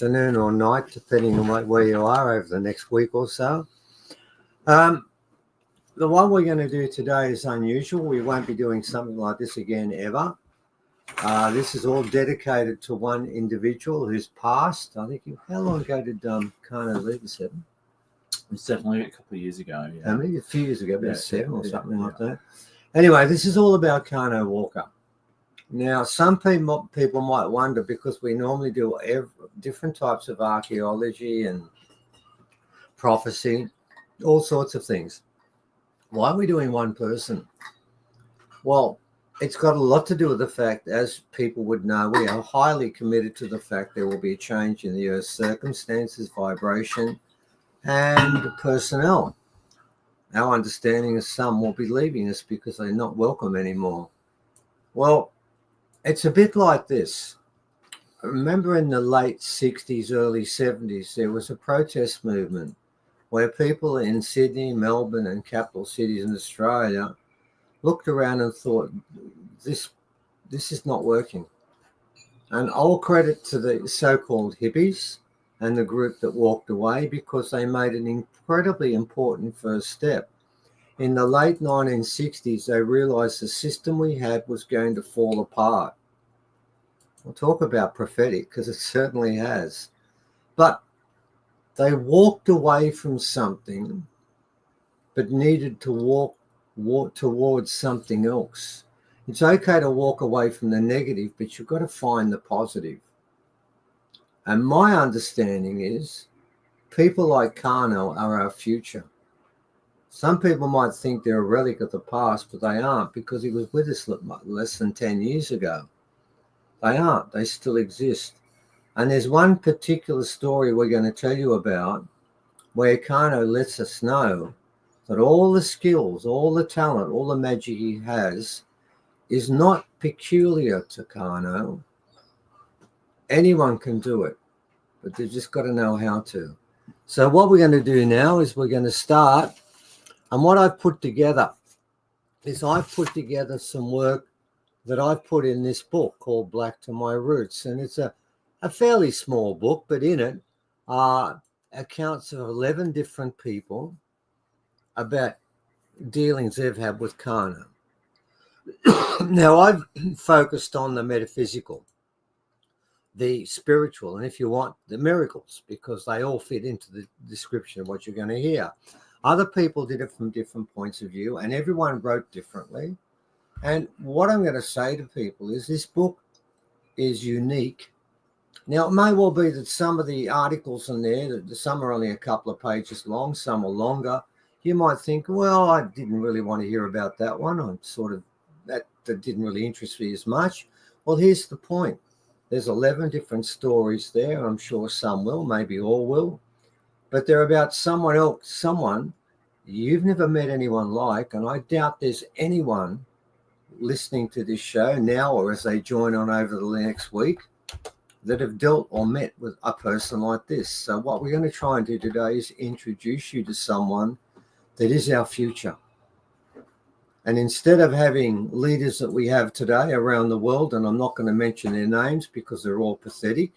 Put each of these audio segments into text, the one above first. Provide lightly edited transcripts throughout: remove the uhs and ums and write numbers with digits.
afternoon or night, depending on where you are over the next week or so. The one we're going to do today is unusual. We won't be doing something like this again ever. This is all dedicated to one individual who's passed. I think, how long ago did Karno leave us, Evan? It's definitely a couple of years ago. Yeah. How many? A few years ago, about 7 or something like that. Anyway, this is all about Karno Walker. Now, some people might wonder, because we normally do different types of archaeology and prophecy, all sorts of things. Why are we doing one person? Well, it's got a lot to do with the fact, as people would know, we are highly committed to the fact there will be a change in the Earth's circumstances, vibration, and personnel. Our understanding is some will be leaving us because they're not welcome anymore. Well, it's a bit like this. Remember in the late 60s, early 70s, there was a protest movement where people in Sydney, Melbourne, and capital cities in Australia looked around and thought, this is not working. And all credit to the so-called hippies and the group that walked away, because they made an incredibly important first step. In the late 1960s, they realized the system we had was going to fall apart. We'll talk about prophetic, because it certainly has. But they walked away from something, but needed to walk towards something else. It's okay to walk away from the negative, but you've got to find the positive. And my understanding is people like Karno are our future. Some people might think they're a relic of the past, but they aren't, because he was with us less than 10 years ago. They aren't. They still exist. And there's one particular story we're going to tell you about where Karno lets us know that all the skills, all the talent, all the magic he has is not peculiar to Karno. Anyone can do it, but they've just got to know how to. So what we're going to do now is we're going to start. And what I've put together is I've put together some work that I've put in this book called Blak to My Roots. And it's a fairly small book, but in it are accounts of 11 different people about dealings they've had with Karno. Now, I've focused on the metaphysical, the spiritual, and if you want, the miracles, because they all fit into the description of what you're going to hear. Other people did it from different points of view, and everyone wrote differently. And what I'm going to say to people is this book is unique. Now, it may well be that some of the articles in there, that some are only a couple of pages long, some are longer. You might think, well, I didn't really want to hear about that one. I'm sort of, that didn't really interest me as much. Well, here's the point. There's 11 different stories there. I'm sure some will, maybe all will. But they're about someone else, someone you've never met anyone like, and I doubt there's anyone listening to this show now or as they join on over the next week that have dealt or met with a person like this. So what we're going to try and do today is introduce you to someone that is our future. And instead of having leaders that we have today around the world, and I'm not going to mention their names because they're all pathetic,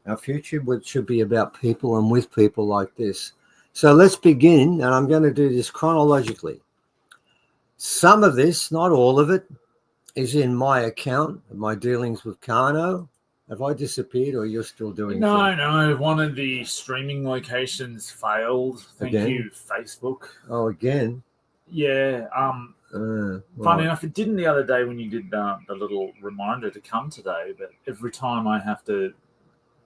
our future should be about people and with people like this. So let's begin, and I'm going to do this chronologically. Some of this, not all of it, is in my account of my dealings with Karno. Have I disappeared, or you're still doing things? No. One of the streaming locations failed. Thank you, Facebook. Oh, again? Yeah. Right. Funny enough, it didn't the other day when you did the little reminder to come today, but every time I have to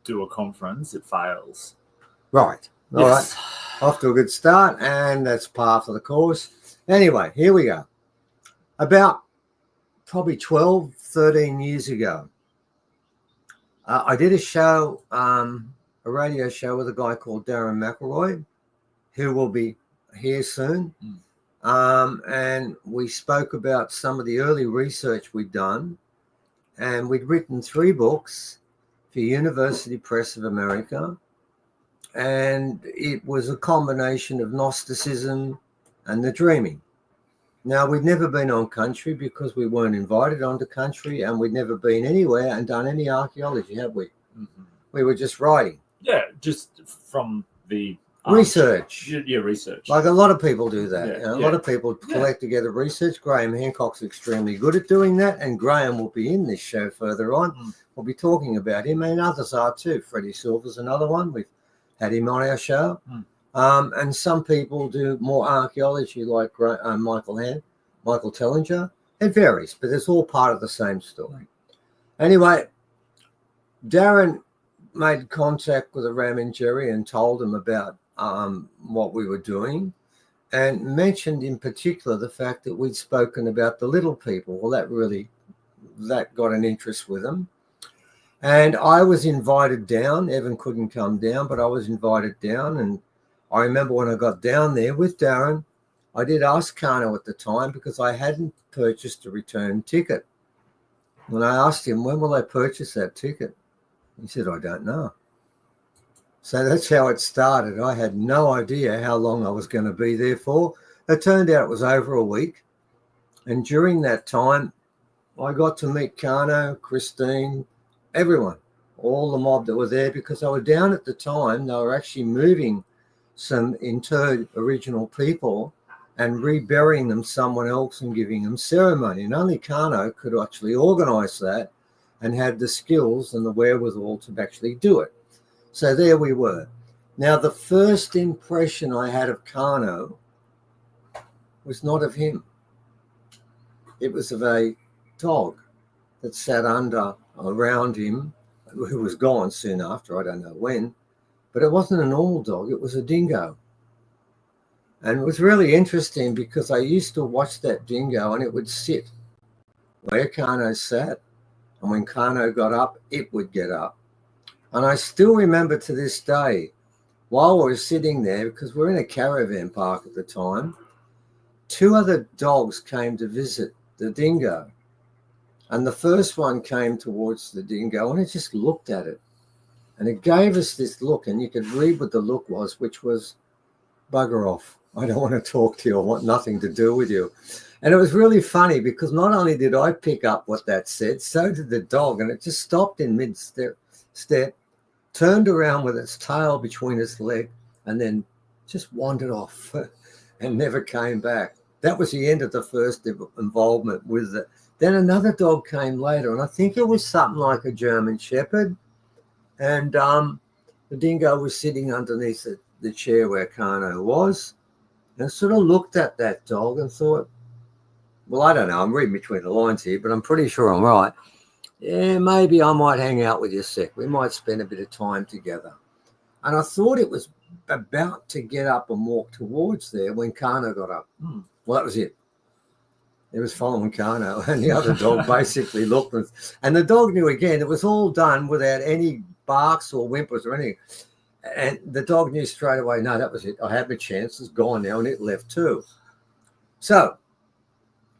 do a conference, it fails. Right. All right. Off to a good start, and that's par for the course. Anyway, here we go. About probably 12, 13 years ago, I did a show, a radio show with a guy called Darren McElroy, who will be here soon. And we spoke about some of the early research we'd done, and we'd written 3 books for University Press of America. And it was a combination of Gnosticism and the dreaming. Now, we'd never been on country because we weren't invited onto country, and we'd never been anywhere and done any archaeology, have we? We were just writing. Yeah, just from the Research. Yeah, research. Like a lot of people do that. Yeah, You know, a lot of people collect together research. Graham Hancock's extremely good at doing that, and Graham will be in this show further on. We'll be talking about him, and others are too. Freddie Silver's another one. We've had him on our show. And some people do more archaeology, like Michael Tellinger. It varies, but it's all part of the same story. Anyway, Darren made contact with the Ramindjeri and told them about what we were doing, and mentioned in particular the fact that we'd spoken about the little people. Well, that got an interest with them. And I was invited down. Evan couldn't come down, but I was invited down. And I remember when I got down there with Darren, I did ask Karno at the time, because I hadn't purchased a return ticket. When I asked him, when will I purchase that ticket? He said, I don't know. So that's how it started. I had no idea how long I was going to be there for. It turned out it was over a week. And during that time, I got to meet Karno, Christine, everyone, all the mob that were there, because I was down at the time. They were actually moving some interred original people and reburying them somewhere else and giving them ceremony. And only Karno could actually organise that and had the skills and the wherewithal to actually do it. So there we were. Now, the first impression I had of Karno was not of him. It was of a dog that sat around him, who was gone soon after, I don't know when, but it wasn't a normal dog, it was a dingo. And it was really interesting, because I used to watch that dingo, and it would sit where Karno sat, and when Karno got up, it would get up. And I still remember to this day, while we were sitting there, because we're in a caravan park at the time, 2 other dogs came to visit the dingo. And the first one came towards the dingo, and it just looked at it. And it gave us this look, and you could read what the look was, which was, bugger off. I don't want to talk to you. I want nothing to do with you. And it was really funny, because not only did I pick up what that said, so did the dog. And it just stopped in mid-step, turned around with its tail between its legs, and then just wandered off and never came back. That was the end of the first involvement with it. Then another dog came later, and I think it was something like a German Shepherd. And the dingo was sitting underneath the chair where Karno was, and sort of looked at that dog and thought, well, I don't know, I'm reading between the lines here, but I'm pretty sure I'm right. Yeah, maybe I might hang out with you a sec. We might spend a bit of time together. And I thought it was about to get up and walk towards there when Karno got up. Well, that was it. It was following Karno, and the other dog basically looked. And the dog knew again, it was all done without any barks or whimpers or anything. And the dog knew straight away, no, that was it. I had my chance. It's gone now, and it left too. So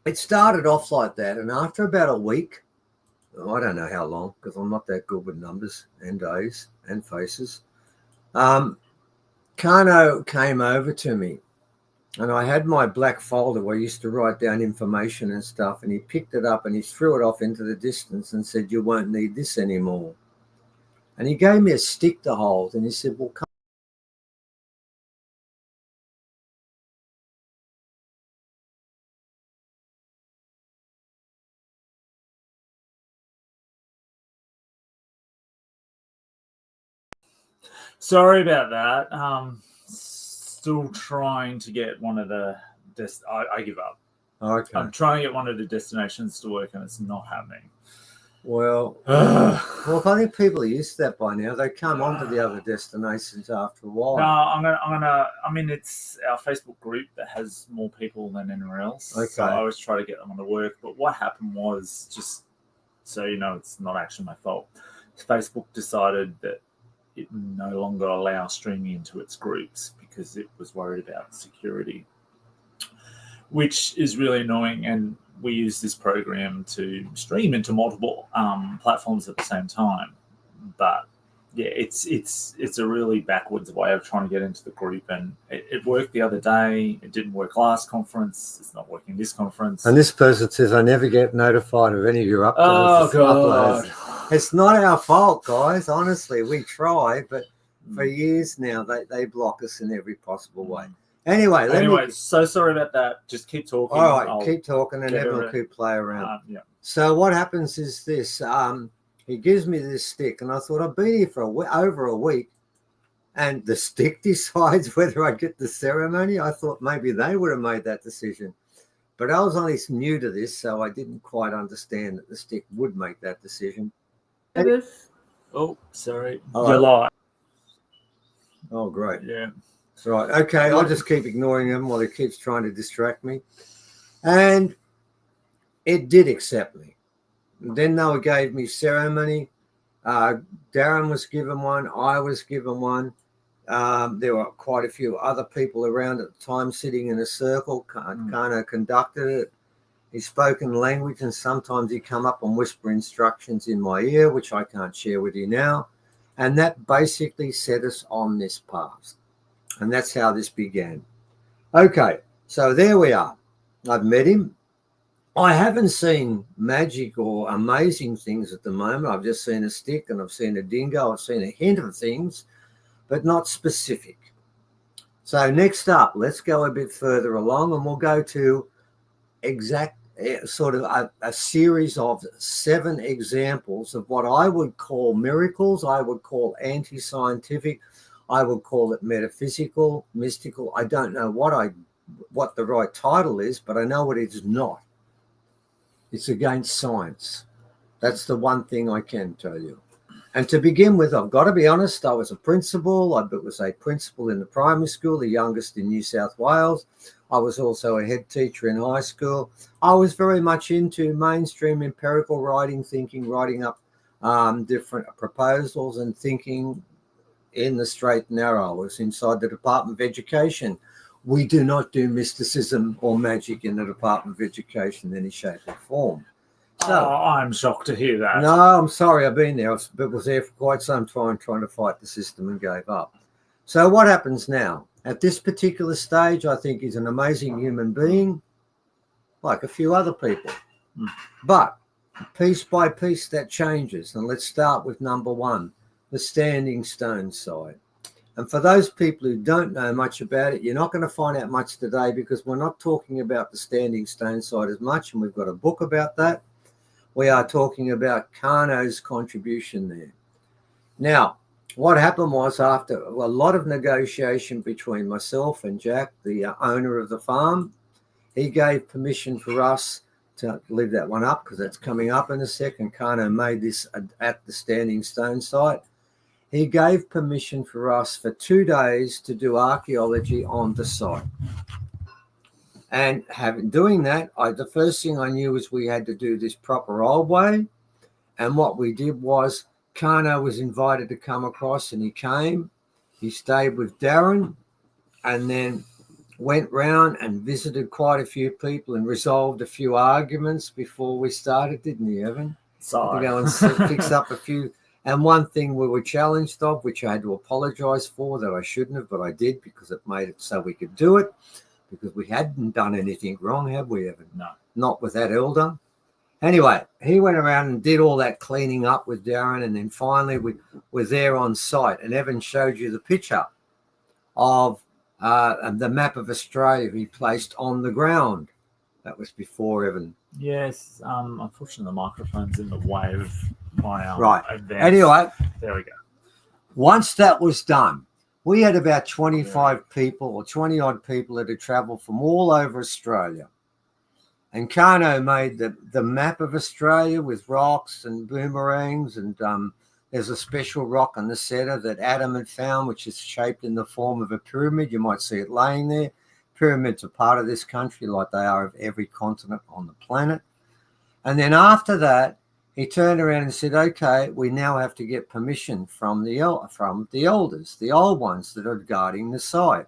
it started off like that. And after about a week, I don't know how long, because I'm not that good with numbers and days and faces, Karno came over to me, and I had my black folder where I used to write down information and stuff, and he picked it up and he threw it off into the distance and said, you won't need this anymore. And he gave me a stick to hold, and he said, well, come. Sorry about that. Still trying to get one of the I give up. Okay. I'm trying to get one of the destinations to work, and it's not happening. Well, I think people are used to that by now. They come onto the other destinations after a while. No, I mean, it's our Facebook group that has more people than anywhere else. Okay. So I always try to get them on the work. But what happened was, just so you know, it's not actually my fault. Facebook decided that it no longer allows streaming into its groups because it was worried about security, which is really annoying. And we use this program to stream into multiple platforms at the same time. But yeah, it's a really backwards way of trying to get into the group, and it worked the other day. It didn't work last conference. It's not working this conference. And this person says, I never get notified of any of your uploads. Oh, God. It's not our fault, guys. Honestly, we try, but for years now, they block us in every possible way. Anyway, so sorry about that. Just keep talking. All right, keep talking, and everyone keep play around. Yeah. So what happens is this: he gives me this stick, and I thought I've been here for over a week, and the stick decides whether I get the ceremony. I thought maybe they would have made that decision, but I was only new to this, so I didn't quite understand that the stick would make that decision. Oh, sorry. All You're right. live. Oh, great. Yeah. Right. Okay. I'll just keep ignoring him while he keeps trying to distract me. And it did accept me. And then they gave me ceremony. Darren was given one. I was given one. There were quite a few other people around at the time sitting in a circle. Karno conducted it. He spoke in language, and sometimes he'd come up and whisper instructions in my ear, which I can't share with you now. And that basically set us on this path. And that's how this began. Okay, so there we are. I've met him. I haven't seen magic or amazing things at the moment. I've just seen a stick and I've seen a dingo. I've seen a hint of things, but not specific. So next up, let's go a bit further along, and we'll go to sort of a series of 7 examples of what I would call miracles. I would call anti-scientific. I would call it metaphysical, mystical. I don't know what the right title is, but I know what it is not. It's against science. That's the one thing I can tell you. And to begin with, I've got to be honest, I was a principal. I was a principal in the primary school, the youngest in New South Wales. I was also a head teacher in high school. I was very much into mainstream empirical writing, thinking, writing up different proposals and thinking in the straight and narrow. I was inside the Department of Education. We do not do mysticism or magic in the Department of Education in any shape or form. So, I'm shocked to hear that. No, I'm sorry. I've been there. I was there for quite some time trying to fight the system and gave up. So what happens now? At this particular stage, I think he's an amazing human being, like a few other people. But piece by piece, that changes. And let's start with number 1, the standing stone side. And for those people who don't know much about it, you're not going to find out much today because we're not talking about the standing stone side as much, and we've got a book about that. We are talking about Karno's contribution there. Now, what happened was after a lot of negotiation between myself and Jack, the owner of the farm, he gave permission for us to leave that one up because that's coming up in a second. Karno made this at the standing stone site. He gave permission for us for 2 days to do archaeology on the site. And doing that, the first thing I knew was we had to do this proper old way. And what we did was Karno was invited to come across, and he came. He stayed with Darren and then went round and visited quite a few people and resolved a few arguments before we started, didn't he, Evan? Sorry. To go and fix up a few. And one thing we were challenged of, which I had to apologise for, that I shouldn't have, but I did because it made it so we could do it, because we hadn't done anything wrong, have we, Evan? No. Not with that elder. Anyway, he went around and did all that cleaning up with Darren, and then finally we were there on site, and Evan showed you the picture of the map of Australia he placed on the ground. That was before Evan. Yes, unfortunately the microphone's in the way of my right. advance. Anyway, there we go. Once that was done, we had about 25 people or 20 odd people that had travelled from all over Australia. And Karno made the map of Australia with rocks and boomerangs, and there's a special rock on the centre that Adam had found, which is shaped in the form of a pyramid. You might see it laying there. Pyramids are part of this country like they are of every continent on the planet. And then after that, he turned around and said, okay, we now have to get permission from the elders, the old ones that are guarding the site.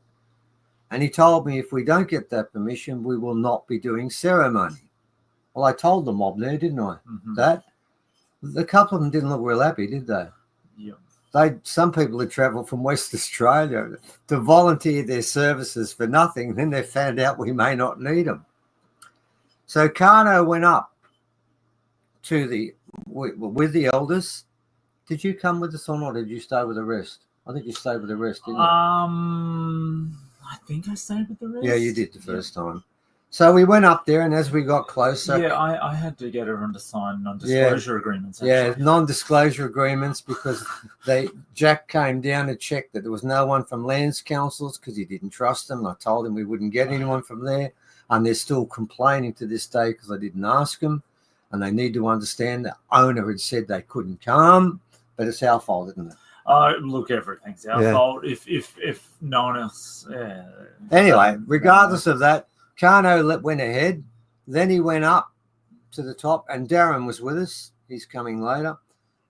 And he told me if we don't get that permission, we will not be doing ceremony. Well, I told the mob there, didn't I? Mm-hmm. That the couple of them didn't look real happy, did they? Yeah. Some people had travelled from West Australia to volunteer their services for nothing. Then they found out we may not need them. So Karno went up to with the elders. Did you come with us or not? Or did you stay with the rest? I think you stayed with the rest, didn't you? I think I stayed with the rest. Yeah, you did the first time. So we went up there, and as we got closer... Yeah, I had to get everyone to sign non-disclosure agreements, actually. Yeah, non-disclosure agreements, because Jack came down to check that there was no one from lands councils because he didn't trust them. I told him we wouldn't get anyone from there, and they're still complaining to this day because I didn't ask them, and they need to understand the owner had said they couldn't come, but it's our fault, isn't it? Look, everything's our fault. If no one else... Anyway, regardless of that, Karno went ahead. Then he went up to the top, and Darren was with us. He's coming later.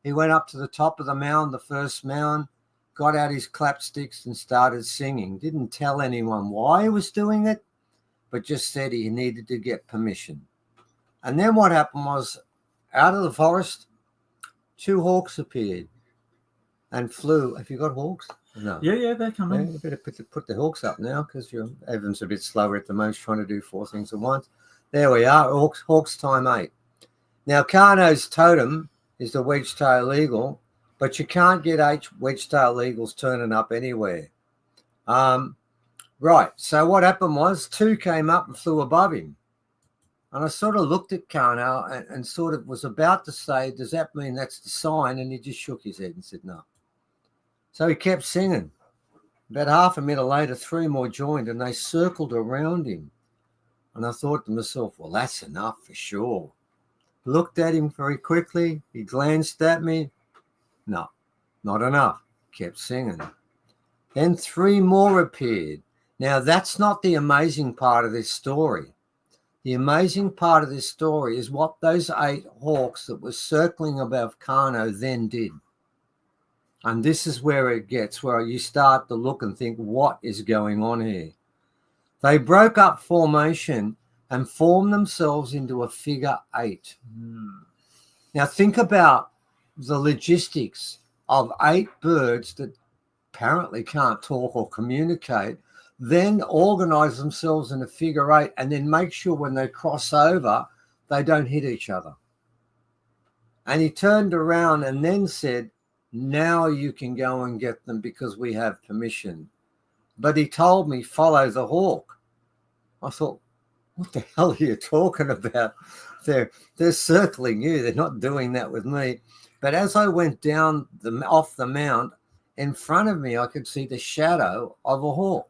He went up to the top of the mound, the first mound, got out his clapsticks and started singing. Didn't tell anyone why he was doing it, but just said he needed to get permission. And then what happened was, out of the forest, 2 hawks appeared and flew. Have you got hawks? No. Yeah, they're coming. Yeah, you better put the hawks up now, because Evan's a bit slower at the moment, trying to do 4 things at once. There we are, hawks time 8. Now, Karno's totem is the wedge-tail eagle, but you can't get 8 wedge-tail eagles turning up anywhere. Right, so what happened was 2 came up and flew above him. And I sort of looked at Karno and sort of was about to say, does that mean that's the sign? And he just shook his head and said no. So he kept singing. About half a minute later, 3 more joined, and they circled around him. And I thought to myself, well, that's enough for sure. Looked at him very quickly. He glanced at me. No, not enough. Kept singing. Then 3 more appeared. Now, that's not the amazing part of this story. The amazing part of this story is what those 8 hawks that were circling above Karno then did. And this is where it gets, where you start to look and think, what is going on here? They broke up formation and formed themselves into a figure 8. Now, think about the logistics of 8 birds that apparently can't talk or communicate, then organize themselves in a figure 8, and then make sure when they cross over, they don't hit each other. And he turned around and then said, now you can go and get them because we have permission. But he told me, follow the hawk. I thought, what the hell are you talking about? They're circling you. They're not doing that with me. But as I went down off the mount, in front of me, I could see the shadow of a hawk.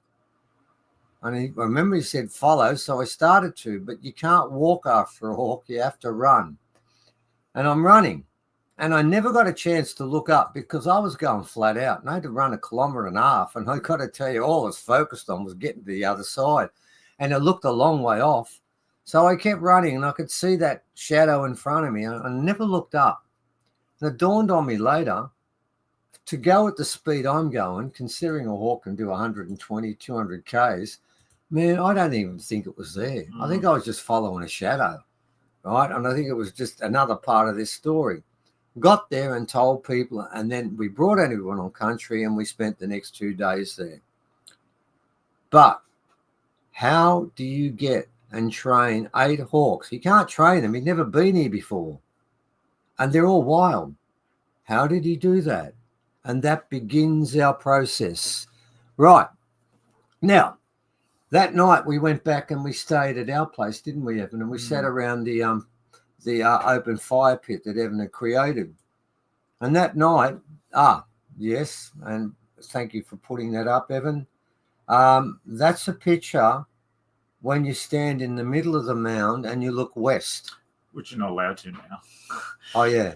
And I remember he said follow, so I started to. But you can't walk after a hawk. You have to run. And I'm running. And I never got a chance to look up because I was going flat out. And I had to run 1.5 kilometers. And I got to tell you, all I was focused on was getting to the other side. And it looked a long way off. So I kept running, and I could see that shadow in front of me. I never looked up. And it dawned on me later, to go at the speed I'm going, considering a hawk can do 120, 200 Ks, man, I don't even think it was there. I think I was just following a shadow, right? And I think it was just another part of this story. Got there and told people, and then we brought everyone on country, and we spent the next 2 days there. But how do you get and train 8 hawks? You can't train them. He'd never been here before. And they're all wild. How did he do that? And that begins our process. Right. Now, that night we went back and we stayed at our place, didn't we, Evan? And we sat around the open fire pit that Evan had created. And that night, yes, and thank you for putting that up, Evan. That's a picture when you stand in the middle of the mound and you look west. Which you're not allowed to now. Oh, yeah.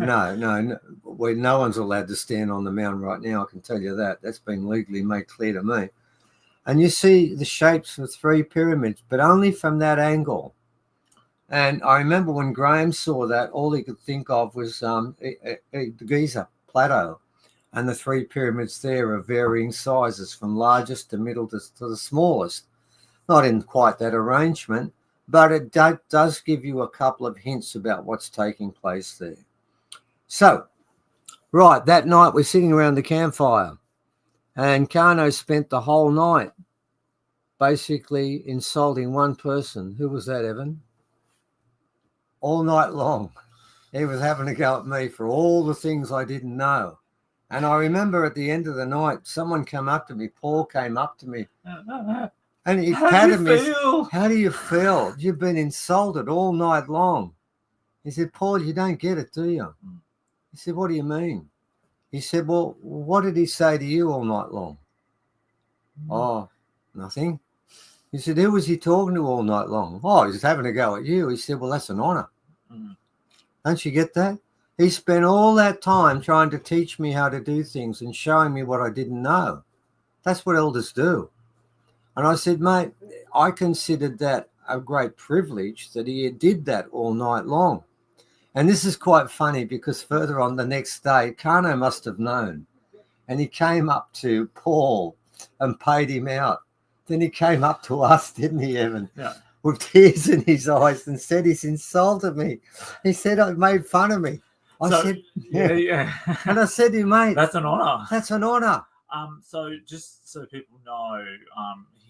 No. Well, no one's allowed to stand on the mound right now, I can tell you that. That's been legally made clear to me. And you see the shapes of 3 pyramids, but only from that angle. And I remember when Graham saw that, all he could think of was the Giza Plateau. And the 3 pyramids there are varying sizes, from largest to middle to the smallest. Not in quite that arrangement, but it does give you a couple of hints about what's taking place there. So, right, that night we're sitting around the campfire, and Karno spent the whole night basically insulting one person. Who was that, Evan? All night long. he was having a go at me for all the things I didn't know. And I remember at the end of the night, someone came up to me, Paul came up to me, and he patted me. How do you feel? You've been insulted all night long. He said, Paul, you don't get it, do you? He said, what do you mean? He said, well, what did he say to you all night long? Oh, nothing. He said, who was he talking to all night long? Oh, he's having a go at you. He said, well, that's an honour. Don't you get that? He spent all that time trying to teach me how to do things and showing me what I didn't know. That's what elders do. And I said, mate, I considered that a great privilege that he did that all night long. And this is quite funny because further on the next day, Karno must have known. And he came up to Paul and paid him out. Then he came up to us, didn't he, Evan? Yeah. With tears in his eyes and said he's insulted me. He said I made fun of me. I said, yeah. And I said to him, mate, that's an honour. That's an honour. So just so people know,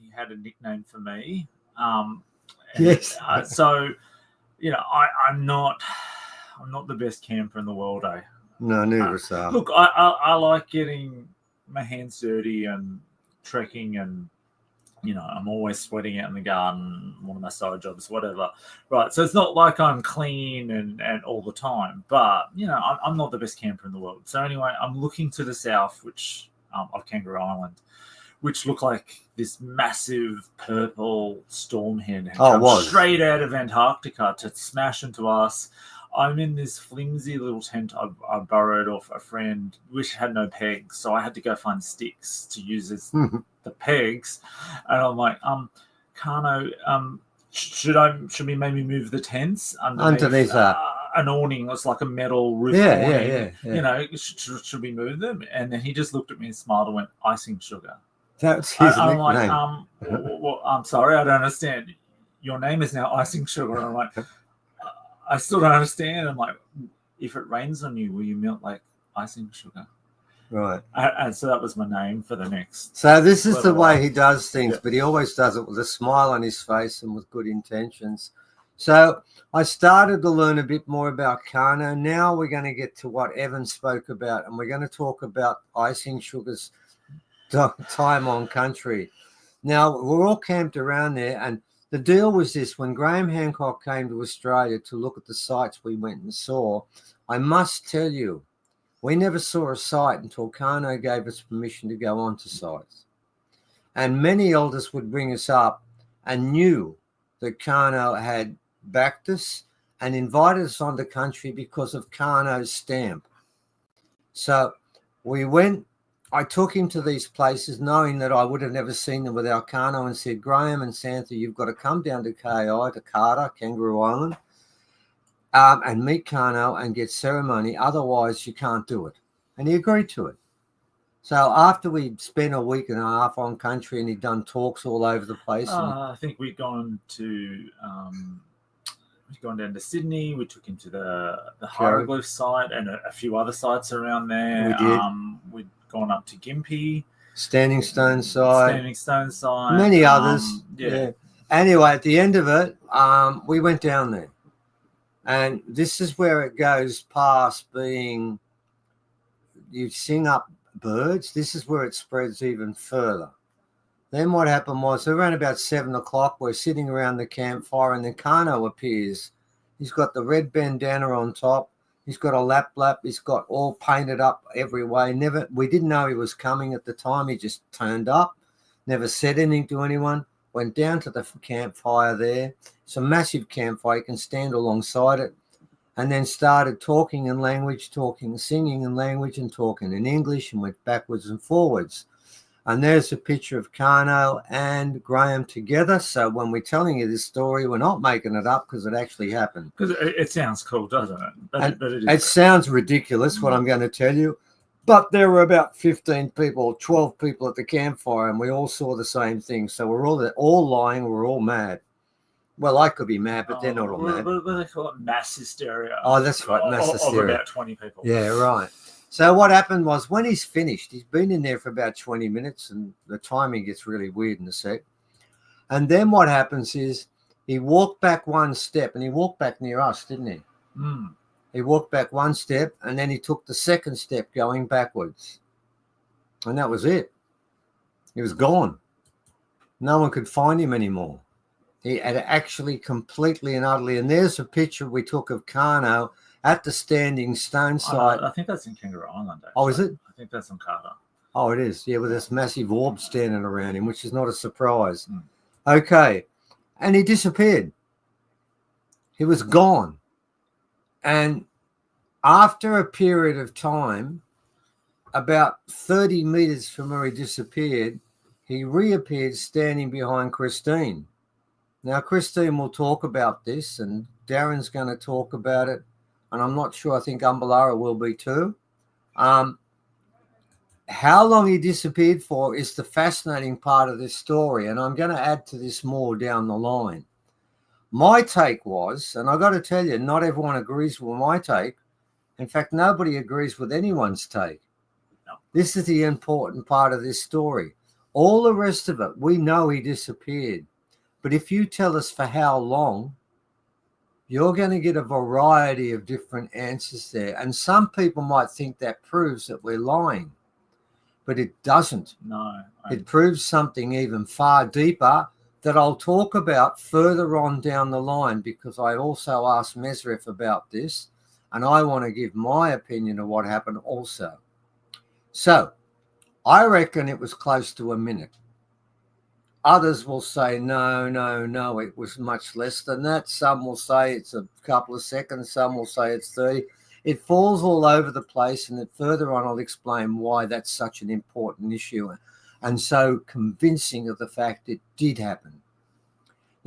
he had a nickname for me. Yes. So, I'm not the best camper in the world, eh? No, neither is that. Look, I like getting my hands dirty and trekking, and I'm always sweating out in the garden, one of my side jobs, whatever. Right. So it's not like I'm clean and all the time, but I'm not the best camper in the world. So anyway, I'm looking to the south, which of Kangaroo Island, which looked like this massive purple storm head had come straight out of Antarctica to smash into us. I'm in this flimsy little tent I borrowed off a friend, which had no pegs, so I had to go find sticks to use as the pegs. And I'm like, Karno, should we maybe move the tents underneath an awning? It's like a metal roof awning. Yeah. Should we move them? And then he just looked at me and smiled and went, icing sugar. That's his nickname. Like, well, I'm sorry, I don't understand. Your name is now icing sugar. And I'm like, I still don't understand. I'm like, if it rains on you, will you melt like icing sugar? Right. And so that was my name for the next. So this is the way he does things, but he always does it with a smile on his face and with good intentions. So I started to learn a bit more about Karno. Now we're going to get to what Evan spoke about, and we're going to talk about icing sugar's time on country. Now, we're all camped around there, and the deal was this: when Graham Hancock came to Australia to look at the sites we went and saw, I must tell you, we never saw a site until Karno gave us permission to go onto sites. And many elders would bring us up and knew that Karno had backed us and invited us onto country because of Karno's stamp. So we went. I took him to these places knowing that I would have never seen them without Karno, and said, Graham and Santha, you've got to come down to KI, to Carter, Kangaroo Island, and meet Karno and get ceremony. Otherwise, you can't do it. And he agreed to it. So after we'd spent a week and a half on country and he'd done talks all over the place. I think we'd gone down to Sydney. We took him to the hieroglyph site and a few other sites around there. We did. We'd gone up to Gympie. Standing Stone site. Many others. Yeah. Anyway, at the end of it, we went down there. And this is where it goes past being, you sing up birds. This is where it spreads even further. Then what happened was around about 7 o'clock, we're sitting around the campfire and then Karno appears. He's got the red bandana on top. He's got a lap. He's got all painted up every way. We didn't know he was coming at the time. He just turned up, never said anything to anyone, went down to the campfire there. It's a massive campfire. You can stand alongside it. And then started talking in language, singing in language and talking in English, and went backwards and forwards. And there's a picture of Karno and Graham together. So when we're telling you this story, we're not making it up because it actually happened. Because it sounds cool, doesn't it? But it sounds ridiculous, what I'm going to tell you. But there were about 15 people, 12 people at the campfire, and we all saw the same thing. So we're all lying. We're all mad. Well, I could be mad, but they're not all mad. What do they call it? Mass hysteria. Oh, that's right, mass hysteria. Of about 20 people. Yeah, right. So what happened was when he's finished, he's been in there for about 20 minutes and the timing gets really weird in a sec. And then what happens is he walked back one step and he walked back near us, didn't he? He walked back one step, and then he took the second step going backwards. And that was it. He was gone. No one could find him anymore. He had actually completely and utterly, and there's a picture we took of Karno at the standing stone site. I think that's in Kangaroo Island, actually. Oh, is it? I think that's in Carter. Oh, it is. Yeah, with this massive orb standing around him, which is not a surprise. Mm. Okay. And he disappeared. He was gone. And after a period of time, about 30 meters from where he disappeared, he reappeared standing behind Christine. Now, Christine will talk about this, and Darren's going to talk about it, and I'm not sure. I think Umbalara will be too. How long he disappeared for is the fascinating part of this story, and I'm going to add to this more down the line. My take was, and I got to tell you, not everyone agrees with my take. In fact, nobody agrees with anyone's take. No. This is the important part of this story. All the rest of it, we know he disappeared. But if you tell us for how long, you're going to get a variety of different answers there. And some people might think that proves that we're lying. But it doesn't. No. It proves something even far deeper that I'll talk about further on down the line, because I also asked Mesref about this, and I want to give my opinion of what happened also. So I reckon it was close to a minute. Others will say, no, it was much less than that. Some will say it's a couple of seconds. Some will say it's 30. It falls all over the place, and further on I'll explain why that's such an important issue and so convincing of the fact it did happen.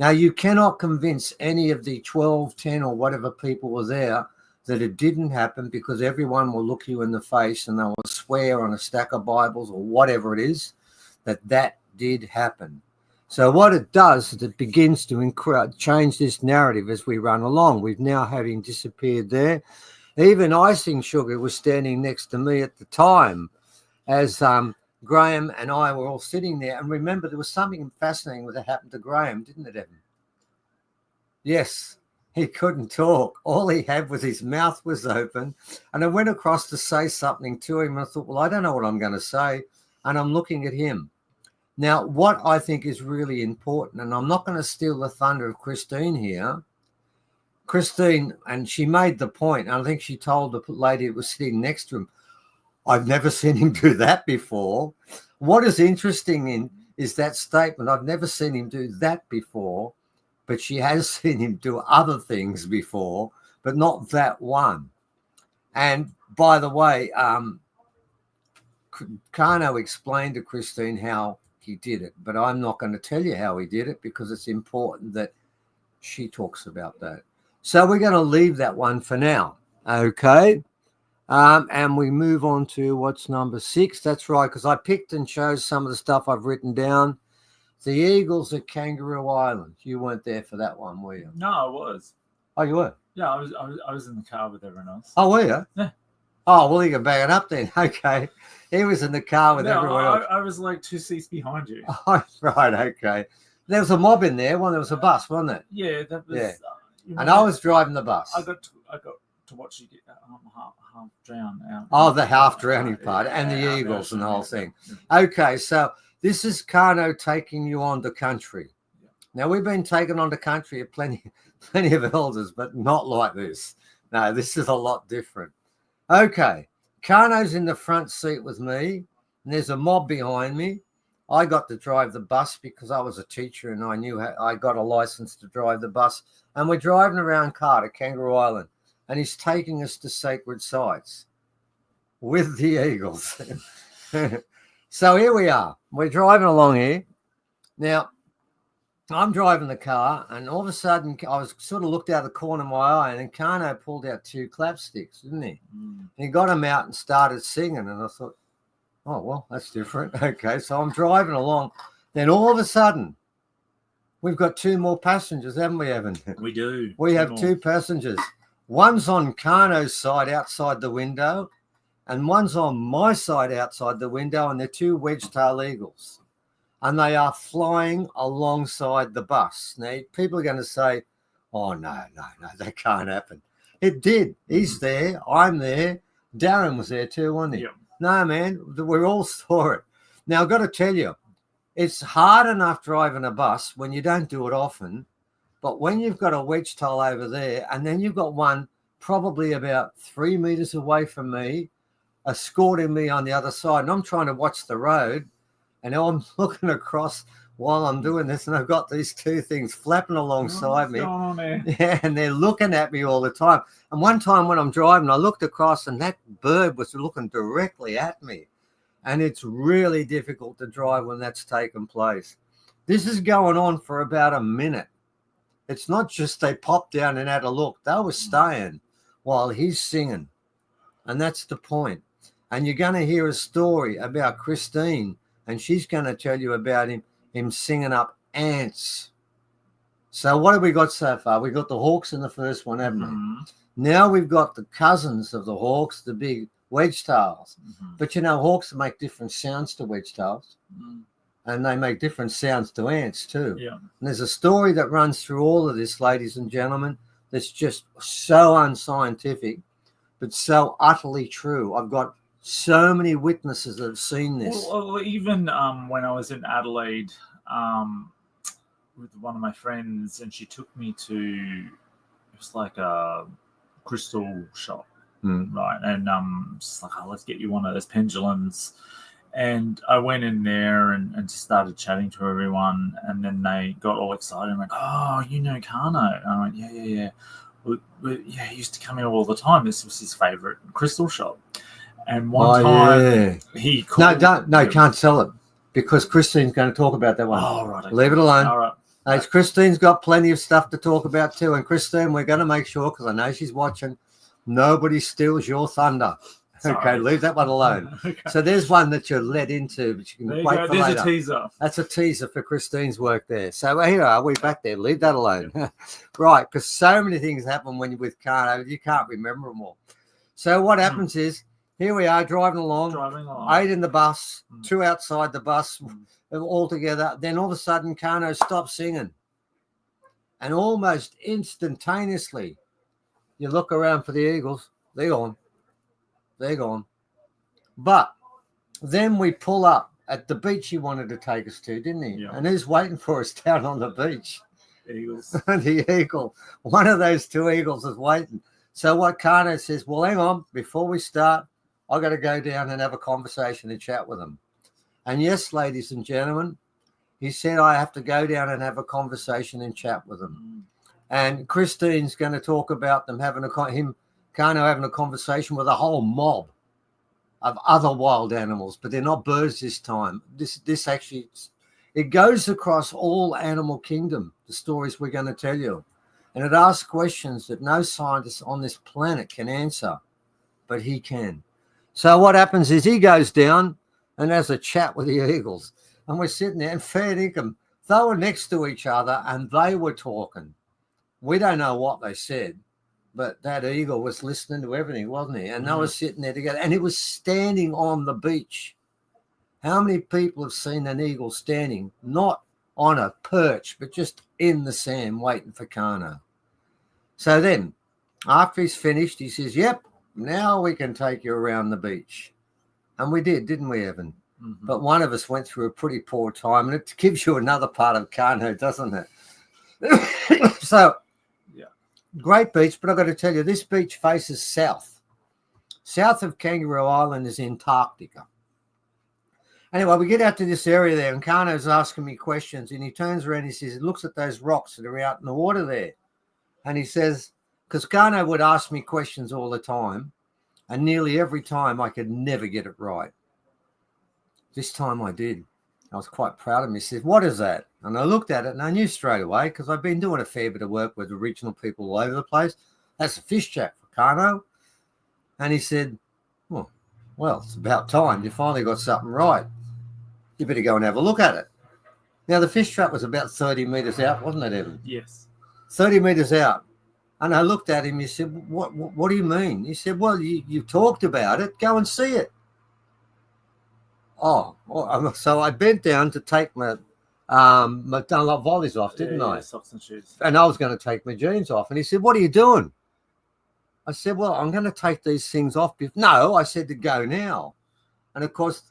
Now, you cannot convince any of the 12, 10 or whatever people were there that it didn't happen, because everyone will look you in the face and they will swear on a stack of Bibles or whatever it is that did happen. So what it does is it begins to change this narrative as we run along. We've now having disappeared there. Even Icing Sugar was standing next to me at the time as Graham and I were all sitting there. And remember, there was something fascinating that happened to Graham, didn't it, Evan? Yes, he couldn't talk. All he had was his mouth was open. And I went across to say something to him. And I thought, well, I don't know what I'm going to say. And I'm looking at him. Now, what I think is really important, and I'm not going to steal the thunder of Christine here. Christine, and she made the point, and I think she told the lady that was sitting next to him, I've never seen him do that before. What is interesting is that statement, I've never seen him do that before, but she has seen him do other things before, but not that one. And by the way, Karno explained to Christine how he did it, but I'm not going to tell you how he did it because it's important that she talks about that. So we're going to leave that one for now, okay? And we move on to what's number 6. That's right, because I picked and chose some of the stuff I've written down. The Eagles at Kangaroo Island. You weren't there for that one, were you? No, I was. Oh, you were? Yeah, I was in the car with everyone else. Oh, were you? Yeah. Oh, well, you can back it up then. Okay. He was in the car with everyone else. I was like 2 seats behind you. Oh, right, okay. There was a mob in there. There was a bus, wasn't it? Yeah, that was. Yeah. And I was driving the bus. I got to watch you get half drowned out. Oh, the half drowning part and the Eagles and the whole thing. Okay, so this is Karno taking you on the country. Yeah. Now, we've been taken on the country at plenty of elders, but not like this. No, this is a lot different. Okay, Karno's in the front seat with me, and there's a mob behind me. I got to drive the bus because I was a teacher and I knew I got a license to drive the bus. And we're driving around Carter, Kangaroo Island, and he's taking us to sacred sites with the Eagles. So here we are. We're driving along here. Now, I'm driving the car, and all of a sudden, I was sort of looked out the corner of my eye, and then Karno pulled out 2 clapsticks, didn't he? And he got them out and started singing, and I thought, oh, well, that's different. Okay, so I'm driving along. Then all of a sudden, we've got 2 more passengers, haven't we, Evan? We do. We have 2 passengers. One's on Karno's side outside the window, and one's on my side outside the window, and they're 2 wedge-tail eagles. And they are flying alongside the bus. Now, people are going to say, oh, no, that can't happen. It did. He's there. I'm there. Darren was there too, wasn't he? Yep. No, man, we all saw it. Now, I've got to tell you, it's hard enough driving a bus when you don't do it often, but when you've got a wedge tail over there and then you've got one probably about 3 meters away from me, escorting me on the other side, and I'm trying to watch the road, and I'm looking across while I'm doing this, and I've got these two things flapping alongside me. Yeah, and they're looking at me all the time. And one time when I'm driving, I looked across, and that bird was looking directly at me. And it's really difficult to drive when that's taken place. This is going on for about a minute. It's not just they popped down and had a look. They were staying while he's singing. And that's the point. And you're going to hear a story about Christine, and she's going to tell you about him singing up ants. So what have we got so far? We got the hawks in the first one, haven't we? Now we've got the cousins of the hawks, the big wedge tails. But you know, hawks make different sounds to wedge tails, and they make different sounds to ants too. Yeah. And there's a story that runs through all of this, ladies and gentlemen, that's just so unscientific, but so utterly true. I've got so many witnesses that have seen this. Well, even when I was in Adelaide with one of my friends, and she took me to, it was like a crystal shop, right? And just like, oh, let's get you one of those pendulums. And I went in there and just started chatting to everyone, and then they got all excited and went, "Oh, you know Karno?" And I went, "Yeah. Yeah, he used to come here all the time. This was his favourite crystal shop." And one time he called... No, can't sell it because Christine's going to talk about that one. Oh, right. Okay. Leave it alone. All right. Christine's got plenty of stuff to talk about too. And Christine, we're going to make sure, because I know she's watching, nobody steals your thunder. Sorry. Okay, leave that one alone. Okay. So there's one that you're led into, but you can wait for later. There's a teaser. That's a teaser for Christine's work there. So here are we back there. Leave that alone. Yeah. Right, because so many things happen when you're with Karno, you can't remember them all. So what happens is, here we are driving along. 8 in the bus, 2 outside the bus, all together. Then all of a sudden, Karno stops singing. And almost instantaneously, you look around for the eagles. They're gone. They're gone. But then we pull up at the beach he wanted to take us to, didn't he? Yeah. And who's waiting for us down on the beach? Eagles. The eagle. One of those 2 eagles is waiting. So what Karno says, well, hang on, before we start, I've got to go down and have a conversation and chat with them. And yes, ladies and gentlemen, he said, I have to go down and have a conversation and chat with them. And Christine's going to talk about them Karno having a conversation with a whole mob of other wild animals, but they're not birds this time. This actually, it goes across all animal kingdom, the stories we're going to tell you. And it asks questions that no scientist on this planet can answer, but he can. So what happens is he goes down and has a chat with the eagles. And we're sitting there, and fair dinkum, they were next to each other and they were talking. We don't know what they said, but that eagle was listening to everything, wasn't he? And they were sitting there together, and it was standing on the beach. How many people have seen an eagle standing, not on a perch, but just in the sand waiting for Karno? So then, after he's finished, he says, yep, now we can take you around the beach. And we did, didn't we, Evan? But one of us went through a pretty poor time, and it gives you another part of Karno, doesn't it? So, great beach, but I've got to tell you, this beach faces south. South of Kangaroo Island is Antarctica. Anyway, we get out to this area there, and Karno's asking me questions, and he turns around and he says, he looks at those rocks that are out in the water there. And he says, because Karno would ask me questions all the time, and nearly every time I could never get it right. This time I did. I was quite proud of me. He said, what is that? And I looked at it and I knew straight away, because I've been doing a fair bit of work with original people all over the place. That's a fish trap for Karno. And he said, well, it's about time. You finally got something right. You better go and have a look at it. Now, the fish trap was about 30 metres out, wasn't it, Evan? Yes. 30 metres out. And I looked at him. He said, what do you mean? He said, well, you talked about it. Go and see it. So I bent down to take my Dunlop volleys off, didn't I? Socks and shoes. And I was going to take my jeans off. And he said, what are you doing? I said, well, I'm going to take these things off. No, I said to go now. And of course,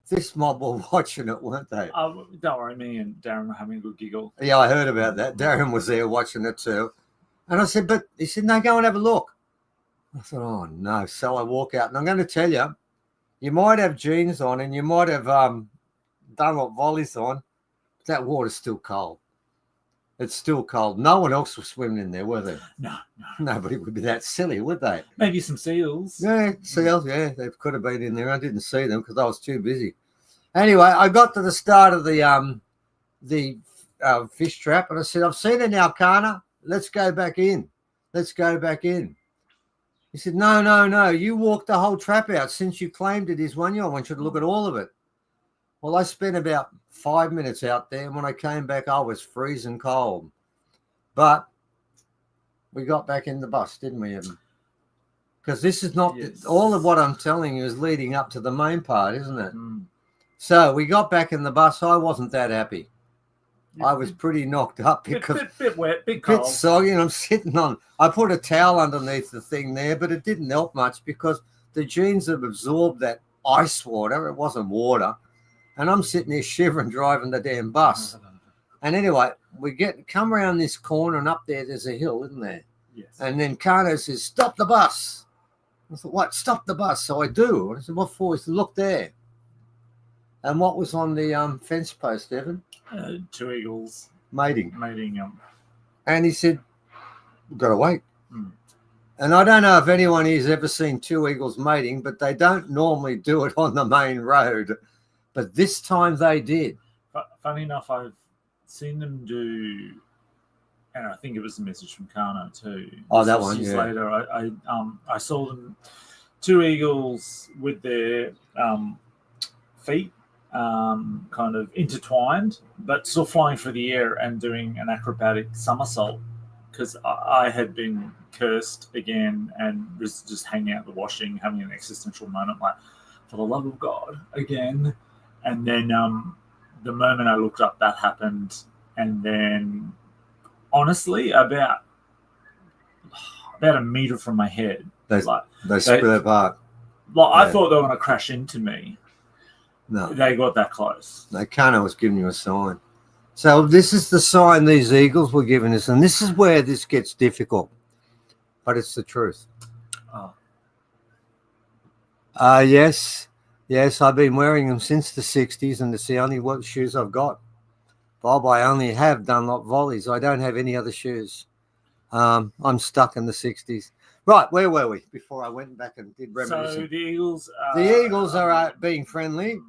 this mob were watching it, weren't they? Don't worry, me and Darren were having a good giggle. Yeah, I heard about that. Darren was there watching it too. And I said, but he said, no, go and have a look. I thought, oh, no. So I walk out. And I'm going to tell you, you might have jeans on and you might have done what volleys on. But that water's still cold. It's still cold. No one else was swimming in there, were they? No. Nobody would be that silly, would they? Maybe some seals. Yeah, seals. Yeah, they could have been in there. I didn't see them because I was too busy. Anyway, I got to the start of the fish trap, and I said, "I've seen it now, Karno. Let's go back in. Let's go back in." He said, "No. You walked the whole trap out since you claimed it is one year. I want you to look at all of it." Well, I spent about 5 minutes out there, and when I came back, I was freezing cold. But we got back in the bus, didn't we, Evan? Because this is not all of what I'm telling you is leading up to the main part, isn't it? So we got back in the bus. I wasn't that happy. I was pretty knocked up because bit wet, bit cold, bit soggy, and I'm sitting on. I put a towel underneath the thing there, but it didn't help much because the jeans have absorbed that ice water. It wasn't water. And I'm sitting there shivering, driving the damn bus. And anyway, we come around this corner, and up there's a hill, isn't there? Yes. And then Karno says, "Stop the bus." I thought, "What? Stop the bus?" So I do. And I said, "What for?" He said, "Look there." And what was on the fence post, Evan? 2 eagles Mating. And he said, "We've got to wait." And I don't know if anyone here's ever seen 2 eagles mating, but they don't normally do it on the main road. But this time they did. Funny enough, I've seen them do, and I think it was a message from Karno too. Oh, that one, years yeah. Later, I saw them, 2 eagles with their feet kind of intertwined, but still flying through the air and doing an acrobatic somersault. Because I had been cursed again and was just hanging out the washing, having an existential moment, like, for the love of God, again. And then the moment I looked up, that happened. And then, honestly, about a meter from my head, they split apart. I thought they were going to crash into me. No, they got that close. No, Karno was giving you a sign. So this is the sign these eagles were giving us, and this is where this gets difficult, but it's the truth. Yes, I've been wearing them since the 60s, and it's the only shoes I've got. Bob, I only have Dunlop volleys. I don't have any other shoes. I'm stuck in the 60s. Right, where were we before I went back and did reminiscing? So the Eagles are being friendly,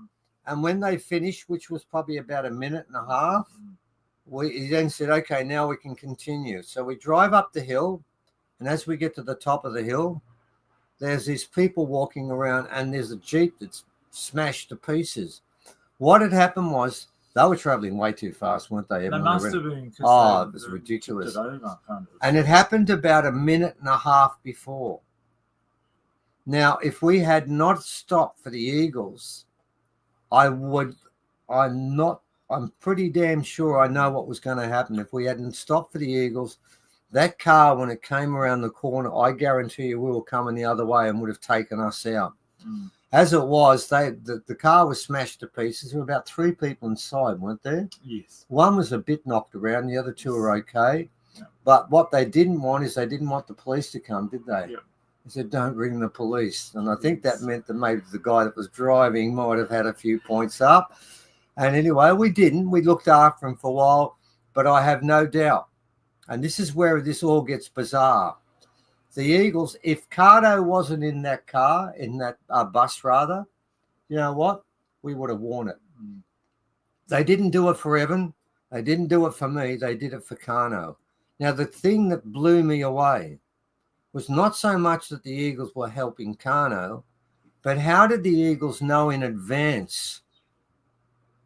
and when they finished, which was probably about a minute and a half, he then said, "Okay, now we can continue." So we drive up the hill, and as we get to the top of the hill, there's these people walking around, and there's a Jeep that's smashed to pieces. What had happened was they were traveling way too fast, weren't they? They must have been. Oh, it was ridiculous. And it happened about a minute and a half before. Now, if we had not stopped for the Eagles, I'm pretty damn sure I know what was going to happen. If we hadn't stopped for the Eagles, that car, when it came around the corner, I guarantee you we were coming the other way and would have taken us out. As it was, the car was smashed to pieces. There were about 3 people inside, weren't there? Yes. One was a bit knocked around. The other 2 were okay. Yeah. But what they didn't want is they didn't want the police to come, did they? Yeah. They said, "Don't ring the police." And I think that meant that maybe the guy that was driving might have had a few points up. And anyway, we didn't. We looked after him for a while. But I have no doubt, and this is where this all gets bizarre. The Eagles, if Karno wasn't in that car, in that bus rather, you know what? We would have worn it. They didn't do it for Evan. They didn't do it for me. They did it for Karno. Now, the thing that blew me away was not so much that the Eagles were helping Karno, but how did the Eagles know in advance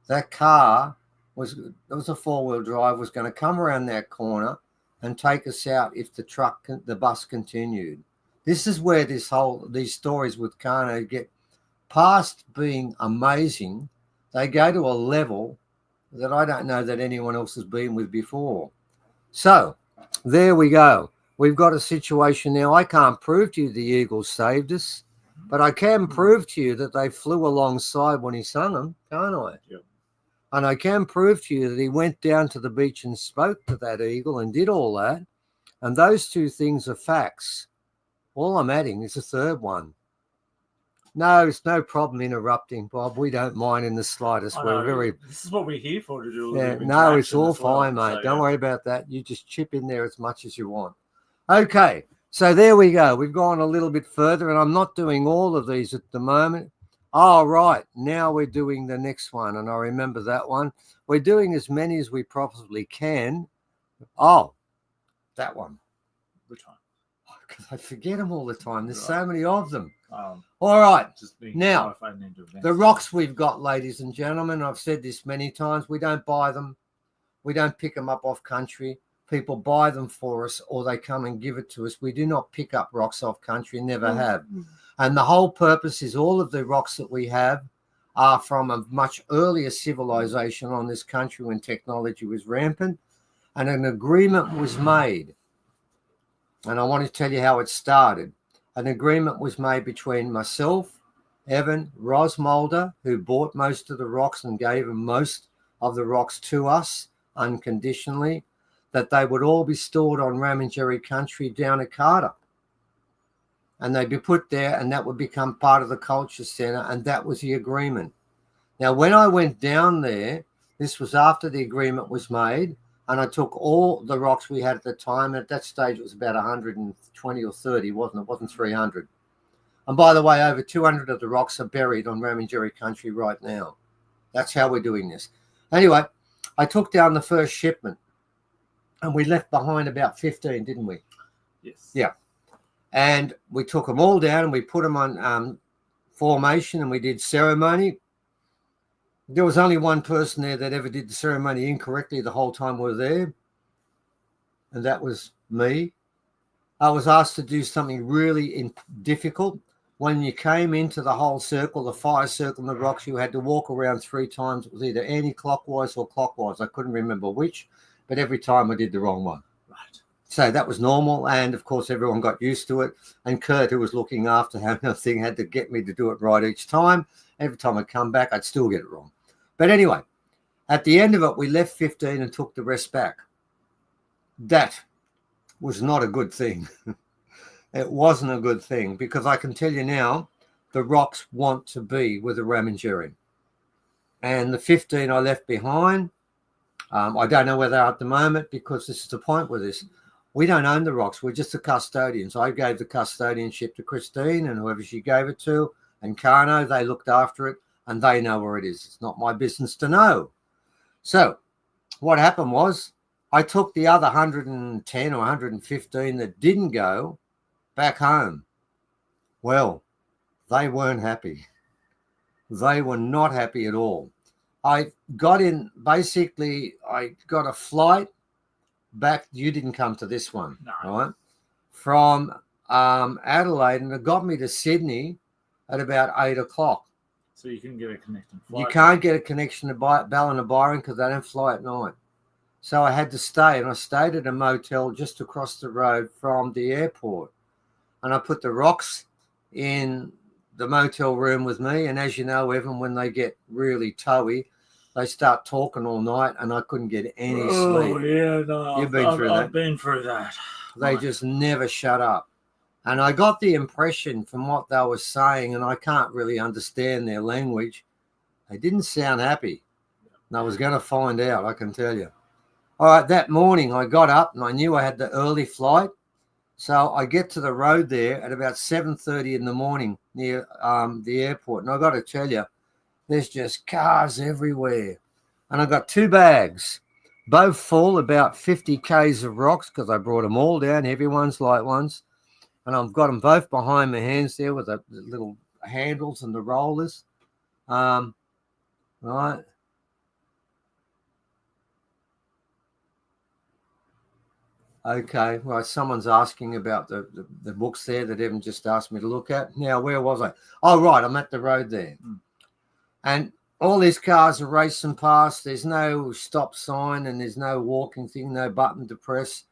that car was a 4-wheel drive, was going to come around that corner and take us out if the bus continued? This is where these stories with Karno get past being amazing. They go to a level that I don't know that anyone else has been with before. So there we go. we've got a situation now. I can't prove to you the eagles saved us, but I can prove to you that they flew alongside when he sung them, can't I? Yep. And I can prove to you that he went down to the beach and spoke to that eagle and did all that. And those two things are facts. All I'm adding is a third one. No, it's no problem interrupting, Bob. We don't mind in the slightest. We're very. This is what we're here for, to do a little Yeah, bit of no, it's interaction all as well. fine, mate. So, Don't worry about that. You just chip in there as much as you want. Okay, so there we go. We've gone a little bit further, and I'm not doing all of these at the moment. Oh, right. Now we're doing the next one, and I remember that one. We're doing as many as we possibly can. Oh, that one. Which one? Because I forget them all the time. There's Right. so many of them. Um, All right. just being Now, qualified into events. the rocks we've got, ladies and gentlemen, I've said this many times, we don't buy them. We don't pick them up off country. People buy them for us, or they come and give it to us. We do not pick up rocks off country, never have. And the whole purpose is all of the rocks that we have are from a much earlier civilization on this country when technology was rampant. And an agreement was made. And I want to tell you how it started. An agreement was made between myself, Evan, Ros Mulder, who bought most of the rocks and gave them most of the rocks to us unconditionally, that they would all be stored on Ramindjeri country down at Carter. And they'd be put there, and that would become part of the culture centre, and that was the agreement. Now, when I went down there, this was after the agreement was made, and I took all the rocks we had at the time. At that stage, it was about 120 or 30, wasn't it? It wasn't 300. And by the way, over 200 of the rocks are buried on Ramindjeri country right now. That's how we're doing this. Anyway, I took down the first shipment, and we left behind about 15, didn't we? Yes. Yeah. And we took them all down, and we put them on formation, and we did ceremony. There was only one person there that ever did the ceremony incorrectly the whole time we were there, and that was me. I was asked to do something really difficult. When you came into the whole circle, the fire circle and the rocks, you had to walk around 3 times. It was either anti-clockwise or clockwise. I couldn't remember which, but every time I did the wrong one. Right. So that was normal, and of course everyone got used to it. And Kurt, who was looking after the thing, had to get me to do it right each time. Every time I'd come back, I'd still get it wrong. But anyway, at the end of it, we left 15 and took the rest back. That was not a good thing. It wasn't a good thing, because I can tell you now, the rocks want to be with the Ramindjeri. And the 15 I left behind, I don't know where they are at the moment, because this is the point with this. We don't own the rocks. We're just the custodians. I gave the custodianship to Christine and whoever she gave it to, and Karno. They looked after it, and they know where it is. It's not my business to know. So what happened was I took the other 110 or 115 that didn't go back home. Well, they weren't happy. They were not happy at all. I got in, basically, I got a flight back. You didn't come to this one, No. right? From Adelaide, and it got me to Sydney at about 8 o'clock. So you can get a connecting flight. You can't get a connection to Ballina Byron because they don't fly at night. So I had to stay, and I stayed at a motel just across the road from the airport. And I put the rocks in the motel room with me. And as you know, Evan, when they get really towy, they start talking all night, and I couldn't get any sleep. Oh, yeah, no. You've been through that. I've been through that. They just never shut up. And I got the impression from what they were saying, and I can't really understand their language, they didn't sound happy. And I was going to find out, I can tell you. All right, that morning I got up, and I knew I had the early flight. So I get to the road there at about 7:30 in the morning near the airport. And I got to tell you, there's just cars everywhere. And I got 2 bags, both full, about 50 Ks of rocks, because I brought them all down, heavy ones, light ones. And I've got them both behind my hands there with the little handles and the rollers. Right. Okay, well, someone's asking about the books there that Evan just asked me to look at. Now, where was I? Oh, right, I'm at the road there. And all these cars are racing past. There's no stop sign, and there's no walking thing, no button to press.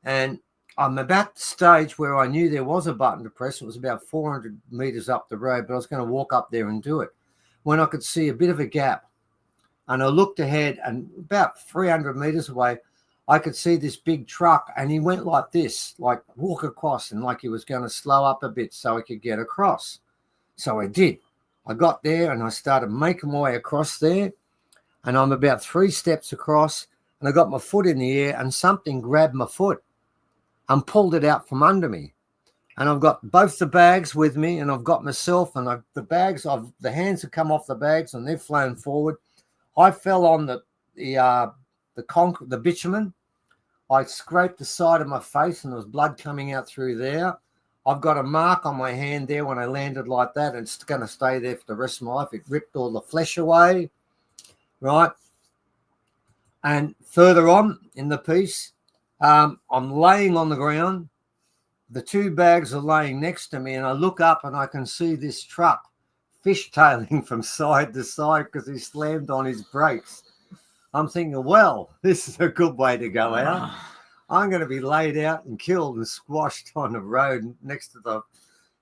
And I'm about the stage where I knew there was a button to press. It was about 400 meters up the road, but I was going to walk up there and do it when I could see a bit of a gap. And I looked ahead, and about 300 meters away, I could see this big truck, and he went like this, like walk across, and like he was going to slow up a bit so I could get across. So I did. I got there, and I started making my way across there, and I'm about 3 steps across, and I got my foot in the air, and something grabbed my foot and pulled it out from under me. And I've got both the bags with me, and I've got myself, and the hands have come off the bags, and they've flown forward. I fell on the bitumen. I scraped the side of my face, and there was blood coming out through there. I've got a mark on my hand there when I landed like that, and it's going to stay there for the rest of my life. It ripped all the flesh away, right? And further on in the piece, I'm laying on the ground. The 2 bags are laying next to me, and I look up and I can see this truck fishtailing from side to side because he slammed on his brakes. I'm thinking, well, this is a good way to go out. I'm going to be laid out and killed and squashed on the road next to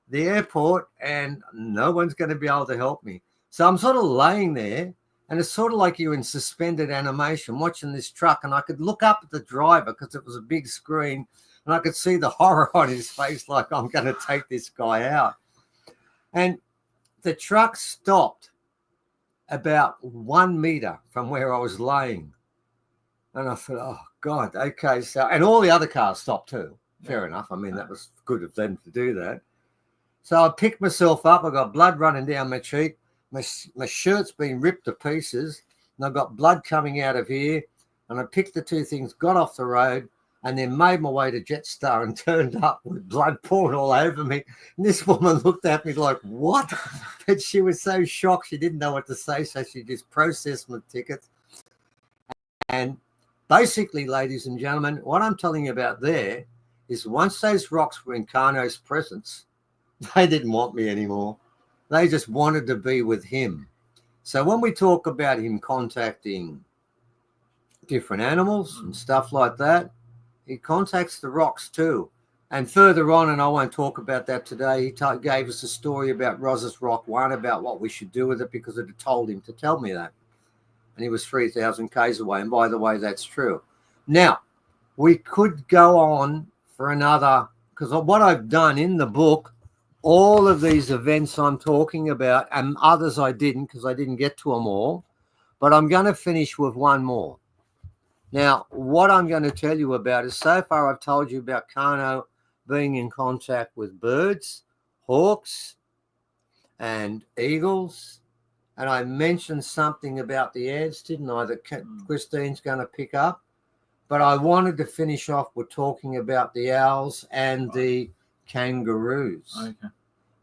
the airport, and no one's going to be able to help me. So I'm sort of laying there, and it's sort of like you're in suspended animation watching this truck, and I could look up at the driver because it was a big screen, and I could see the horror on his face, like I'm going to take this guy out. And the truck stopped about 1 meter from where I was laying. And I thought, oh, God, okay. So, and all the other cars stopped too. Fair enough. I mean, that was good of them to do that. So I picked myself up. I got blood running down my cheek. My shirt's been ripped to pieces. And I've got blood coming out of here. And I picked the 2 things, got off the road, and then made my way to Jetstar and turned up with blood pouring all over me. And this woman looked at me like, what? But she was so shocked she didn't know what to say, so she just processed my tickets. And basically, ladies and gentlemen, what I'm telling you about there is once those rocks were in Karno's presence, they didn't want me anymore. They just wanted to be with him. So when we talk about him contacting different animals and stuff like that, he contacts the rocks too. And further on, and I won't talk about that today, he gave us a story about Ros's Rock 1, about what we should do with it because it had told him to tell me that. And he was 3,000 k's away. And by the way, that's true. Now, we could go on for another, because what I've done in the book, all of these events I'm talking about, and others I didn't because I didn't get to them all, but I'm going to finish with one more. Now, what I'm going to tell you about is, so far I've told you about Karno being in contact with birds, hawks, and eagles. And I mentioned something about the ants, didn't I, that Christine's going to pick up. But I wanted to finish off with talking about the owls and the kangaroos. Okay.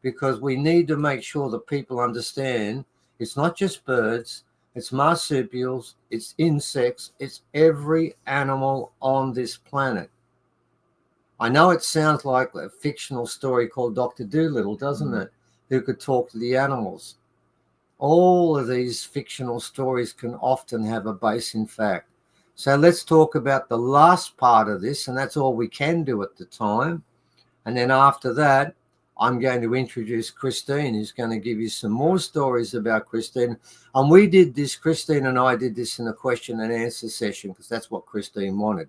Because we need to make sure that people understand it's not just birds, it's marsupials, it's insects, it's every animal on this planet. I know it sounds like a fictional story called Dr. Dolittle, doesn't it? Who could talk to the animals. All of these fictional stories can often have a base in fact. So let's talk about the last part of this, and that's all we can do at the time. And then after that, I'm going to introduce Christine, who's going to give you some more stories about Christine. And we did this, Christine and I did this in a question and answer session because that's what Christine wanted.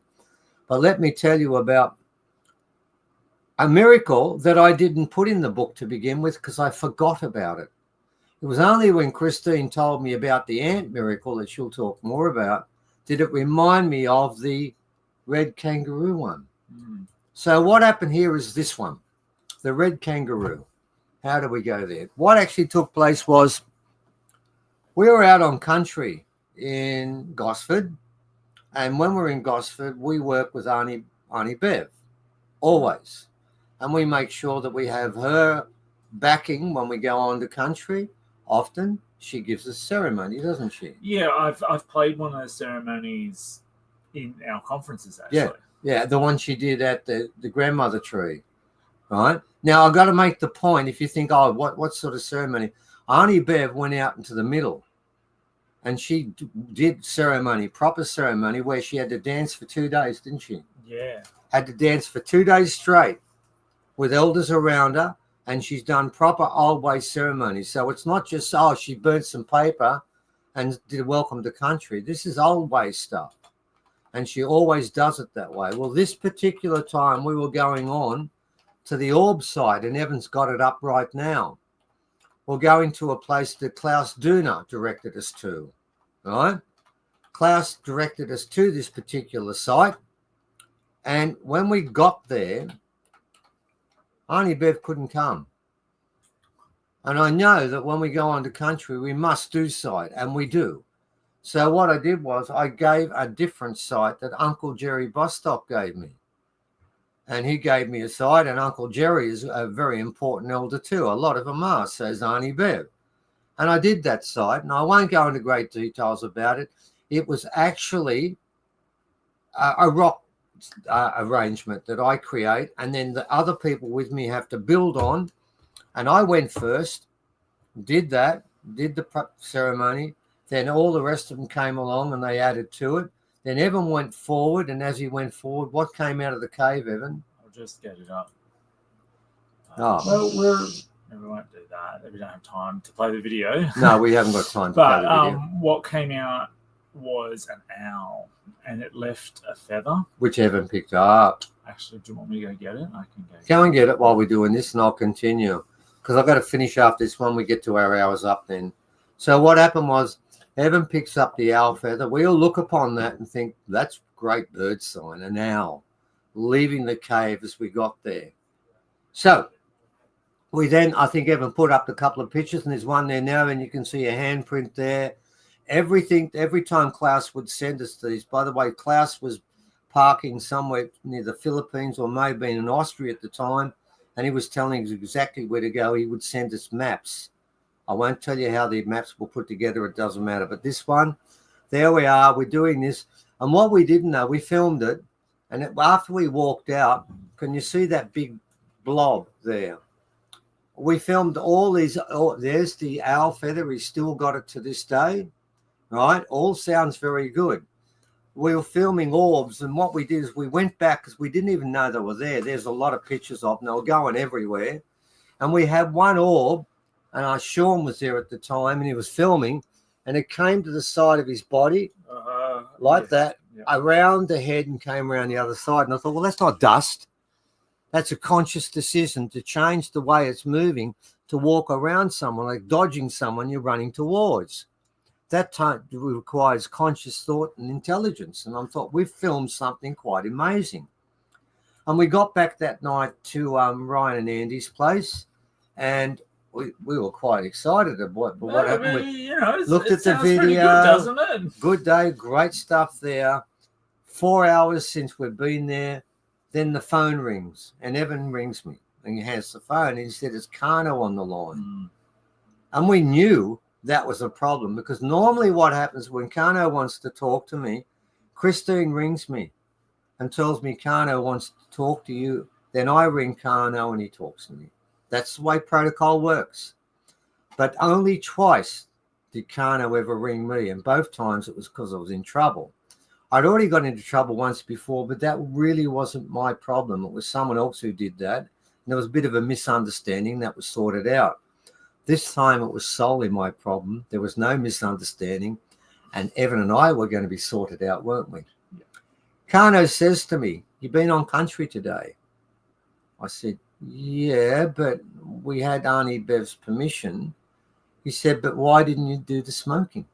But let me tell you about a miracle that I didn't put in the book to begin with because I forgot about it. It was only when Christine told me about the ant miracle that she'll talk more about did it remind me of the red kangaroo one. So what happened here is this one. The red kangaroo. How do we go there? What actually took place was we were out on country in Gosford, and when we're in Gosford, we work with Auntie Bev, always. And we make sure that we have her backing when we go on to country. Often she gives us ceremony, doesn't she? Yeah, I've played one of those ceremonies in our conferences, actually. Yeah, the one she did at the grandmother tree. Right now, I've got to make the point. If you think, oh, what sort of ceremony? Auntie Bev went out into the middle, and she did ceremony, proper ceremony, where she had to dance for 2 days, didn't she? Yeah. Had to dance for 2 days straight with elders around her, and she's done proper old way ceremonies. So it's not just, oh, she burnt some paper and did welcome to country. This is old way stuff. And she always does it that way. Well, this particular time we were going on to the orb site, and Evan's got it up right now. We're going to a place that Klaus Duna directed us to, right? Klaus directed us to this particular site. And when we got there, Auntie Bev couldn't come. And I know that when we go on to country, we must do site, and we do. So what I did was I gave a different site that Uncle Jerry Bostock gave me. And he gave me a site, and Uncle Jerry is a very important elder too. A lot of them are, says Auntie Bev. And I did that site, and I won't go into great details about it. It was actually a rock arrangement that I create, and then the other people with me have to build on. And I went first, did that, did the ceremony. Then all the rest of them came along and they added to it. Then Evan went forward, and as he went forward, what came out of the cave, Evan? I'll just get it up. Oh. Well, we won't do that. We don't have time to play the video. No, we haven't got time to play the video. What came out was an owl, and it left a feather. Which Evan picked up. Actually, do you want me to go get it? I can go and get it while we're doing this, and I'll continue. Because I've got to finish after this one. We get to our hours up then. So what happened was, Evan picks up the owl feather. We all look upon that and think, that's great bird sign, an owl, leaving the cave as we got there. So we then, I think Evan put up a couple of pictures, and there's one there now, and you can see a handprint there. Everything, every time Klaus would send us these, by the way, Klaus was parking somewhere near the Philippines, or may have been in Austria at the time, and he was telling us exactly where to go. He would send us maps. I won't tell you how the maps were put together. It doesn't matter. But this one, there we are. We're doing this. And what we didn't know, we filmed it. And after we walked out, can you see that big blob there? We filmed all these. Oh, there's the owl feather. He's still got it to this day. Right? All sounds very good. We were filming orbs. And what we did is we went back because we didn't even know they were there. There's a lot of pictures of them. They were going everywhere. And we had one orb. And Sean was there at the time, and he was filming, and it came to the side of his body that, around the head, and came around the other side. And I thought, well, that's not dust. That's a conscious decision to change the way it's moving, to walk around someone, like dodging someone you're running towards. That time requires conscious thought and intelligence. And I thought, we've filmed something quite amazing. And we got back that night to Ryan and Andy's place, and we were quite excited about what happened. Looked at the video. Good, doesn't it? Good day, great stuff there. 4 hours since we've been there. Then the phone rings, and Evan rings me, and he has the phone, and he said, it's Karno on the line. And we knew that was a problem, because normally what happens when Karno wants to talk to me, Christine rings me and tells me Karno wants to talk to you. Then I ring Karno and he talks to me. That's the way protocol works. But only twice did Karno ever ring me, and both times it was because I was in trouble. I'd already got into trouble once before, but that really wasn't my problem. It was someone else who did that. And there was a bit of a misunderstanding that was sorted out. This time it was solely my problem. There was no misunderstanding, and Evan and I were going to be sorted out, weren't we? Yeah. Karno says to me, "You've been on country today." I said, yeah, but we had Auntie Bev's permission. He said, but why didn't you do the smoking?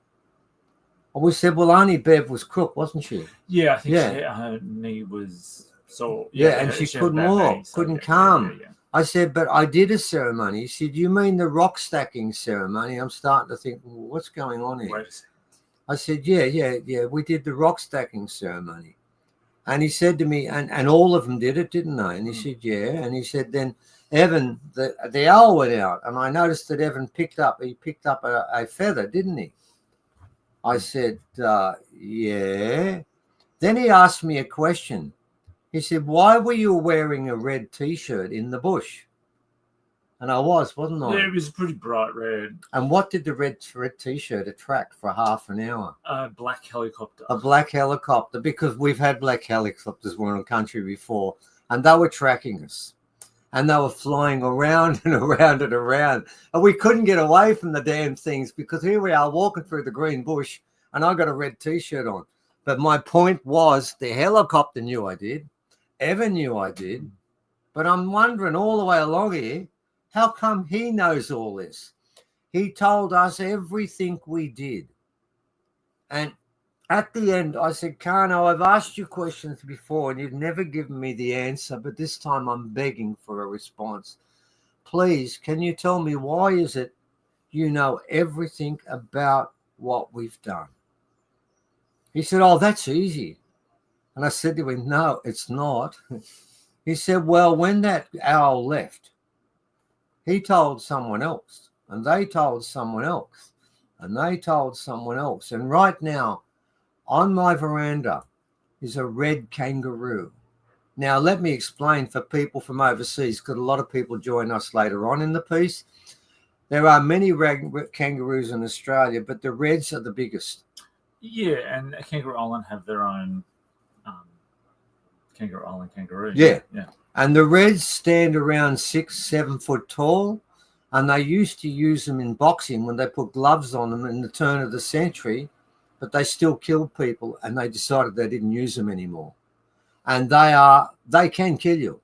Well, we said, well, Auntie Bev was crook, wasn't she? Yeah, I think her knee was sore. Yeah, and she couldn't walk, couldn't come. Yeah. I said, but I did a ceremony. He said, you mean the rock stacking ceremony? I'm starting to think, well, what's going on here? Wait a second. I said, yeah, we did the rock stacking ceremony. And he said to me, and all of them did it, didn't they? And he said, yeah. And he said, then Evan, the owl went out. And I noticed that Evan picked up a feather, didn't he? I said, yeah. Then he asked me a question. He said, why were you wearing a red T-shirt in the bush? And I wasn't I? Yeah, it was pretty bright red. And what did the red T-shirt attract for half an hour? A black helicopter. A black helicopter, because we've had black helicopters in the country before, and they were tracking us. And they were flying around and around and around. And we couldn't get away from the damn things, because here we are walking through the green bush and I got a red T-shirt on. But my point was, the helicopter knew I did. Evan knew I did. But I'm wondering all the way along here, how come he knows all this? He told us everything we did. And at the end, I said, Karno, I've asked you questions before and you've never given me the answer, but this time I'm begging for a response. Please, can you tell me, why is it you know everything about what we've done? He said, oh, that's easy. And I said to him, no, it's not. He said, well, when that owl left, he told someone else, and they told someone else, and they told someone else. And right now, on my veranda is a red kangaroo. Now, let me explain for people from overseas, because a lot of people join us later on in the piece. There are many red kangaroos in Australia, but the reds are the biggest. Yeah, and Kangaroo Island have their own Kangaroo Island kangaroo. Yeah. Yeah. And the reds stand around 6-7 foot tall, and they used to use them in boxing when they put gloves on them in the turn of the century, but they still killed people, and they decided they didn't use them anymore. And they can kill you.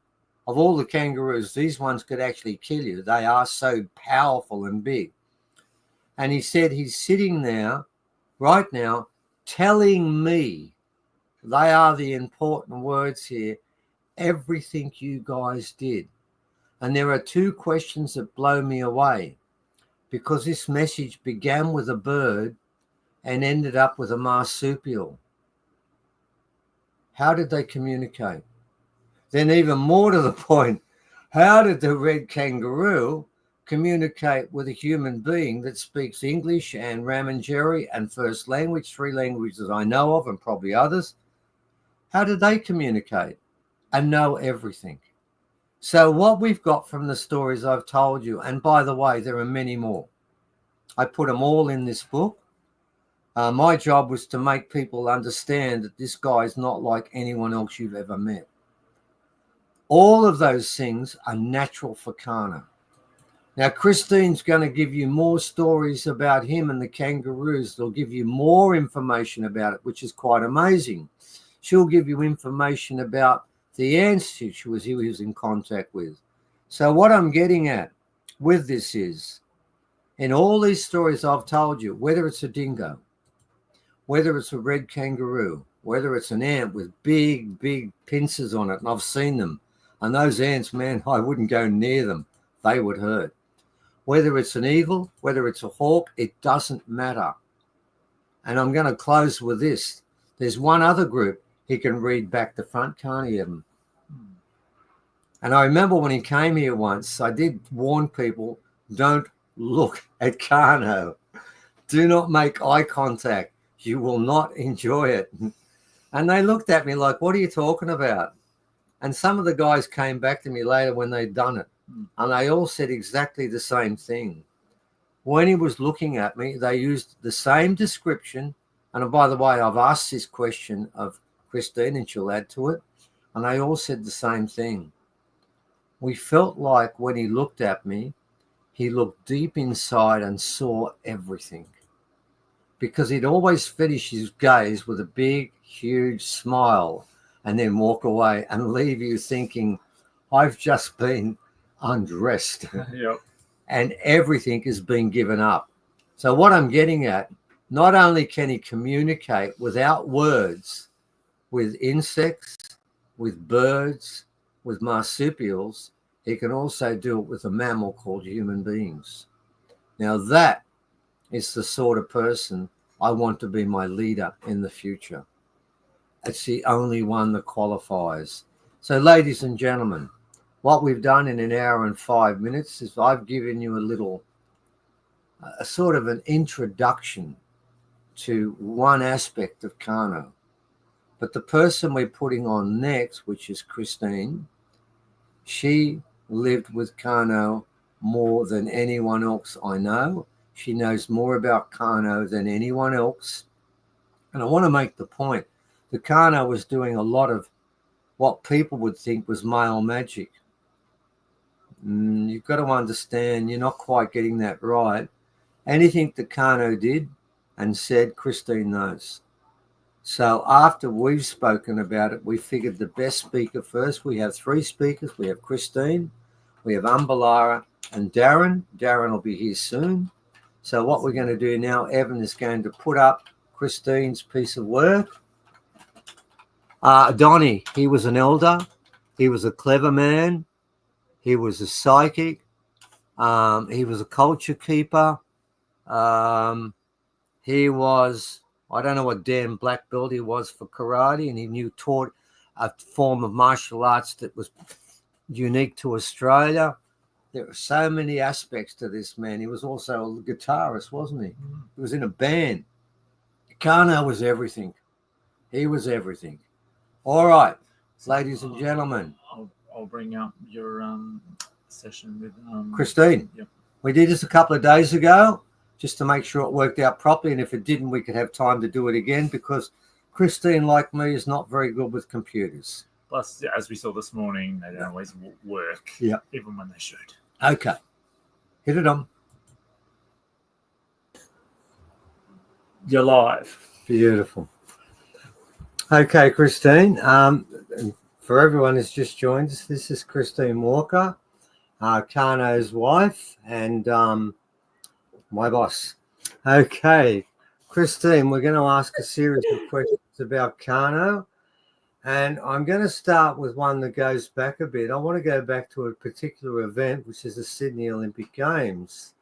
Of all the kangaroos, these ones could actually kill you. They are so powerful and big. And he said he's sitting there right now telling me, they are the important words here, everything you guys did. And there are two questions that blow me away, because this message began with a bird and ended up with a marsupial. How did they communicate? Then, even more to the point, how did the red kangaroo communicate with a human being that speaks English and Ramindjeri and first language, 3 languages I know of, and probably others? How did they communicate and know everything? So what we've got from the stories I've told you, and by the way, there are many more. I put them all in this book. My job was to make people understand that this guy is not like anyone else you've ever met. All of those things are natural for Karno. Now, Christine's going to give you more stories about him and the kangaroos. They'll give you more information about it, which is quite amazing. She'll give you information about the ants he was in contact with. So what I'm getting at with this is, in all these stories I've told you, whether it's a dingo, whether it's a red kangaroo, whether it's an ant with big, big pincers on it, and I've seen them, and those ants, man, I wouldn't go near them. They would hurt. Whether it's an eagle, whether it's a hawk, it doesn't matter. And I'm going to close with this. There's one other group he can read back to front, can't he, Evan? And I remember when he came here once, I did warn people, don't look at Karno. Do not make eye contact. You will not enjoy it. And they looked at me like, what are you talking about? And some of the guys came back to me later when they'd done it, and they all said exactly the same thing. When he was looking at me, they used the same description. And by the way, I've asked this question of Christine, and she'll add to it. And they all said the same thing. We felt like when he looked at me, he looked deep inside and saw everything. Because he'd always finish his gaze with a big, huge smile and then walk away and leave you thinking, I've just been undressed. Yep. And everything is being given up. So what I'm getting at, not only can he communicate without words with insects, with birds, with marsupials, he can also do it with a mammal called human beings. Now that is the sort of person I want to be my leader in the future. It's the only one that qualifies. So, ladies and gentlemen, what we've done in an hour and 5 minutes is I've given you a sort of an introduction to one aspect of Karno. But the person we're putting on next, which is Christine, she lived with Karno more than anyone else I know. She knows more about Karno than anyone else. And I want to make the point that Karno was doing a lot of what people would think was male magic. You've got to understand you're not quite getting that right. Anything that Karno did and said, Christine knows. So after we've spoken about it, we figured the best speaker first. We have 3 speakers. We have Christine, we have Ambalara, and Darren. Darren will be here soon. So what we're going to do now, Evan is going to put up Christine's piece of work. Donnie, he was an elder. He was a clever man. He was a psychic. He was a culture keeper. He was, I don't know what damn black belt he was for karate, and he taught a form of martial arts that was unique to Australia. There were so many aspects to this man. He was also a guitarist, wasn't he? He was in a band. Karno was everything. He was everything. All right, ladies and gentlemen. I'll bring up your session with Christine. Yep. We did this a couple of days ago just to make sure it worked out properly. And if it didn't, we could have time to do it again because Christine, like me, is not very good with computers. Plus, as we saw this morning, they don't always work, even when they should. Okay. Hit it on. You're live. Beautiful. Okay, Christine. For everyone who's just joined us, this is Christine Walker, Karno's wife and my boss. Okay, Christine, we're going to ask a series of questions about Karno. And I'm going to start with one that goes back a bit. I want to go back to a particular event, which is the Sydney Olympic Games.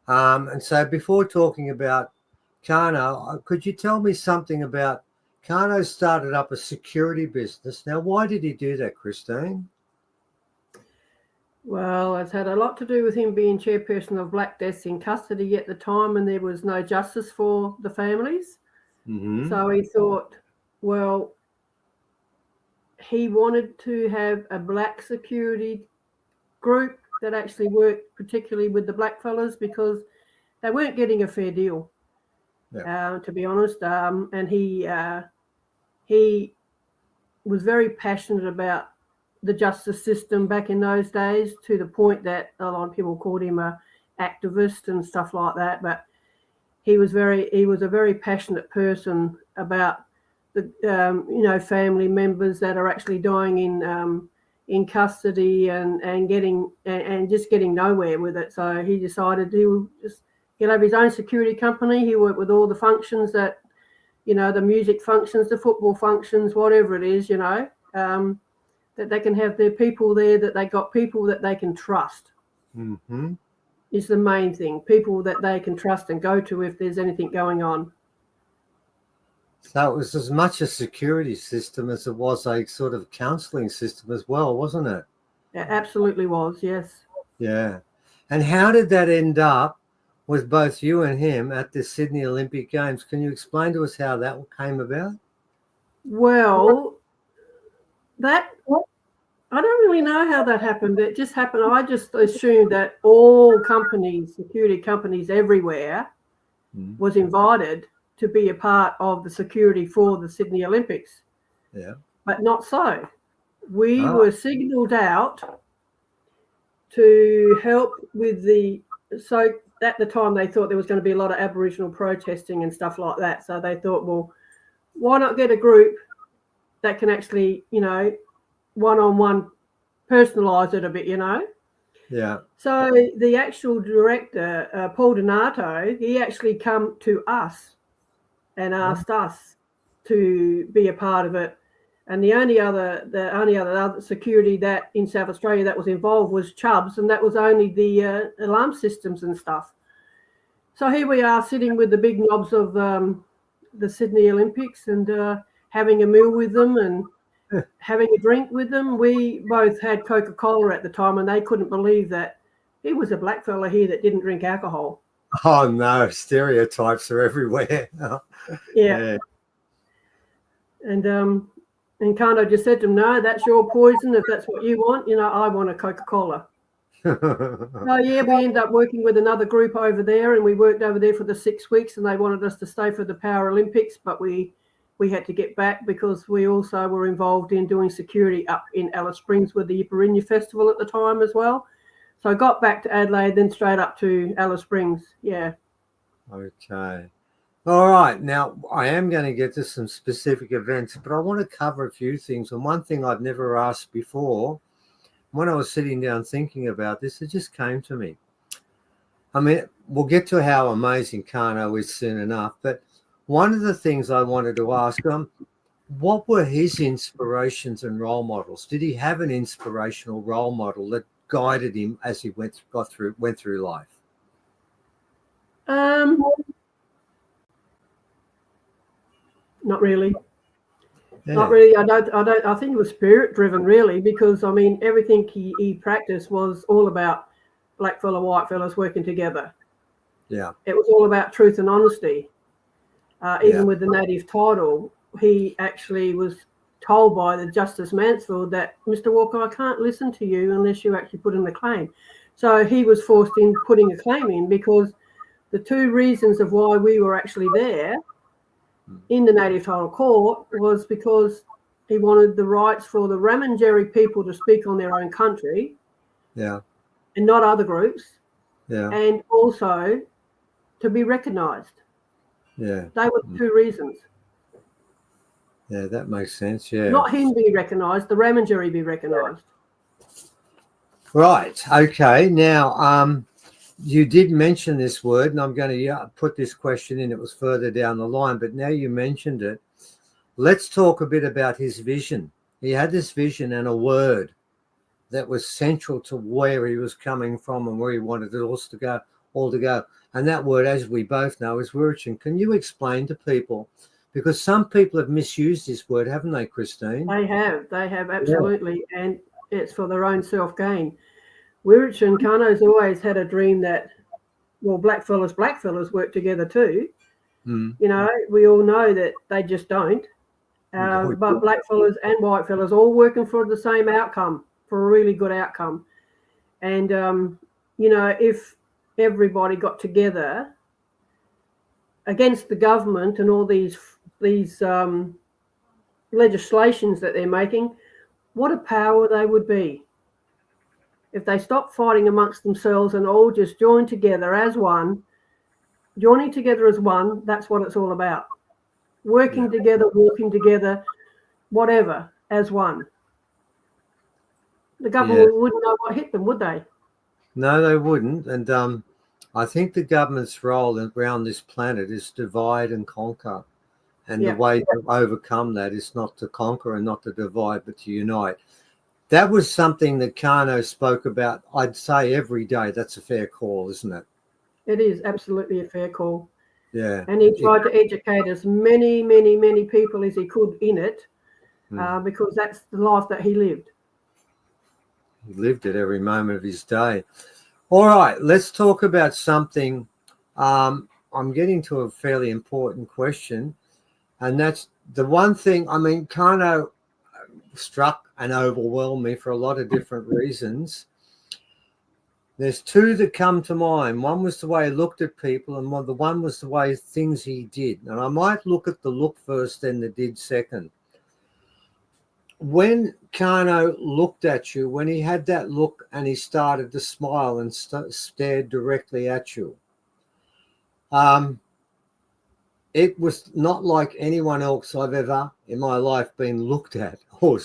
And so before talking about Karno, could you tell me something about Karno started up a security business. Now, why did he do that, Christine? Well, it's had a lot to do with him being chairperson of Black deaths in custody at the time, and there was no justice for the families. Mm-hmm. So he thought, well, he wanted to have a black security group that actually worked particularly with the black fellas because they weren't getting a fair deal, to be honest. And he was very passionate about the justice system back in those days, to the point that a lot of people called him a activist and stuff like that. But he was a very passionate person about the family members that are actually dying in custody and just getting nowhere with it. So he decided he would just have his own security company. He worked with all the functions that, the music functions, the football functions, whatever it is, that they can have their people there, that they got people that they can trust. Mm-hmm. Is the main thing. People that they can trust and go to if there's anything going on. So it was as much a security system as it was a sort of counselling system as well, wasn't it? It absolutely was, yes. Yeah. And how did that end up with both you and him at the Sydney Olympic Games? Can you explain to us how that came about? Well, I don't really know how that happened. It just happened. I just assumed that all companies, security companies everywhere, was invited to be a part of the security for the Sydney Olympics. Yeah. But not so. We were signalled out to help with so at the time they thought there was going to be a lot of Aboriginal protesting and stuff like that. So they thought, well, why not get a group that can actually, one-on-one personalise it a bit, Yeah. So the actual director, Paul Donato, he actually come to us and asked us to be a part of it. And the only other security that in South Australia that was involved was Chubbs, and that was only the alarm systems and stuff. So here we are sitting with the big knobs of the Sydney Olympics and having a meal with them and having a drink with them. We both had Coca-Cola at the time, and they couldn't believe that he was a black fella here that didn't drink alcohol. Oh, no, stereotypes are everywhere. Yeah. And Karno just said to him, no, that's your poison. If that's what you want, I want a Coca-Cola. Oh yeah, we ended up working with another group over there, and we worked over there for the 6 weeks, and they wanted us to stay for the Paralympics, but we had to get back because we also were involved in doing security up in Alice Springs with the Wirritjin festival at the time as well. So I got back to Adelaide, then straight up to Alice Springs. Yeah. Okay. All right. Now, I am going to get to some specific events, but I want to cover a few things. And one thing I've never asked before, when I was sitting down thinking about this, it just came to me. I mean, we'll get to how amazing Karno is soon enough, but one of the things I wanted to ask him, what were his inspirations and role models? Did he have an inspirational role model that guided him as he went through life? Not really. Yeah. Not really. I think he was spirit driven, really, because I mean everything he practiced was all about black fella, white fellas working together. Yeah. It was all about truth and honesty. Even with the native title, he actually was told by the Justice Mansfield that, Mr. Walker, I can't listen to you unless you actually put in a claim. So he was forced in putting a claim in, because the two reasons of why we were actually there in the native title court was because he wanted the rights for the Ramindjeri people to speak on their own country, Yeah. and not other groups, Yeah. and also to be recognised. Yeah. They were the two reasons. Yeah, that makes sense. Yeah. Not him be recognised, the Ramindjeri be recognised. Right. Okay. Now, you did mention this word, and I'm going to put this question in. It was further down the line, but now you mentioned it. Let's talk a bit about his vision. He had this vision and a word that was central to where he was coming from and where he wanted it all to go. And that word, as we both know, is Wirritjin. Can you explain to people? Because some people have misused this word, haven't they, Christine? They have absolutely, yeah. And it's for their own self-gain. Wirritjin, Karno's always had a dream that, well, black fellas work together too. You know, we all know that they just don't. But black fellas and white fellas all working for the same outcome, for a really good outcome. And, you know, if everybody got together against the government and all these legislations that they're making, what a power they would be. If they stopped fighting amongst themselves and all just joined together as one, joining together as one, that's what it's all about. Working together, walking together, whatever, as one. The government wouldn't know what hit them, would they? No, they wouldn't. And I think the government's role around this planet is divide and conquer. And the way to overcome that is not to conquer and not to divide, but to unite. That was something that Karno spoke about, I'd say, every day. That's a fair call, isn't it? It is absolutely a fair call. Yeah. And he tried to educate as many, many, many people as he could in it, because that's the life that he lived. He lived it every moment of his day. All right, let's talk about something. I'm getting to a fairly important question, and that's the one thing, I mean, Karno struck and overwhelmed me for a lot of different reasons. There's two that come to mind. One was the way he looked at people, and the one was the way things he did. And I might look at the look first, then the did second. When Karno looked at you, when he had that look and he started to smile and stared directly at you, it was not like anyone else I've ever in my life been looked at. Or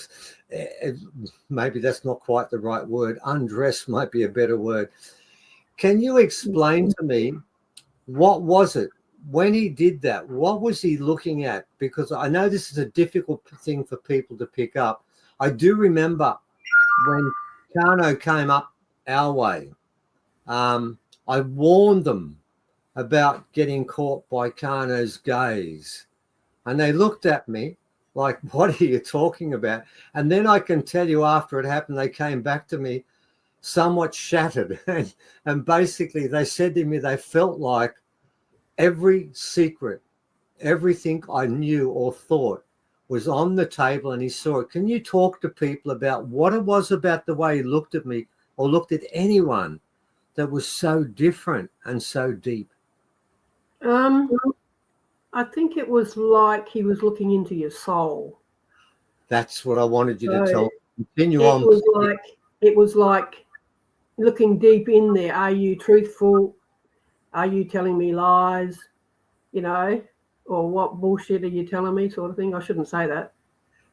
maybe that's not quite the right word. Undressed might be a better word. Can you explain to me, what was it when he did that? What was he looking at? Because I know this is a difficult thing for people to pick up. I do remember when Karno came up our way, I warned them about getting caught by Karno's gaze. And they looked at me like, what are you talking about? And then I can tell you, after it happened, they came back to me somewhat shattered. And basically they said to me, they felt like every secret, everything I knew or thought was on the table and he saw it. Can you talk to people about what it was about the way he looked at me or looked at anyone that was so different and so deep? I think it was like he was looking into your soul. That's what I wanted you to So tell. Continue it on. was like looking deep in there. Are you truthful? Are you telling me lies? You know, or what bullshit are you telling me, sort of thing. I shouldn't say that.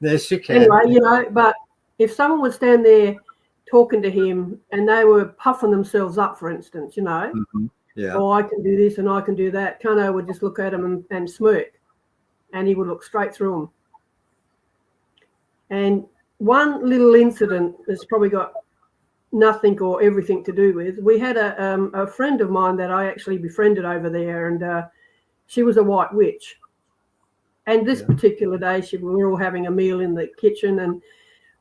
Yes, you can. Anyway, you know, but if someone would stand there talking to him and they were puffing themselves up, for instance, you know, Yeah. oh, I can do this and I can do that, Karno would just look at him and smirk, and he would look straight through him. And one little incident that's probably got nothing or everything to do with, we had a friend of mine that I actually befriended over there, and she was a white witch. And this particular day, we were all having a meal in the kitchen, and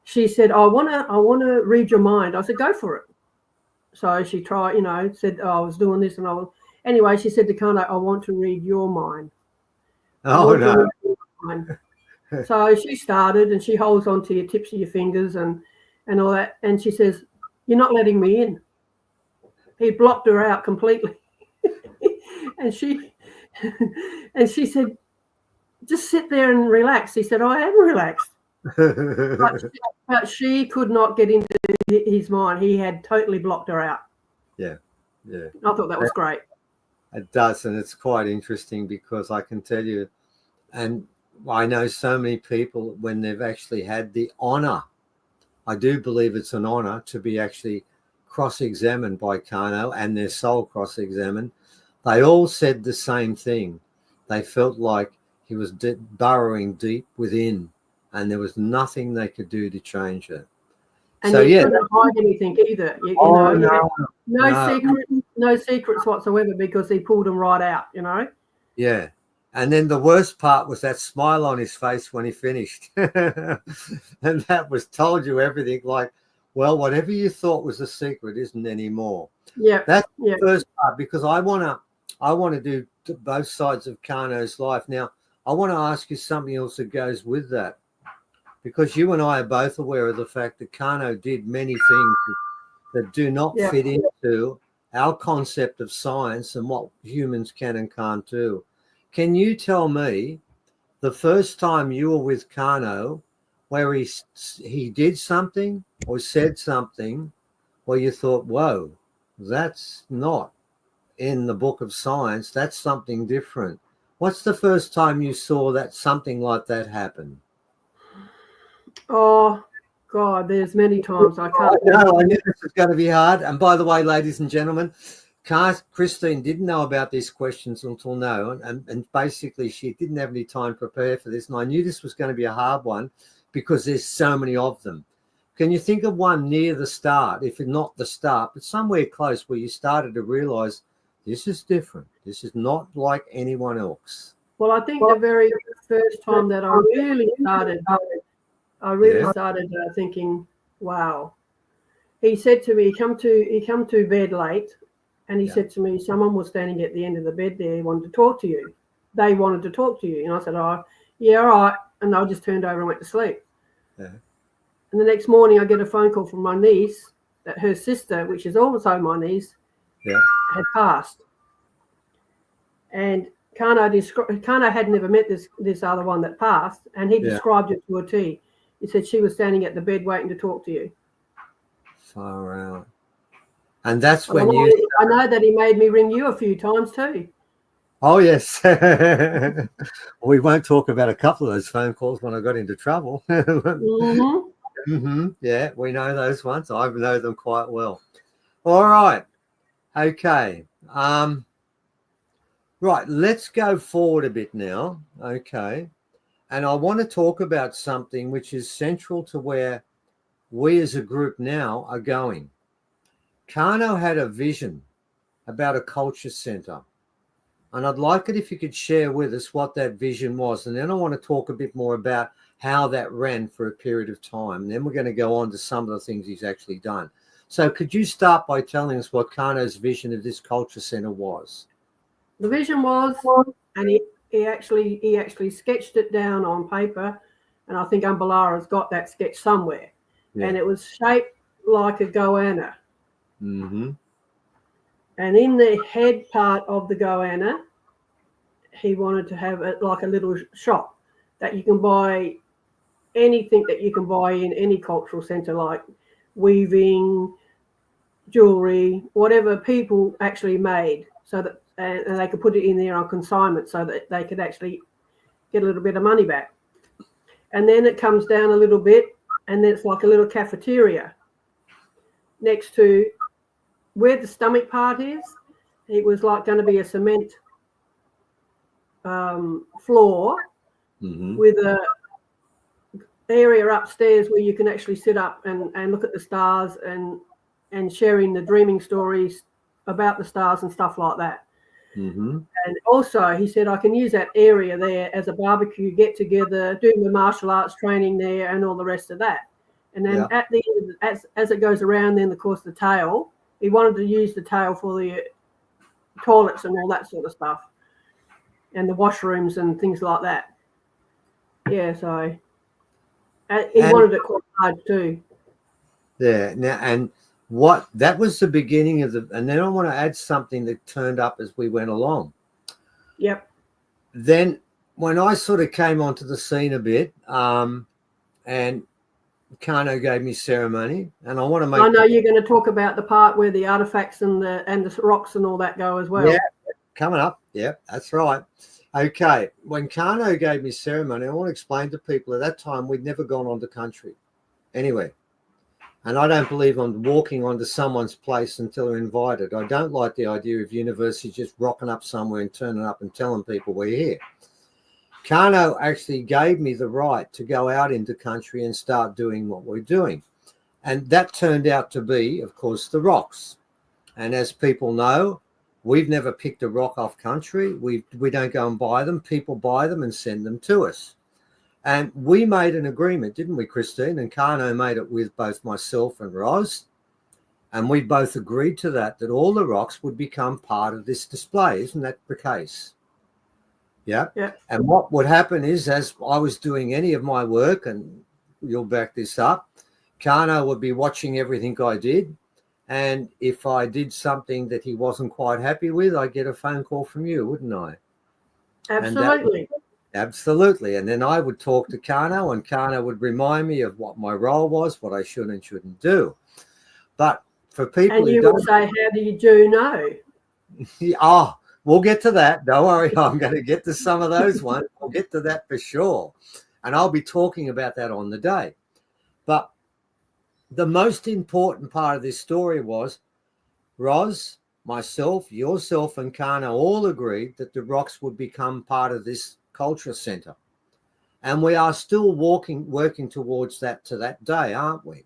she said, I want to read your mind. I said, go for it. So she tried, you know, said, oh, I was doing this, and anyway, she said to Karno, I want to read your mind. Oh, no. So she started, and she holds on to your tips of your fingers and all that. And she says, you're not letting me in. He blocked her out completely. and she said, just sit there and relax. He said, I am relaxed. but she could not get into his mind. He had totally blocked her out. Yeah. I thought that was great. It does, and it's quite interesting because I can tell you, and I know so many people when they've actually had the honor, I do believe it's an honor to be actually cross-examined by Karno and their soul cross-examined. They all said the same thing. They felt like he was burrowing deep within, and there was nothing they could do to change it. And so, you couldn't hide anything either. No secrets whatsoever, because he pulled them right out, you know. Yeah. And then the worst part was that smile on his face when he finished. And that was told you everything, like, well, whatever you thought was a secret isn't anymore. Yeah. That's the first part, because I want to do both sides of Karno's life. Now, I want to ask you something else that goes with that, because you and I are both aware of the fact that Karno did many things that do not fit into our concept of science and what humans can and can't do. Can you tell me the first time you were with Karno where he did something or said something where you thought, whoa, that's not in the book of science, that's something different? What's the first time you saw that something like that happen? Oh, God, there's many times I can't. I knew this was going to be hard. And by the way, ladies and gentlemen, Christine didn't know about these questions until now. And basically, she didn't have any time to prepare for this. And I knew this was going to be a hard one because there's so many of them. Can you think of one near the start, if not the start, but somewhere close where you started to realize this is different? This is not like anyone else. Well, I think the very first time that I really started thinking, wow. He said to me, he come to bed late, and he said to me, someone was standing at the end of the bed there, wanted to talk to you. They wanted to talk to you. And I said, oh, yeah, all right. And I just turned over and went to sleep. Yeah. And the next morning I get a phone call from my niece that her sister, which is also my niece, had passed. And Karno had never met this other one that passed, and he described it to a T. He said she was standing at the bed waiting to talk to you. Far out. And that's when I know that he made me ring you a few times too. Oh, yes. We won't talk about a couple of those phone calls when I got into trouble. Yeah, we know those ones. I know them quite well. All right. Okay. Right, let's go forward a bit now. Okay. And I want to talk about something which is central to where we as a group now are going. Karno had a vision about a culture centre. And I'd like it if you could share with us what that vision was. And then I want to talk a bit more about how that ran for a period of time. And then we're going to go on to some of the things he's actually done. So could you start by telling us what Karno's vision of this culture centre was? The vision was, and he actually sketched it down on paper, and I think Umbalara's got that sketch somewhere. Yeah. And it was shaped like a goanna. Mm-hmm. And in the head part of the goanna, he wanted to have like a little shop that you can buy anything that you can buy in any cultural centre, like weaving, jewellery, whatever people actually made, so that and they could put it in there on consignment so that they could actually get a little bit of money back. And then it comes down a little bit, and then it's like a little cafeteria next to where the stomach part is. It was like going to be a cement floor with a area upstairs where you can actually sit up and look at the stars and sharing the dreaming stories about the stars and stuff like that. Mm-hmm. And also, he said, I can use that area there as a barbecue get together, do my martial arts training there, and all the rest of that. And then at the end, as it goes around, then of course the tail. He wanted to use the tail for the toilets and all that sort of stuff, and the washrooms and things like that. Yeah, so he wanted it quite large too. Yeah. Now, and what that was the beginning of the, and then I want to add something that turned up as we went along. Yep. Then when I sort of came onto the scene a bit, and Karno gave me ceremony, and I want to make. I know you're going to talk about the part where the artifacts and the rocks and all that go as well. Yeah, coming up. Yeah, that's right. Okay, when Karno gave me ceremony, I want to explain to people at that time we'd never gone onto country anywhere. And I don't believe on walking onto someone's place until they're invited. I don't like the idea of universities just rocking up somewhere and turning up and telling people we're here. Karno actually gave me the right to go out into country and start doing what we're doing. And that turned out to be, of course, the rocks. And as people know, we've never picked a rock off country. We don't go and buy them. People buy them and send them to us. And we made an agreement, didn't we, Christine? And Karno made it with both myself and Roz. And we both agreed to that all the rocks would become part of this display. Isn't that the case? Yeah. Yeah. And what would happen is, as I was doing any of my work, and you'll back this up, Karno would be watching everything I did. And if I did something that he wasn't quite happy with, I'd get a phone call from you, wouldn't I? Absolutely. Absolutely. And then I would talk to Karno, and Karno would remind me of what my role was, what I should and shouldn't do. But for people and you would say, how do you do know? Oh, we'll get to that. Don't worry. I'm going to get to some of those ones. I'll get to that for sure. And I'll be talking about that on the day. But the most important part of this story was Roz, myself, yourself, and Karno all agreed that the rocks would become part of this culture centre. And we are still working towards that to that day, aren't we?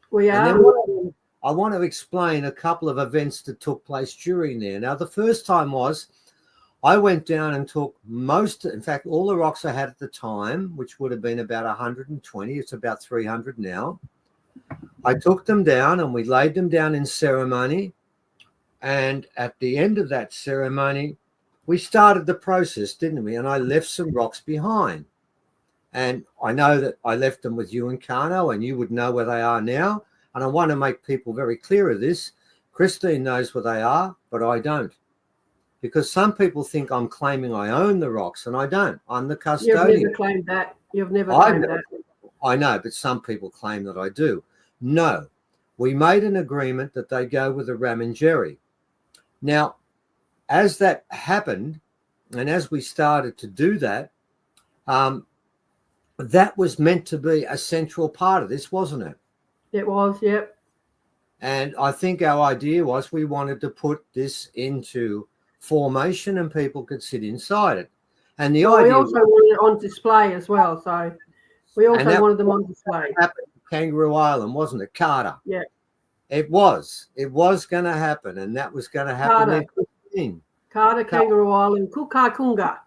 We are. And then I want to explain a couple of events that took place during there. Now, the first time was I went down and took in fact, all the rocks I had at the time, which would have been about 120. It's about 300 now. I took them down and we laid them down in ceremony. And at the end of that ceremony, we started the process, didn't we? And I left some rocks behind. And I know that I left them with you and Karno, and you would know where they are now. And I want to make people very clear of this. Christine knows where they are, but I don't. Because some people think I'm claiming I own the rocks, and I don't. I'm the custodian. You've never claimed that. You've never claimed that. I know, but some people claim that I do. No. We made an agreement that they go with the Ramindjeri. Now, as that happened, and as we started to do that, that was meant to be a central part of this, wasn't it? It was, yep. And I think our idea was we wanted to put this into formation and people could sit inside it. And the idea we also wanted it on display as well. So we also wanted them on display. Happened Kangaroo Island, wasn't it? Carter. Yeah. It was going to happen, and that was going to happen. Carter, Kangaroo Island, Kukakunga.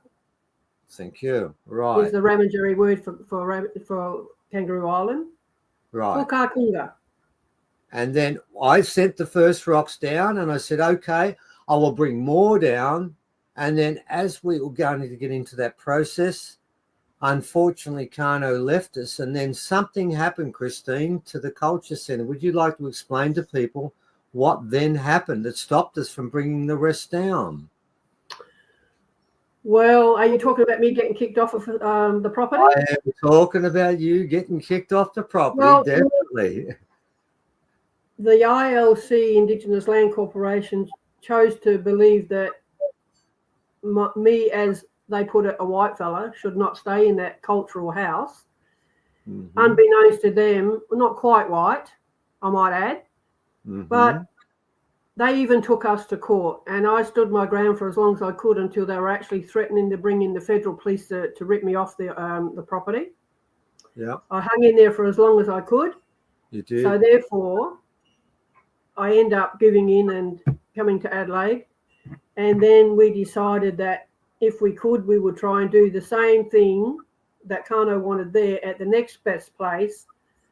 Thank you. Right. Is the Ramindjeri word for Kangaroo Island. Right. Kukakunga. And then I sent the first rocks down, and I said, okay, I will bring more down. And then as we were going to get into that process, unfortunately, Karno left us, and then something happened, Christine, to the culture centre. Would you like to explain to people what then happened that stopped us from bringing the rest down? Well, are you talking about me getting kicked off of the property? I am talking about you getting kicked off the property, Well, definitely. The ILC, Indigenous Land Corporation, chose to believe that me, as they put it, a white fella, should not stay in that cultural house. Mm-hmm. Unbeknownst to them, not quite white, I might add, Mm-hmm. but they even took us to court, and I stood my ground for as long as I could until they were actually threatening to bring in the federal police to rip me off the property. Yeah. I hung in there for as long as I could. You did. So therefore, I end up giving in and coming to Adelaide. And then we decided that if we could, we would try and do the same thing that Karno wanted there at the next best place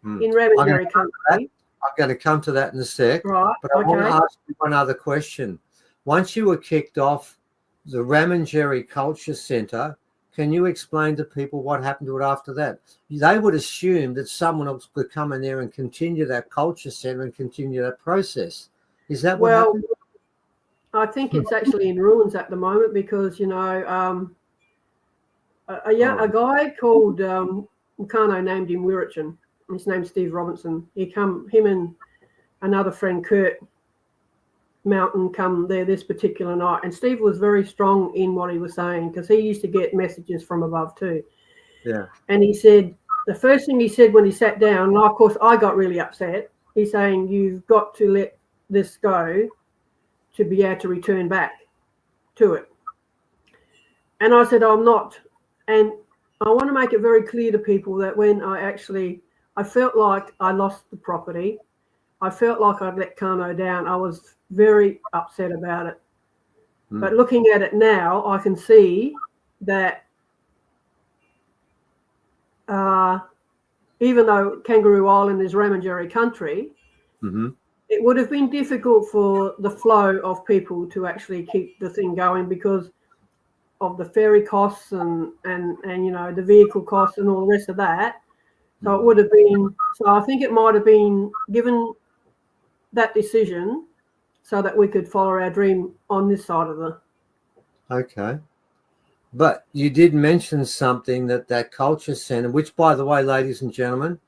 in Ramindjeri country. I'm going to come to that in a sec. Right. But I want to ask you one other question. Once you were kicked off the Ramindjeri Culture Centre, can you explain to people what happened to it after that? They would assume that someone else could come in there and continue that culture centre and continue that process. Is that what happened? I think it's actually in ruins at the moment because, you know, a guy called Karno named him Wirritjin. His name's Steve Robinson. Him and another friend, Kurt Mountain, come there this particular night. And Steve was very strong in what he was saying because he used to get messages from above too. Yeah. And he said, the first thing he said when he sat down, and of course I got really upset, he's saying, you've got to let this go to be able to return back to it. And I said, I'm not. And I want to make it very clear to people that when I felt like I lost the property, I felt like I'd let Karno down. I was very upset about it. But looking at it now, I can see that even though Kangaroo Island is Ramindjeri country, it would have been difficult for the flow of people to actually keep the thing going because of the ferry costs and you know, the vehicle costs and all the rest of that. So it would have been, so I think it might have been given that decision so that we could follow our dream on this side of the. Okay. But you did mention something that culture centre, which, by the way, ladies and gentlemen,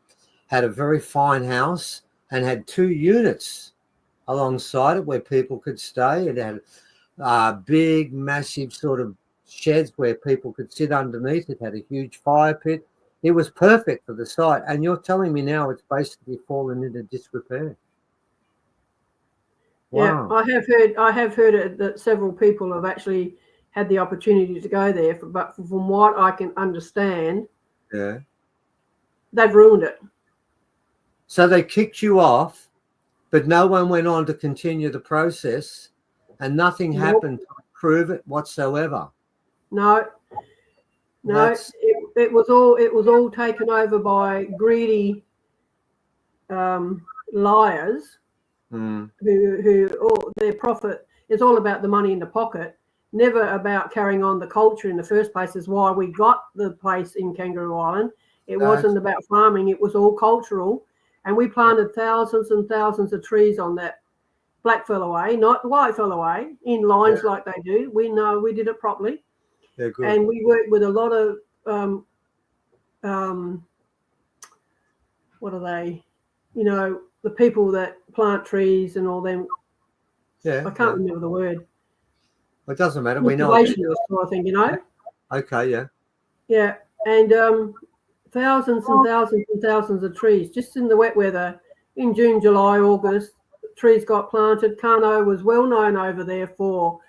had a very fine house and had 2 units alongside it where people could stay. It had big, massive sort of sheds where people could sit underneath. It had a huge fire pit. It was perfect for the site. And you're telling me now it's basically fallen into disrepair. Wow. Yeah, I have heard it, that several people have actually had the opportunity to go there, but from what I can understand, yeah, they've ruined it. So they kicked you off, but no one went on to continue the process, and nothing happened to prove it whatsoever. No, it was all taken over by greedy liars who all their profit is all about the money in the pocket, never about carrying on the culture in the first place. Is why we got the place in Kangaroo Island. It wasn't about farming, it was all cultural, and we planted thousands and thousands of trees on that black felloway, not white felloway, in lines like they do. We know we did it properly. Yeah, good. And we worked with a lot of what are they? You know, the people that plant trees and all them. Yeah, I can't remember the word. It doesn't matter. We know. I think, you know. Okay, yeah. Yeah, and thousands and thousands and thousands of trees just in the wet weather in June, July, August. Trees got planted. Karno was well known over there for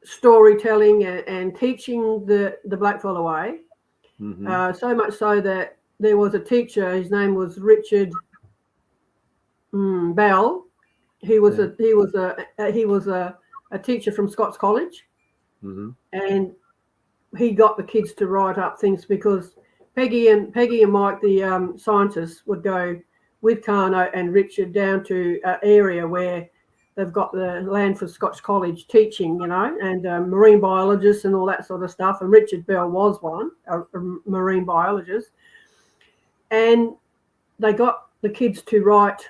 storytelling and teaching the blackfellow way. So much so that there was a teacher. His name was Richard Bell. He was a teacher from Scots College, and he got the kids to write up things because Peggy and Mike, the scientists, would go with Karno and Richard down to an area where they've got the land for Scotch College teaching, you know, and marine biologists and all that sort of stuff. And Richard Bell was one, a marine biologist. And they got the kids to write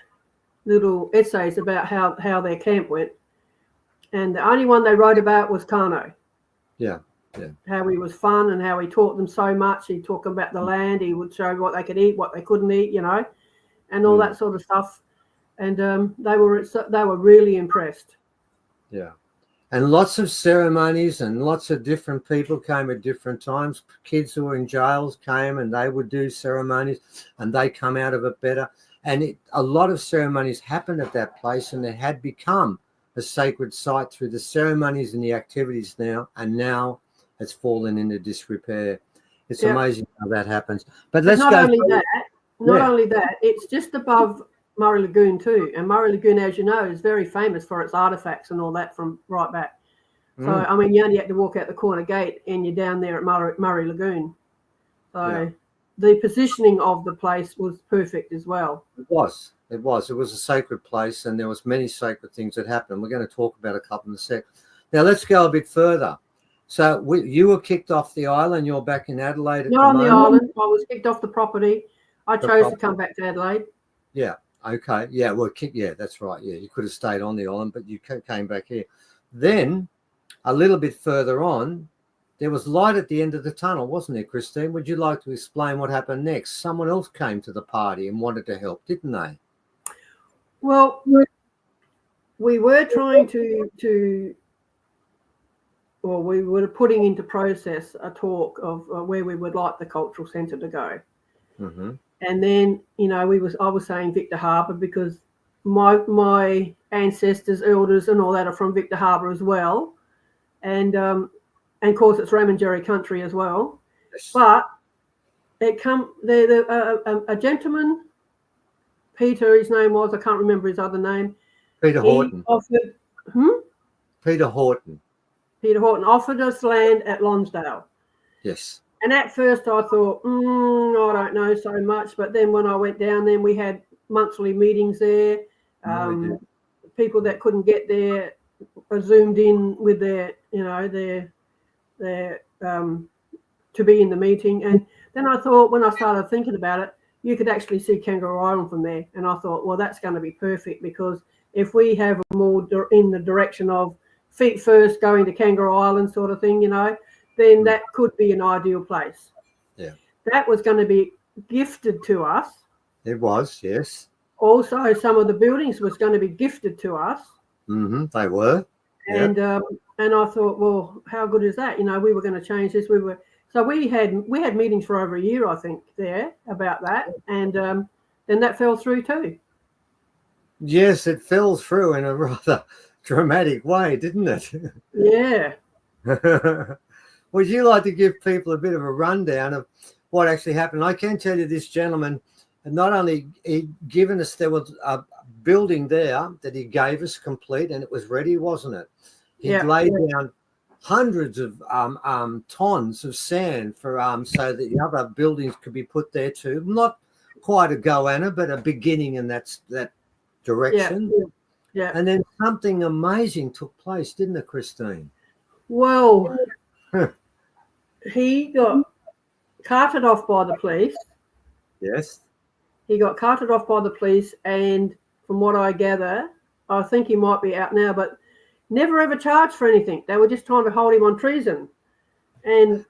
little essays about how their camp went. And the only one they wrote about was Karno. Yeah. How he was fun and how he taught them so much. He'd talk about the land. He would show what they could eat, what they couldn't eat, and all that sort of stuff. And they were really impressed. Yeah. And lots of ceremonies and lots of different people came at different times. Kids who were in jails came and they would do ceremonies and they come out of it better. And a lot of ceremonies happened at that place, and it had become a sacred site through the ceremonies and the activities now. And now it's fallen into disrepair. It's amazing how that happens. But let's not go. Only that, it's just above Murray Lagoon too. And Murray Lagoon, as you know, is very famous for its artifacts and all that from right back. So, I mean, you only had to walk out the corner gate and you're down there at Murray Lagoon. So the positioning of the place was perfect as well. It was a sacred place, and there was many sacred things that happened. We're going to talk about a couple in a sec. Now, let's go a bit further. So you were kicked off the island. You're back in Adelaide. Not on the island. I was kicked off the property. I chose to come back to Adelaide. Yeah. Okay. Yeah. Well, yeah, that's right. Yeah, you could have stayed on the island, but you came back here. Then, a little bit further on, there was light at the end of the tunnel, wasn't there, Christine? Would you like to explain what happened next? Someone else came to the party and wanted to help, didn't they? Well, we were trying we were putting into process a talk of where we would like the cultural centre to go. Mm-hmm. And then, I was saying Victor Harbour because my ancestors, elders and all that are from Victor Harbour as well. And of course it's Ramindjeri country as well. Yes. But a gentleman, Peter, his name was, I can't remember his other name. Peter Horton. Peter Horton offered us land at Lonsdale. Yes. And at first I thought, I don't know so much. But then when I went down there, we had monthly meetings there. People that couldn't get there zoomed in with their to be in the meeting. And then I thought, when I started thinking about it, you could actually see Kangaroo Island from there. And I thought, well, that's going to be perfect, because if we have more in the direction of feet first going to Kangaroo Island sort of thing, then that could be an ideal place. Yeah. That was going to be gifted to us. It was, yes. Also, some of the buildings was going to be gifted to us. Mm-hmm. They were. And and I thought, well, how good is that? We were going to change this. So we had meetings for over a year, I think, there about that, and then that fell through too. Yes, it fell through in a rather dramatic way, didn't it? Yeah. Would you like to give people a bit of a rundown of what actually happened? I can tell you this gentleman had not only given us, there was a building there that he gave us complete, and it was ready, wasn't it? He laid down hundreds of tons of sand for so that the other buildings could be put there too. Not quite a goanna, but a beginning in that direction. Yeah. And then something amazing took place, didn't it, Christine? Well, he got carted off by the police. Yes. He got carted off by the police, and from what I gather, I think he might be out now, but never ever charged for anything. They were just trying to hold him on treason. And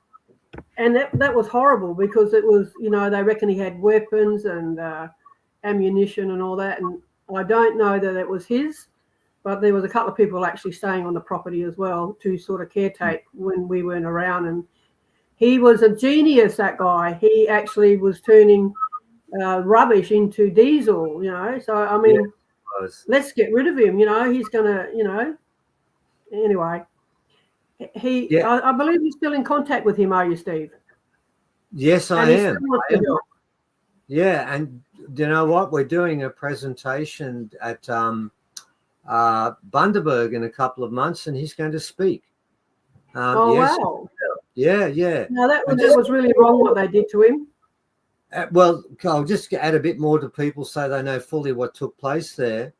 that was horrible, because it was, they reckon he had weapons and ammunition and all that. And I don't know that it was his, but there was a couple of people actually staying on the property as well to sort of caretake when we weren't around. And he was a genius, that guy. He actually was turning rubbish into diesel, So, I mean, let's get rid of him, He's going to, Anyway, I believe you're still in contact with him, are you, Steve? Yes, I am. Yeah, and you know what? We're doing a presentation at Bundaberg in a couple of months, and he's going to speak. Wow. Yeah. No, that was really wrong what they did to him. Well, I'll just add a bit more to people so they know fully what took place there.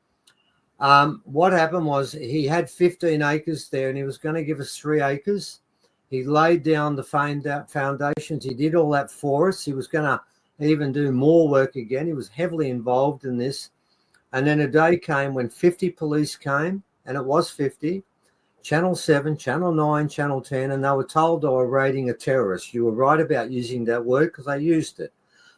What happened was he had 15 acres there, and he was going to give us 3 acres. He laid down the foundations. He did all that for us. He was going to even do more work again. He was heavily involved in this. And then a day came when 50 police came, and it was 50, Channel 7, Channel 9, Channel 10, and they were told they were raiding a terrorist. You were right about using that word because they used it.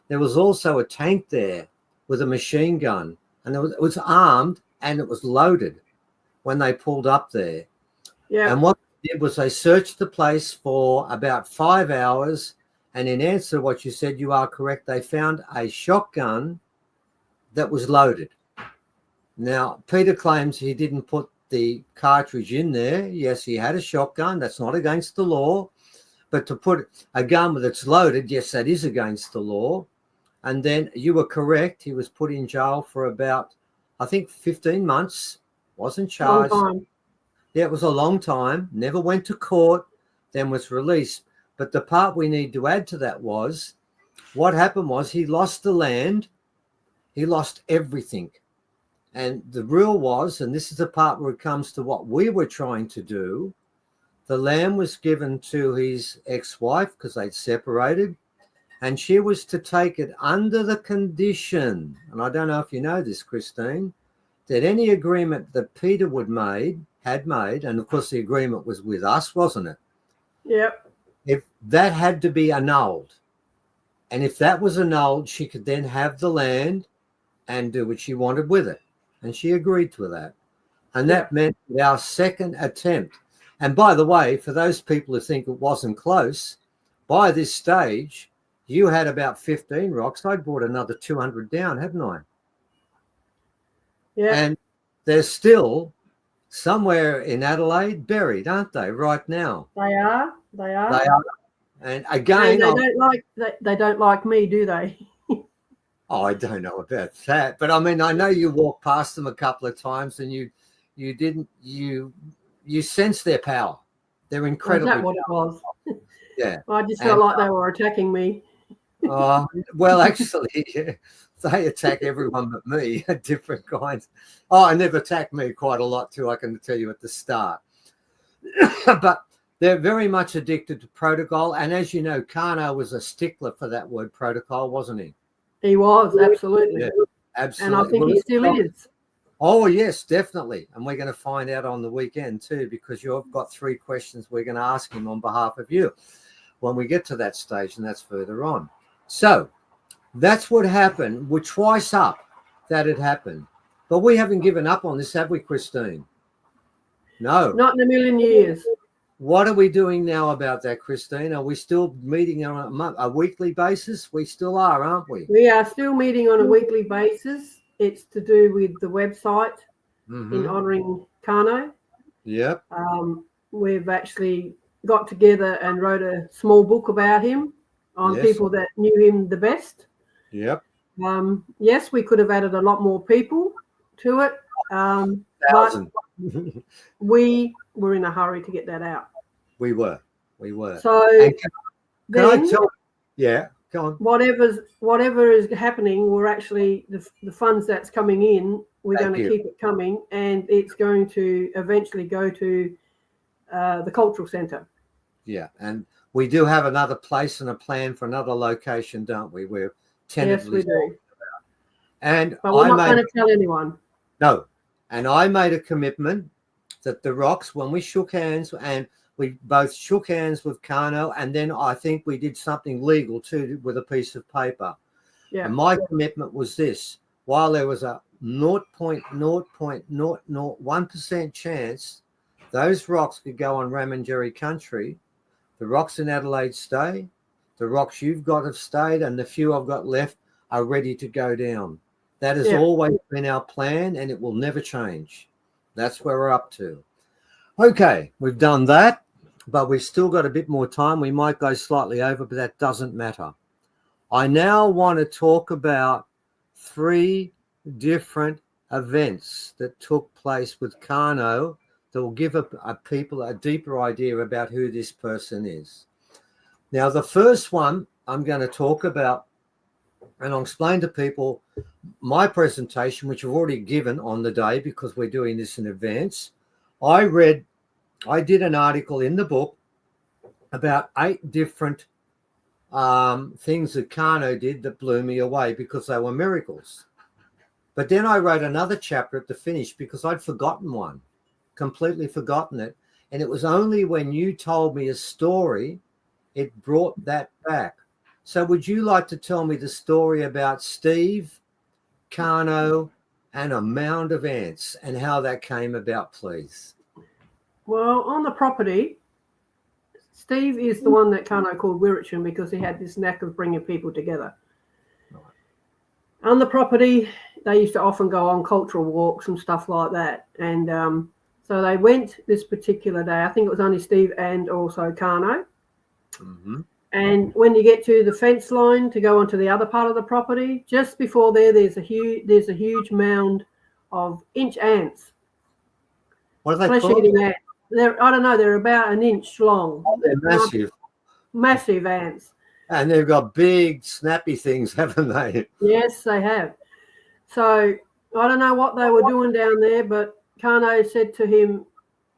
There was also a tank there with a machine gun, and it was armed and it was loaded when they pulled up there. Yeah. And what they did was they searched the place for about 5 hours, and in answer to what you said, you are correct, they found a shotgun that was loaded. Now, Peter claims he didn't put the cartridge in there. Yes, he had a shotgun. That's not against the law. But to put a gun that's loaded, yes, that is against the law. And then you were correct. He was put in jail for about, I think, 15 months. Wasn't charged. Long time. Yeah, it was a long time. Never went to court, then was released. But the part we need to add to that was what happened was he lost the land. He lost everything. And the rule was, and this is the part where it comes to what we were trying to do, the land was given to his ex-wife because they'd separated, and she was to take it under the condition, and I don't know if you know this, Christine, that any agreement that Peter had made, and of course the agreement was with us, wasn't it? Yep. If that had to be annulled, and if that was annulled, she could then have the land and do what she wanted with it. And she agreed to that. And that meant that our second attempt, and by the way, for those people who think it wasn't close, by this stage, you had about 15 rocks. I brought another 200 down, haven't I? Yeah. And they're still somewhere in Adelaide buried, aren't they, right now? They are. They are. And again, they don't like me, do they? Oh, I don't know about that, but I mean, I know you walked past them a couple of times, and you sense their power. They're incredibly. Is that what it was? Yeah. I just felt like they were attacking me. Well, actually, they attack everyone but me at different kinds. Oh, and they've attacked me quite a lot too, I can tell you at the start. But they're very much addicted to protocol, and as you know, Karno was a stickler for that word protocol, wasn't he? He was, absolutely. Yeah, absolutely. And I think he still is. Oh, yes, definitely. And we're going to find out on the weekend too, because you've got 3 questions we're going to ask him on behalf of you when we get to that stage, and that's further on. So that's what happened. We're twice up that it happened. But we haven't given up on this, have we, Christine? No. Not in a million years. What are we doing now about that, Christine? Are we still meeting on a weekly basis? We still are, aren't we? We are still meeting on a weekly basis. It's to do with the website in honouring Karno. Yep. We've actually got together and wrote a small book about him on people that knew him the best. Yep. Yes, we could have added a lot more people to it. But we were in a hurry to get that out. We were. So can I tell? Yeah, go on. Whatever is happening, we're actually the funds that's coming in. We're going to keep it coming, and it's going to eventually go to the cultural centre. Yeah, and we do have another place and a plan for another location, don't we? We're tentatively. Yes, we do. But we're not going to tell anyone. No, and I made a commitment that the rocks, when we shook hands, and we both shook hands with Karno, and then I think we did something legal too with a piece of paper. Yeah. And my commitment was this: while there was a 0.001% chance those rocks could go on Ramindjeri country, the rocks in Adelaide stay, the rocks you've got have stayed, and the few I've got left are ready to go down. That has always been our plan, and it will never change. That's where we're up to. Okay, we've done that, but we've still got a bit more time. We might go slightly over, but that doesn't matter. I now want to talk about 3 different events that took place with Karno that will give people a deeper idea about who this person is. Now, the first one I'm going to talk about, and I'll explain to people my presentation, which I've already given on the day because we're doing this in advance. I did an article in the book about 8 different things that Karno did that blew me away because they were miracles. But then I wrote another chapter at the finish because I'd forgotten one, completely forgotten it. And it was only when you told me a story, it brought that back. So would you like to tell me the story about Steve, Karno, and a mound of ants and how that came about, please? Well, on the property, Steve is the one that Karno called Wirritjin because he had this knack of bringing people together. Right. On the property, they used to often go on cultural walks and stuff like that. And so they went this particular day. I think it was only Steve and also Karno. Mm-hmm. And when you get to the fence line to go onto the other part of the property, just before there's a huge mound of inch ants. What are they Flesh-eating called? ants. I don't know. They're about an inch long. Oh, they're massive. Massive ants. And they've got big, snappy things, haven't they? Yes, they have. So I don't know what they were doing down there, but Karno said to him,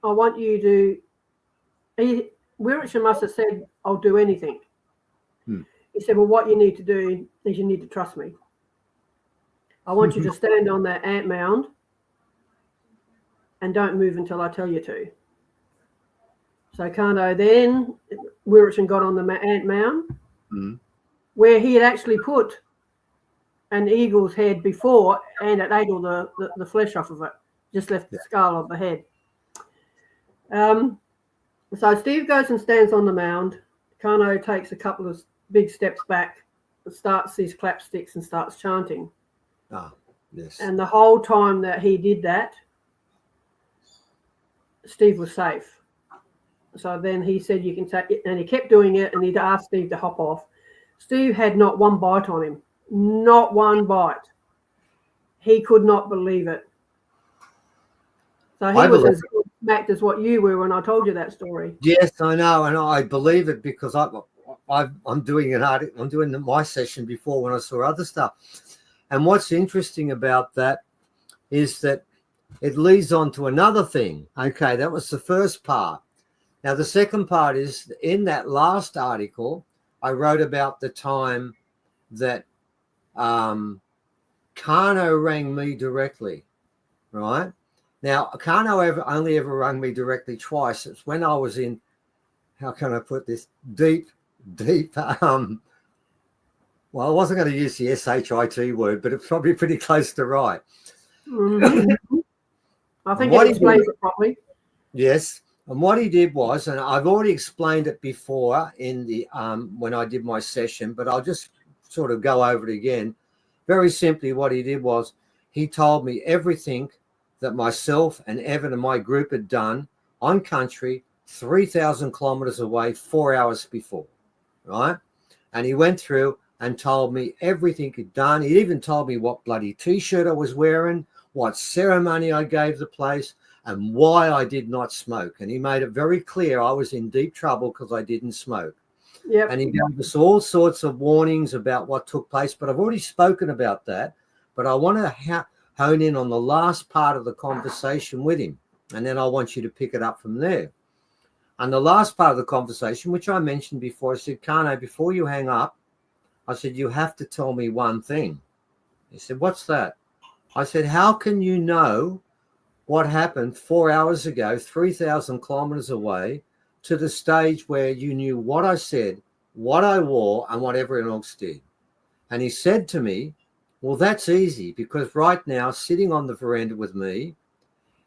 I want you to... Wirritjin must have said, I'll do anything. He said, well, what you need to do is you need to trust me. I want you to stand on that ant mound and don't move until I tell you to. So Karno then, Wirritjin got on the ant mound where he had actually put an eagle's head before and it ate all the flesh off of it, just left the skull of the head. So Steve goes and stands on the mound. Karno takes a couple of big steps back and starts these clapsticks and starts chanting. Ah, yes. And the whole time that he did that, Steve was safe. So then he said, you can take it. And he kept doing it and he'd asked Steve to hop off. Steve had not one bite on him. Not one bite. He could not believe it. So he was as smacked as what you were when I told you that story. Yes, I know, and I believe it because I'm doing an article. I'm doing my session before when I saw other stuff. And what's interesting about that is that it leads on to another thing. Okay, that was the first part. Now the second part is in that last article, I wrote about the time that Karno rang me directly, right? Now, Karno only ever rang me directly twice. It's when I was in, how can I put this, deep, well, I wasn't going to use the SHIT word, but it's probably pretty close to right. Mm-hmm. I think it explains it properly. Yes. And what he did was, and I've already explained it before in the when I did my session, but I'll just sort of go over it again. Very simply, what he did was he told me everything that myself and Evan and my group had done on country 3,000 kilometers away 4 hours before, right? And he went through and told me everything he'd done. He even told me what bloody T-shirt I was wearing, what ceremony I gave the place, and why I did not smoke. And he made it very clear I was in deep trouble because I didn't smoke. Yep. And he gave us all sorts of warnings about what took place, but I've already spoken about that. But I want to hone in on the last part of the conversation with him, and then I want you to pick it up from there. And the last part of the conversation, which I mentioned before, I said, Karno, before you hang up, I said, you have to tell me one thing. He said, what's that? I said, how can you know what happened 4 hours ago, 3,000 kilometers away, to the stage where you knew what I said, what I wore, and what everyone else did? And he said to me, well, that's easy, because right now, sitting on the veranda with me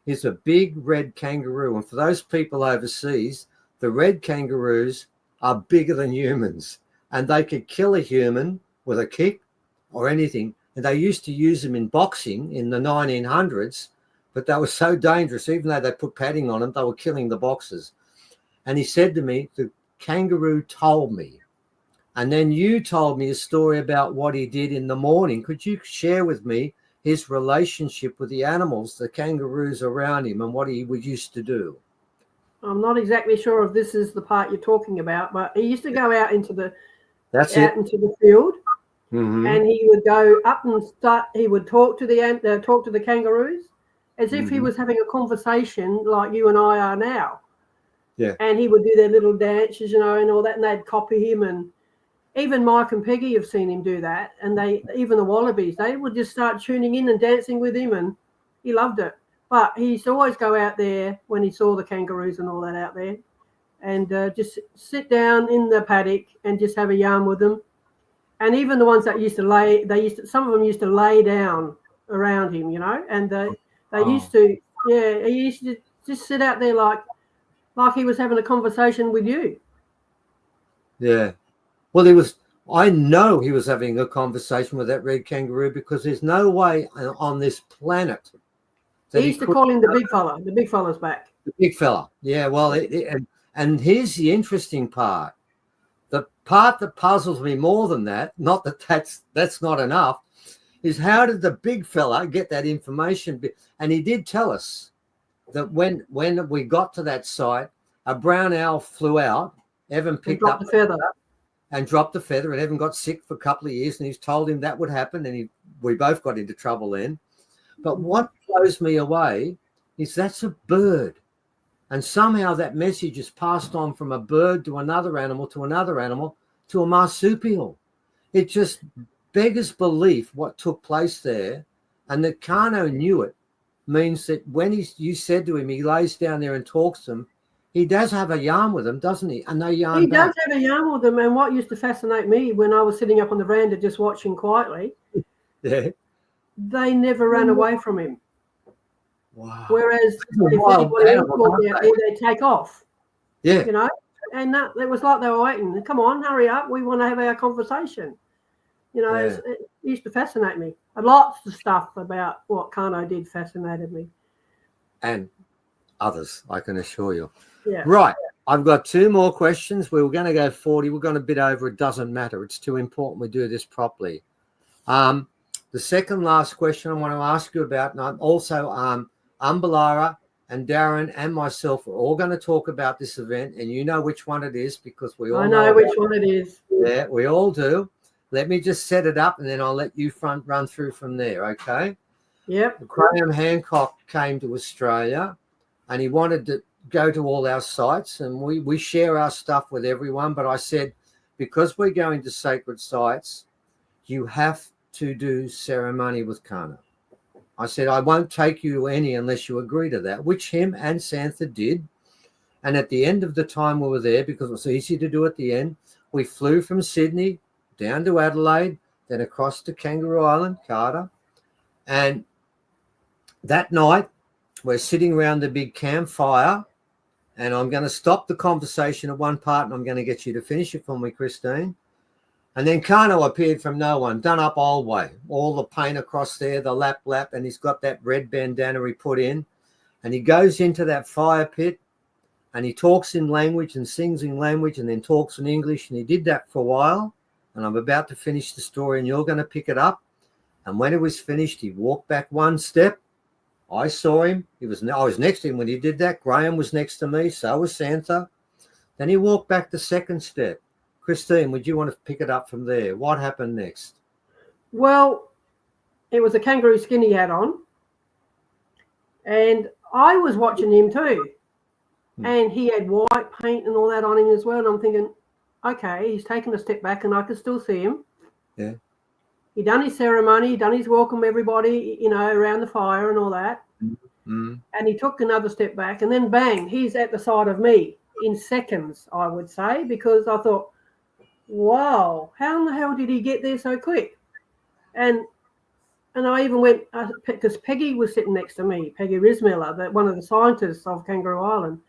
is a big red kangaroo. And for those people overseas, the red kangaroos are bigger than humans, and they could kill a human with a kick or anything. And they used to use them in boxing in the 1900s, but they were so dangerous. Even though they put padding on them, they were killing the boxers. And he said to me, the kangaroo told me. And then you told me a story about what he did in the morning. Could you share with me his relationship with the animals, the kangaroos around him, and what he used to do? I'm not exactly sure if this is the part you're talking about, but he used to go out into the into the field, and he would go up and he would talk to the kangaroos as if he was having a conversation like you and I are now. Yeah. And he would do their little dances, and all that, and they'd copy him. And even Mike and Peggy have seen him do that, and even the wallabies, they would just start tuning in and dancing with him, and he loved it. But he used to always go out there when he saw the kangaroos and all that out there, and just sit down in the paddock and just have a yarn with them. And even the ones that some of them used to lay down around him, and they used to, he used to just sit out there like he was having a conversation with you. Yeah. Well, I know he was having a conversation with that red kangaroo, because there's no way on this planet that he used to call him the big fella. The big fella's back. The big fella. Yeah, well, and here's the interesting part. The part that puzzles me more than that, not that's not enough, is how did the big fella get that information? And he did tell us that when we got to that site, a brown owl flew out. Evan picked up the feather. And dropped the feather, and Evan got sick for a couple of years, and he's told him that would happen, and we both got into trouble then. But what blows me away is that's a bird, and somehow that message is passed on from a bird to another animal to a marsupial. It just beggars belief what took place there, and that Karno knew it means that when you said to him, he lays down there and talks to them. He does have a yarn with them, doesn't he? And they yarn He back. does have a yarn with them. And what used to fascinate me when I was sitting up on the veranda just watching quietly, yeah, they never ran away from him. Wow. Whereas if anybody else walked out there, they'd take off. Yeah. And it was like they were waiting. Come on, hurry up. We want to have our conversation. It used to fascinate me. And lots of stuff about what Karno did fascinated me. And others, I can assure you. Yeah. Right. I've got 2 more questions. We were going to go 40. We're going a bit over. It doesn't matter. It's too important we do this properly. The second last question I want to ask you about, and I'm also Umbalara and Darren and myself are all going to talk about this event, and you know which one it is because we all I know which one it is. Yeah, we all do. Let me just set it up, and then I'll let you run through from there, okay? Yep. Graham Hancock came to Australia, and he wanted to go to all our sites, and we share our stuff with everyone. But I said, because we're going to sacred sites, you have to do ceremony with Karno. I said, I won't take you to any unless you agree to that, which him and Santha did. And at the end of the time we were there, because it was easy to do at the end, we flew from Sydney down to Adelaide, then across to Kangaroo Island, Carter. And that night, we're sitting around the big campfire, and I'm going to stop the conversation at one part, and I'm going to get you to finish it for me, Christine. And then Karno appeared from no one, done up old way, all the paint across there, the lap, and he's got that red bandana he put in, and he goes into that fire pit, and he talks in language and sings in language and then talks in English, and he did that for a while, and I'm about to finish the story, and you're going to pick it up. And when it was finished, he walked back one step. I saw him. I was next to him when he did that. Graham was next to me. So was Santha. Then he walked back the second step. Christine, would you want to pick it up from there? What happened next? Well, it was a kangaroo skin he had on. And I was watching him too. And he had white paint and all that on him as well. And I'm thinking, okay, he's taken a step back and I can still see him. Yeah. He done his ceremony, he done his welcome everybody, around the fire and all that. Mm-hmm. And he took another step back, and then bang, he's at the side of me in seconds, I would say, because I thought, wow, how in the hell did he get there so quick? And I even went, because Peggy was sitting next to me, Peggy Rismiller, one of the scientists of Kangaroo Island.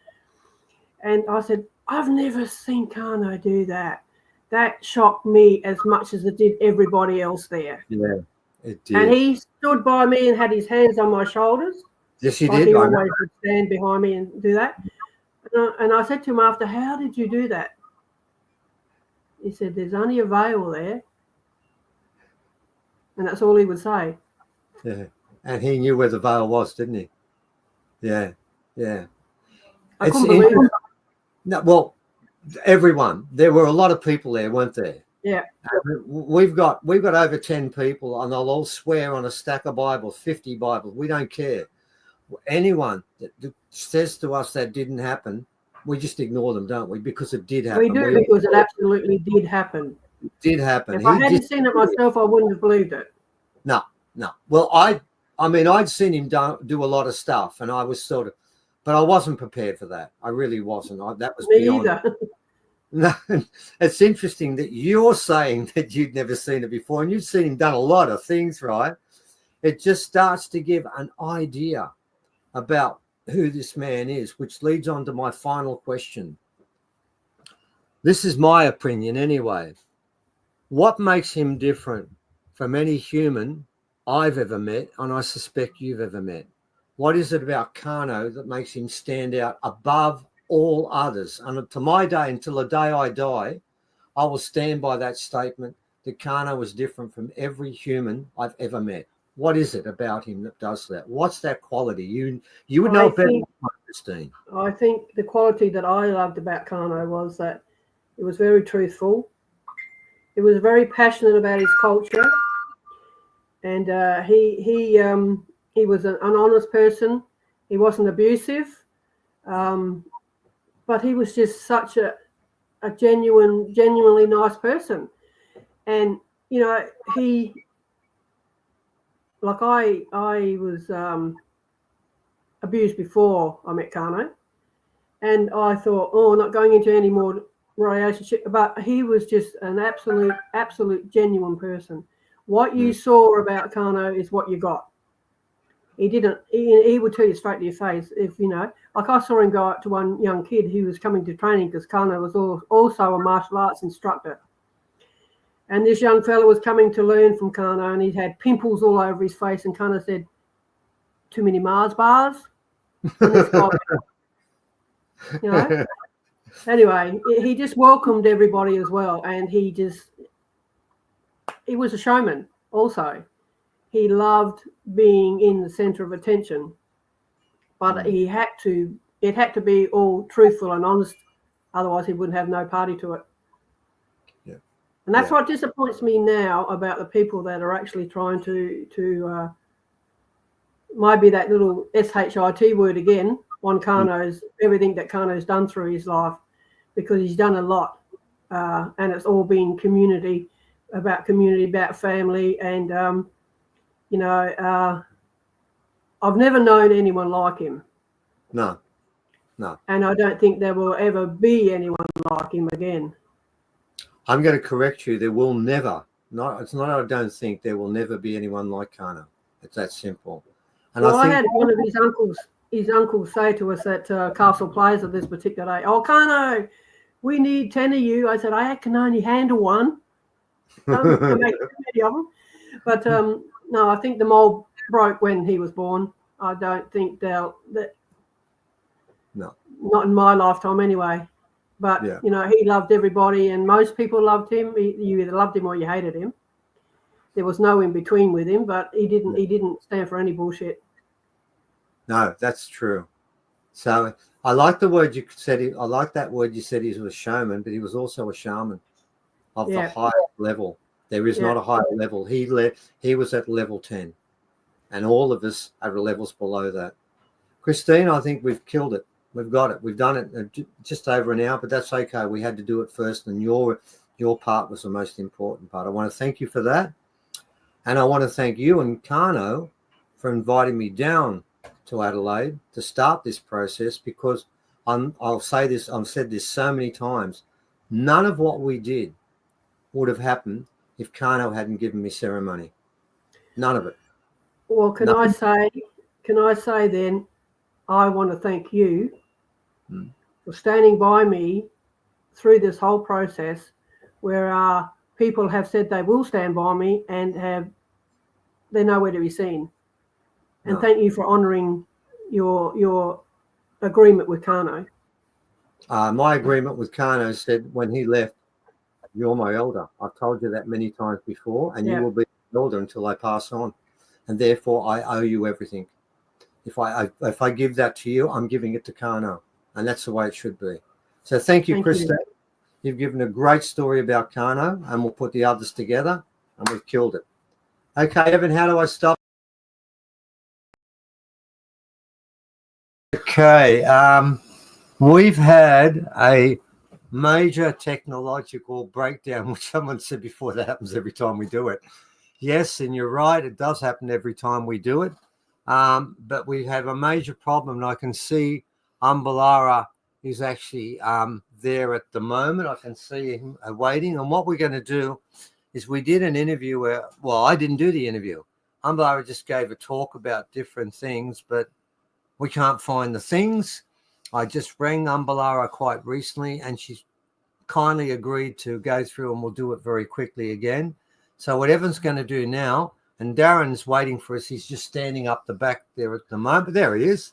And I said, I've never seen Karno do that. That shocked me as much as it did everybody else there. Yeah, it did. And he stood by me and had his hands on my shoulders. Yes, he like did. He always would stand behind me and do that. And I said to him after, how did you do that? He said, there's only a veil there. And that's all he would say. Yeah. And he knew where the veil was, didn't he? Yeah. Yeah. I couldn't believe it. No, well, everyone. There were a lot of people there, weren't there? Yeah. We've got over 10 people, and they'll all swear on a stack of Bibles, 50 Bibles. We don't care. Anyone that says to us that didn't happen, we just ignore them, don't we? Because it did happen. We do, because it absolutely did happen. It did happen. If I hadn't seen it myself, I wouldn't have believed it. No. Well, I mean, I'd seen him do a lot of stuff, and I was but I wasn't prepared for that. I really wasn't. That was Me beyond. either. No, it's interesting that you're saying that you'd never seen it before, and you've seen him done a lot of things, right? It just starts to give an idea about who this man is, which leads on to my final question. This is my opinion anyway. What makes him different from any human I've ever met, and I suspect you've ever met? What is it about Karno that makes him stand out above all others? And to my day, until the day I die, I will stand by that statement that Karno was different from every human I've ever met. What is it about him that does that? What's that quality? You would know better than Christine. I think the quality that I loved about Karno was that it was very truthful. It was very passionate about his culture, and he was an honest person. He wasn't abusive, but he was just such a genuinely nice person. And you know, I was abused before I met Karno, and I thought, oh, not going into any more relationship. But he was just an absolute genuine person. What you saw about Karno is what you got. He didn't. He would tell you straight to your face if you know. Like I saw him go up to one young kid who was coming to training because Karno was also a martial arts instructor. And this young fella was coming to learn from Karno, and he had pimples all over his face. And Karno said, "Too many Mars bars." And this guy, you know. Anyway, he just welcomed everybody as well, and he was a showman also. He loved being in the center of attention, but it had to be all truthful and honest, otherwise he wouldn't have no party to it. Yeah. And that's what disappoints me now about the people that are actually trying to might be that little SHIT word again on Karno's, everything that Karno's done through his life, because he's done a lot, and it's all been community, about family, and you know, I've never known anyone like him. No. And I don't think there will ever be anyone like him again. I'm going to correct you. There will never. It's not. I don't think there will never be anyone like Karno. It's that simple. And well, I think I had one of his uncles say to us at Castle Plaza this particular day, "Oh, Karno, we need 10 of you." I said, "I can only handle one. I make too many of them." But no, I think the mold broke when he was born. I don't think no, not in my lifetime anyway. But you know, he loved everybody, and most people loved him. You either loved him or you hated him. There was no in between with him. But he didn't stand for any bullshit. No, that's true. So I like the word you said. I like that word you said. He was a showman, but he was also a shaman of the highest level. There is not a higher level. He was at level 10, and all of us are levels below that. Christine, I think we've killed it. We've got it. We've done it just over an hour, but that's okay. We had to do it first, and your part was the most important part. I want to thank you for that, and I want to thank you and Karno for inviting me down to Adelaide to start this process, because I'll say this, I've said this so many times, none of what we did would have happened if Karno hadn't given me ceremony. None of it. Well, can I say then, I want to thank you for standing by me through this whole process, where people have said they will stand by me and they're nowhere to be seen. And thank you for honouring your agreement with Karno. My agreement with Karno said when he left, "You're my elder. I've told you that many times before, and you will be my elder until I pass on. And therefore, I owe you everything. If I give that to you, I'm giving it to Karno. And that's the way it should be." So thank you, Christine. You've given a great story about Karno, and we'll put the others together, and we've killed it. Okay, Evan, how do I stop? Okay, we've had a major technological breakdown, which someone said before, that happens every time we do it. Yes, and you're right, it does happen every time we do it. But we have a major problem, and I can see Umbalara is actually there at the moment. I can see him waiting. And what we're going to do is we did an interview where, well, I didn't do the interview. Umbalara just gave a talk about different things, but we can't find the things. I just rang Umbalara quite recently, and she's kindly agreed to go through, and we'll do it very quickly again. So what Evan's going to do now, and Darren's waiting for us. He's just standing up the back there at the moment. There he is.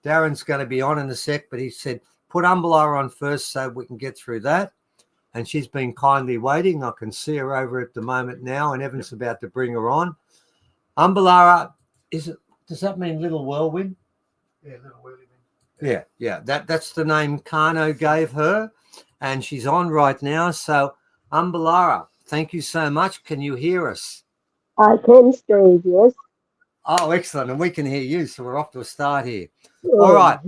Darren's going to be on in a sec, but he said, put Umbalara on first so we can get through that. And she's been kindly waiting. I can see her over at the moment now, and Evan's about to bring her on. Umbalara, does that mean little whirlwind? Yeah, little whirlwind. Yeah. That's the name Karno gave her, and she's on right now. So, Umbalara, thank you so much. Can you hear us? I can, Steve, yes. Oh, excellent. And we can hear you, so we're off to a start here. Yeah. All right.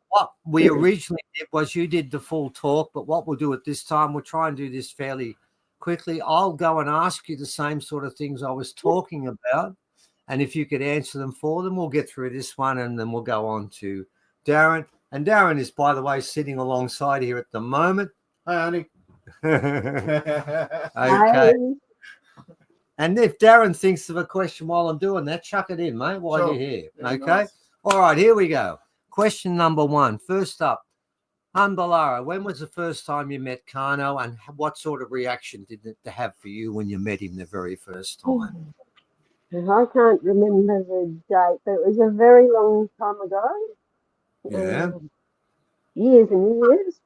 What we originally did was you did the full talk, but what we'll do at this time, we'll try and do this fairly quickly. I'll go and ask you the same sort of things I was talking about, and if you could answer them for them, we'll get through this one, and then we'll go on to Darren. And Darren is, by the way, sitting alongside here at the moment. Hi, honey. Okay. Hi. And if Darren thinks of a question while I'm doing that, chuck it in, mate, while Sure. you're here. Very Okay. nice. All right, here we go. Question number one. First up, Umbalara, when was the first time you met Karno, and what sort of reaction did it have for you when you met him the very first time? I can't remember the date, but it was a very long time ago. Yeah. Years and years.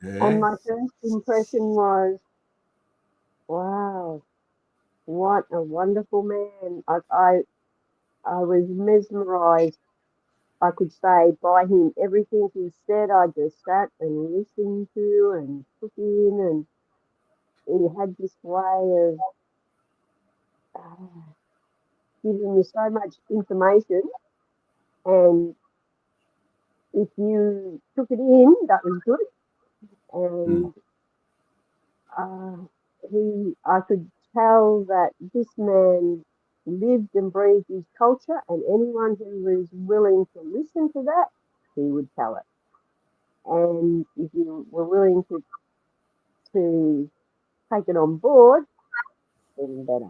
Yeah. And my first impression was, wow, what a wonderful man. I was mesmerized, I could say, by him. Everything he said, I just sat and listened to and took in, and he had this way of giving you so much information, and if you took it in, that was good. And I could tell that this man lived and breathed his culture, and anyone who was willing to listen to that, he would tell it. And if you were willing to take it on board, even better.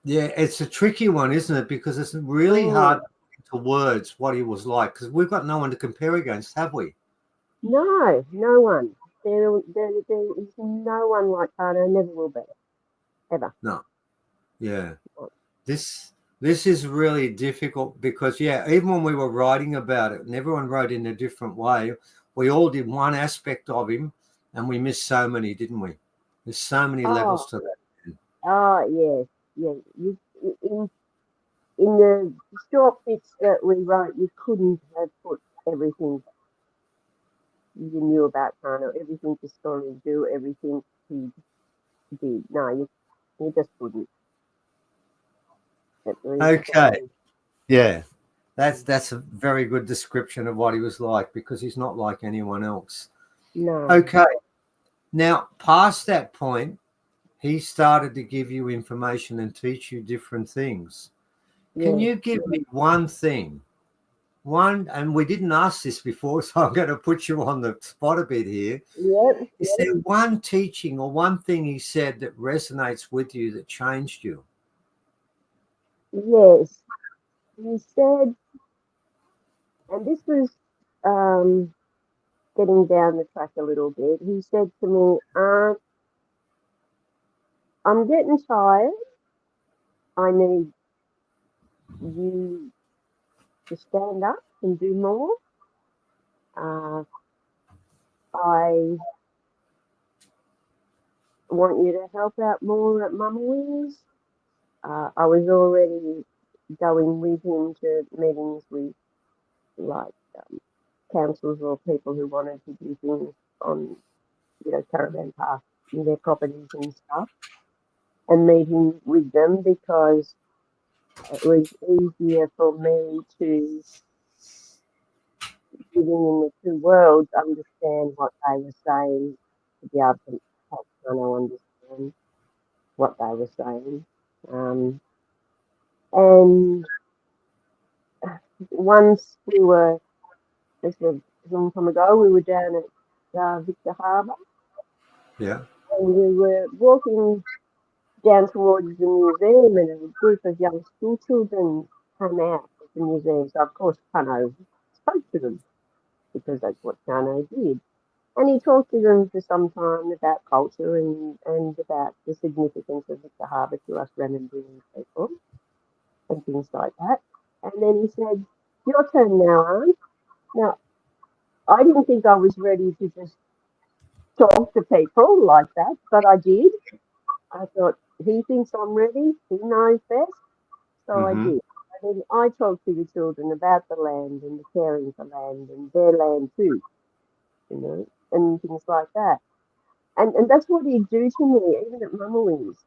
Yeah, it's a tricky one, isn't it? Because it's really hard to put into words what he was like, because we've got no one to compare against, have we? No one. There is no one like Karno, never will be, ever. No. Yeah. This is really difficult because, yeah, even when we were writing about it, and everyone wrote in a different way, we all did one aspect of him, and we missed so many, didn't we? There's so many levels to that. Oh, yes. Yeah. In the short bits that we wrote, you couldn't have put everything you knew about Karno, everything the story do, everything he did. No, you just couldn't. Okay. Yeah. That's a very good description of what he was like, because he's not like anyone else. No. Okay. Now, past that point, he started to give you information and teach you different things. Can you give me one thing? And we didn't ask this before, so I'm going to put you on the spot a bit here. Yep. Is there one teaching or one thing he said that resonates with you that changed you? Yes. He said, and this was getting down the track a little bit, he said to me, I'm getting tired. I need you to stand up and do more. I want you to help out more at Mum Wings. I was already going with him to meetings with like councils or people who wanted to do things on, caravan park in their properties and stuff, and meeting with them because it was easier for me to living in the two worlds understand what they were saying, to be able to help Karno understand what they were saying. And once we were, this was a long time ago, we were down at Victor Harbour. Yeah. And we were walking down towards the museum, and a group of young school children came out of the museum. So, of course, Karno spoke to them because that's what Karno did. And he talked to them for some time about culture and about the significance of Victor Harbour to us Ramindjeri people and things like that. And then he said, "Your turn now, Aunt." Now, I didn't think I was ready to just talk to people like that, but I did. I thought, he thinks I'm ready, he knows best, so I did. And then I talked to the children about the land and the caring for land and their land too, and things like that. And that's what he'd do to me, even at Mummeries.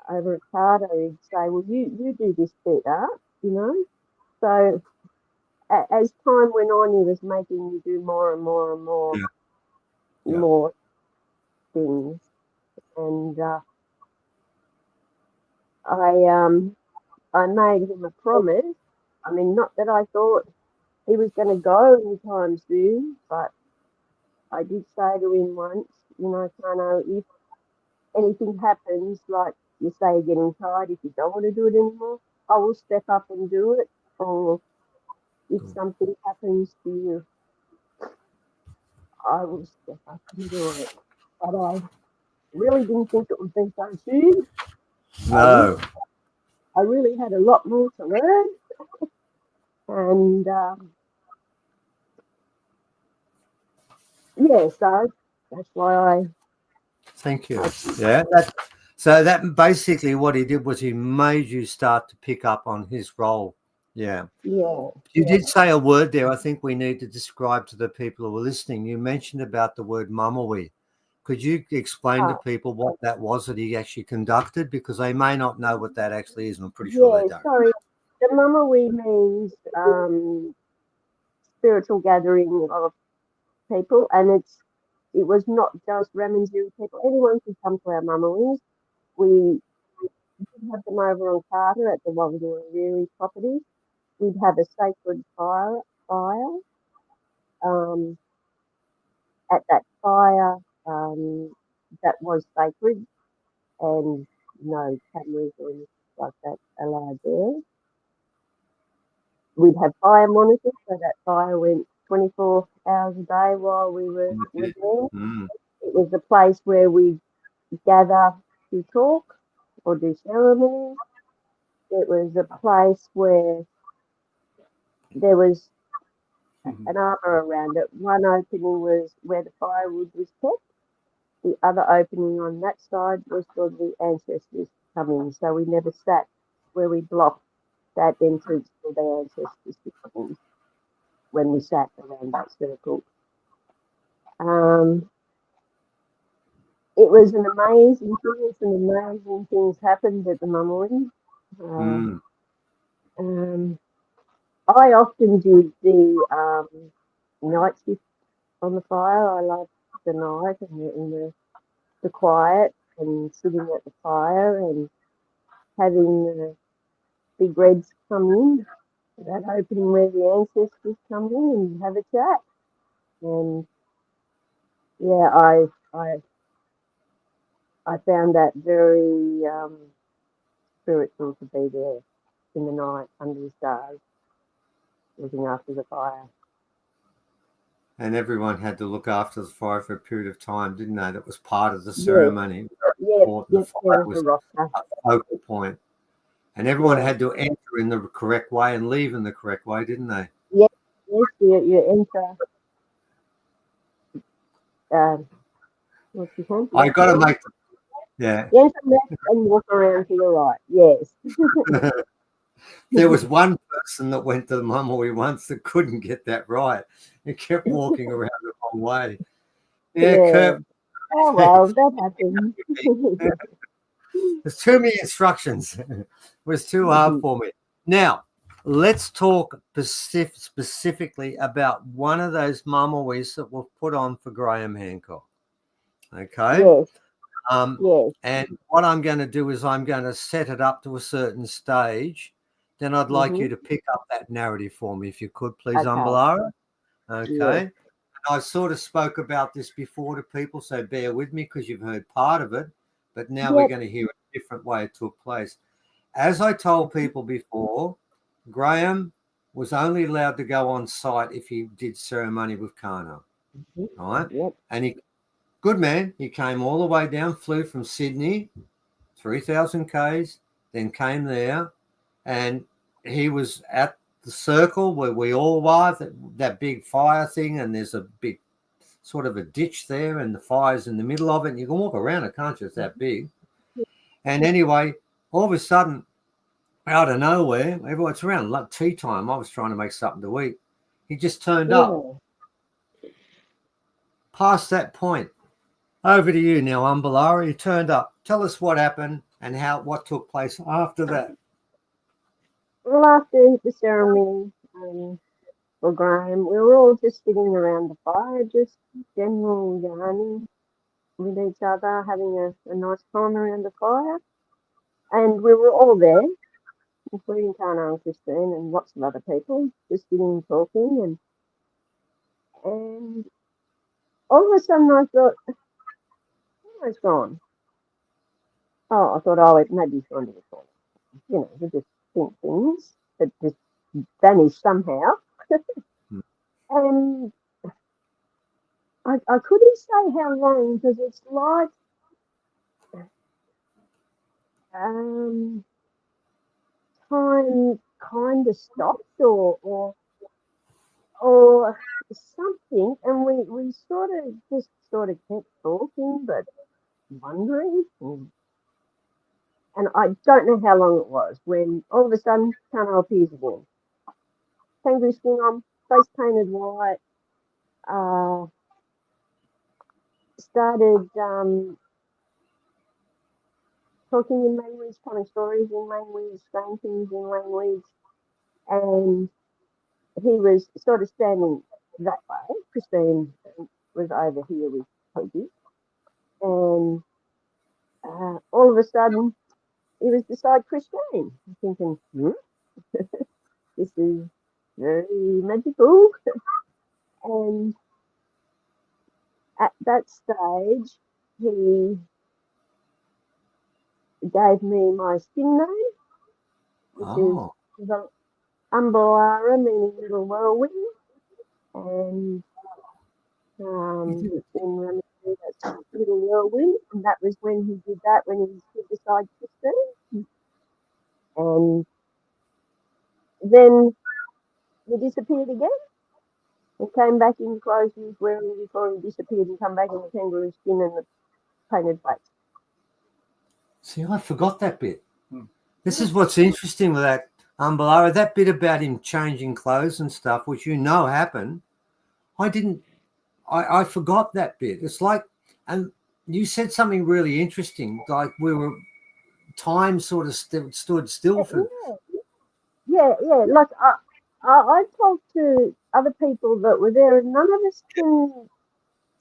Over at Carter, he'd say, "Well, you do this bit, So as time went on, he was making me do more and more and more, more things. And I made him a promise. I mean, not that I thought he was going to go anytime soon, but I did say to him once, Karno, if anything happens, like you say, you're getting tired, if you don't want to do it anymore, I will step up and do it. Or if something happens to you, I will step up and do it. But I really didn't think it would be so soon. No. I really had a lot more to learn. And so that's why I. Thank you. Yeah. So that basically what he did was he made you start to pick up on his role. Yeah. Yeah. You did say a word there I think we need to describe to the people who are listening. You mentioned about the word mamawi. Could you explain to people what that was that he actually conducted? Because they may not know what that actually is, and I'm pretty sure they don't. Sorry. The mamawi means spiritual gathering of people, and it was not just Ramindjeri people. Anyone could come to our mummeries. We did have them over on Carter at the Wirritjin property. We'd have a sacred fire. At that fire, that was sacred, and no cameras or anything like that allowed there. We'd have fire monitors, so that fire went 24 hours a day while we were there. It was a place where we gather to talk or do ceremonies. It was a place where there was an arbour around it. One opening was where the firewood was kept. The other opening on that side was for the ancestors coming. So we never sat where we blocked that entrance for the ancestors to come in when we sat around that circle. It was an amazing thing. Some amazing things happened at the mummery. I often did the night shift on the fire. I loved the night and the quiet and sitting at the fire and having the big reds come in, that opening where the ancestors come in and have a chat. And I found that very spiritual to be there in the night under the stars, looking after the fire. And everyone had to look after the fire for a period of time, didn't they? That was part of the ceremony. The fire was a focal point. And everyone had to enter in the correct way and leave in the correct way, didn't they? Yes, you enter. I got to make. You enter left and walk around to the right. Yes. There was one person that went to the mummery once that couldn't get that right and kept walking around the wrong way. Kurt. Oh, well, that happens. There's too many instructions. It was too hard for me. Now, let's talk specifically about one of those mummeries that were put on for Graham Hancock. Okay. Yes. Yes. And what I'm going to do is I'm going to set it up to a certain stage. Then I'd like you to pick up that narrative for me, if you could, please, Umbalara. Okay. Yes. I sort of spoke about this before to people, so bear with me because you've heard part of it. But now we're going to hear a different way it took place. As I told people before, Graham was only allowed to go on site if he did ceremony with Karno. Right? Yep. And he, good man, he came all the way down, flew from Sydney, 3,000 Ks, then came there, and he was at the circle where we all were, that big fire thing, and there's a big sort of a ditch there, and the fire's in the middle of it, and you can walk around it, can't you? It's that big. And anyway, all of a sudden, out of nowhere, it's around like tea time. I was trying to make something to eat. He just turned up. Past that point. Over to you now, Umbalara. He turned up. Tell us what happened and what took place after that. Well, after the ceremony for Graham, we were all just sitting around the fire, just general yarning with each other, having a nice time around the fire. And we were all there, including Karno and Christine and lots of other people, just sitting and talking. And all of a sudden I thought, oh, it's gone. Oh, I thought, oh, it maybe it's gone to the corner. You know, we just think things that just vanish somehow. And I couldn't say how long, because it's like time kind of stopped or something, and we sort of kept talking, but wondering, and I don't know how long it was when all of a sudden Karno appears again. Kangaroo skin on, face painted white, started talking in language, telling stories in language, saying things in language, and he was sort of standing that way. Christine was over here with Toby, and all of a sudden he was beside Christine. I'm thinking, this is very magical. And at that stage, he gave me my skin name, which is Umbalara, meaning little whirlwind, and in Ramindjeri, that's little whirlwind, and that was when he did that, when he stood beside Christine. And then he disappeared again. He came back in the clothes he was wearing before he disappeared and come back in the kangaroo skin and the painted face. See, I forgot that bit. This is what's interesting with that, Umbalara, that bit about him changing clothes and stuff, which happened. I forgot that bit. It's like, and you said something really interesting, like time sort of stood still for. Yeah. Like I talked to other people that were there, and none of us can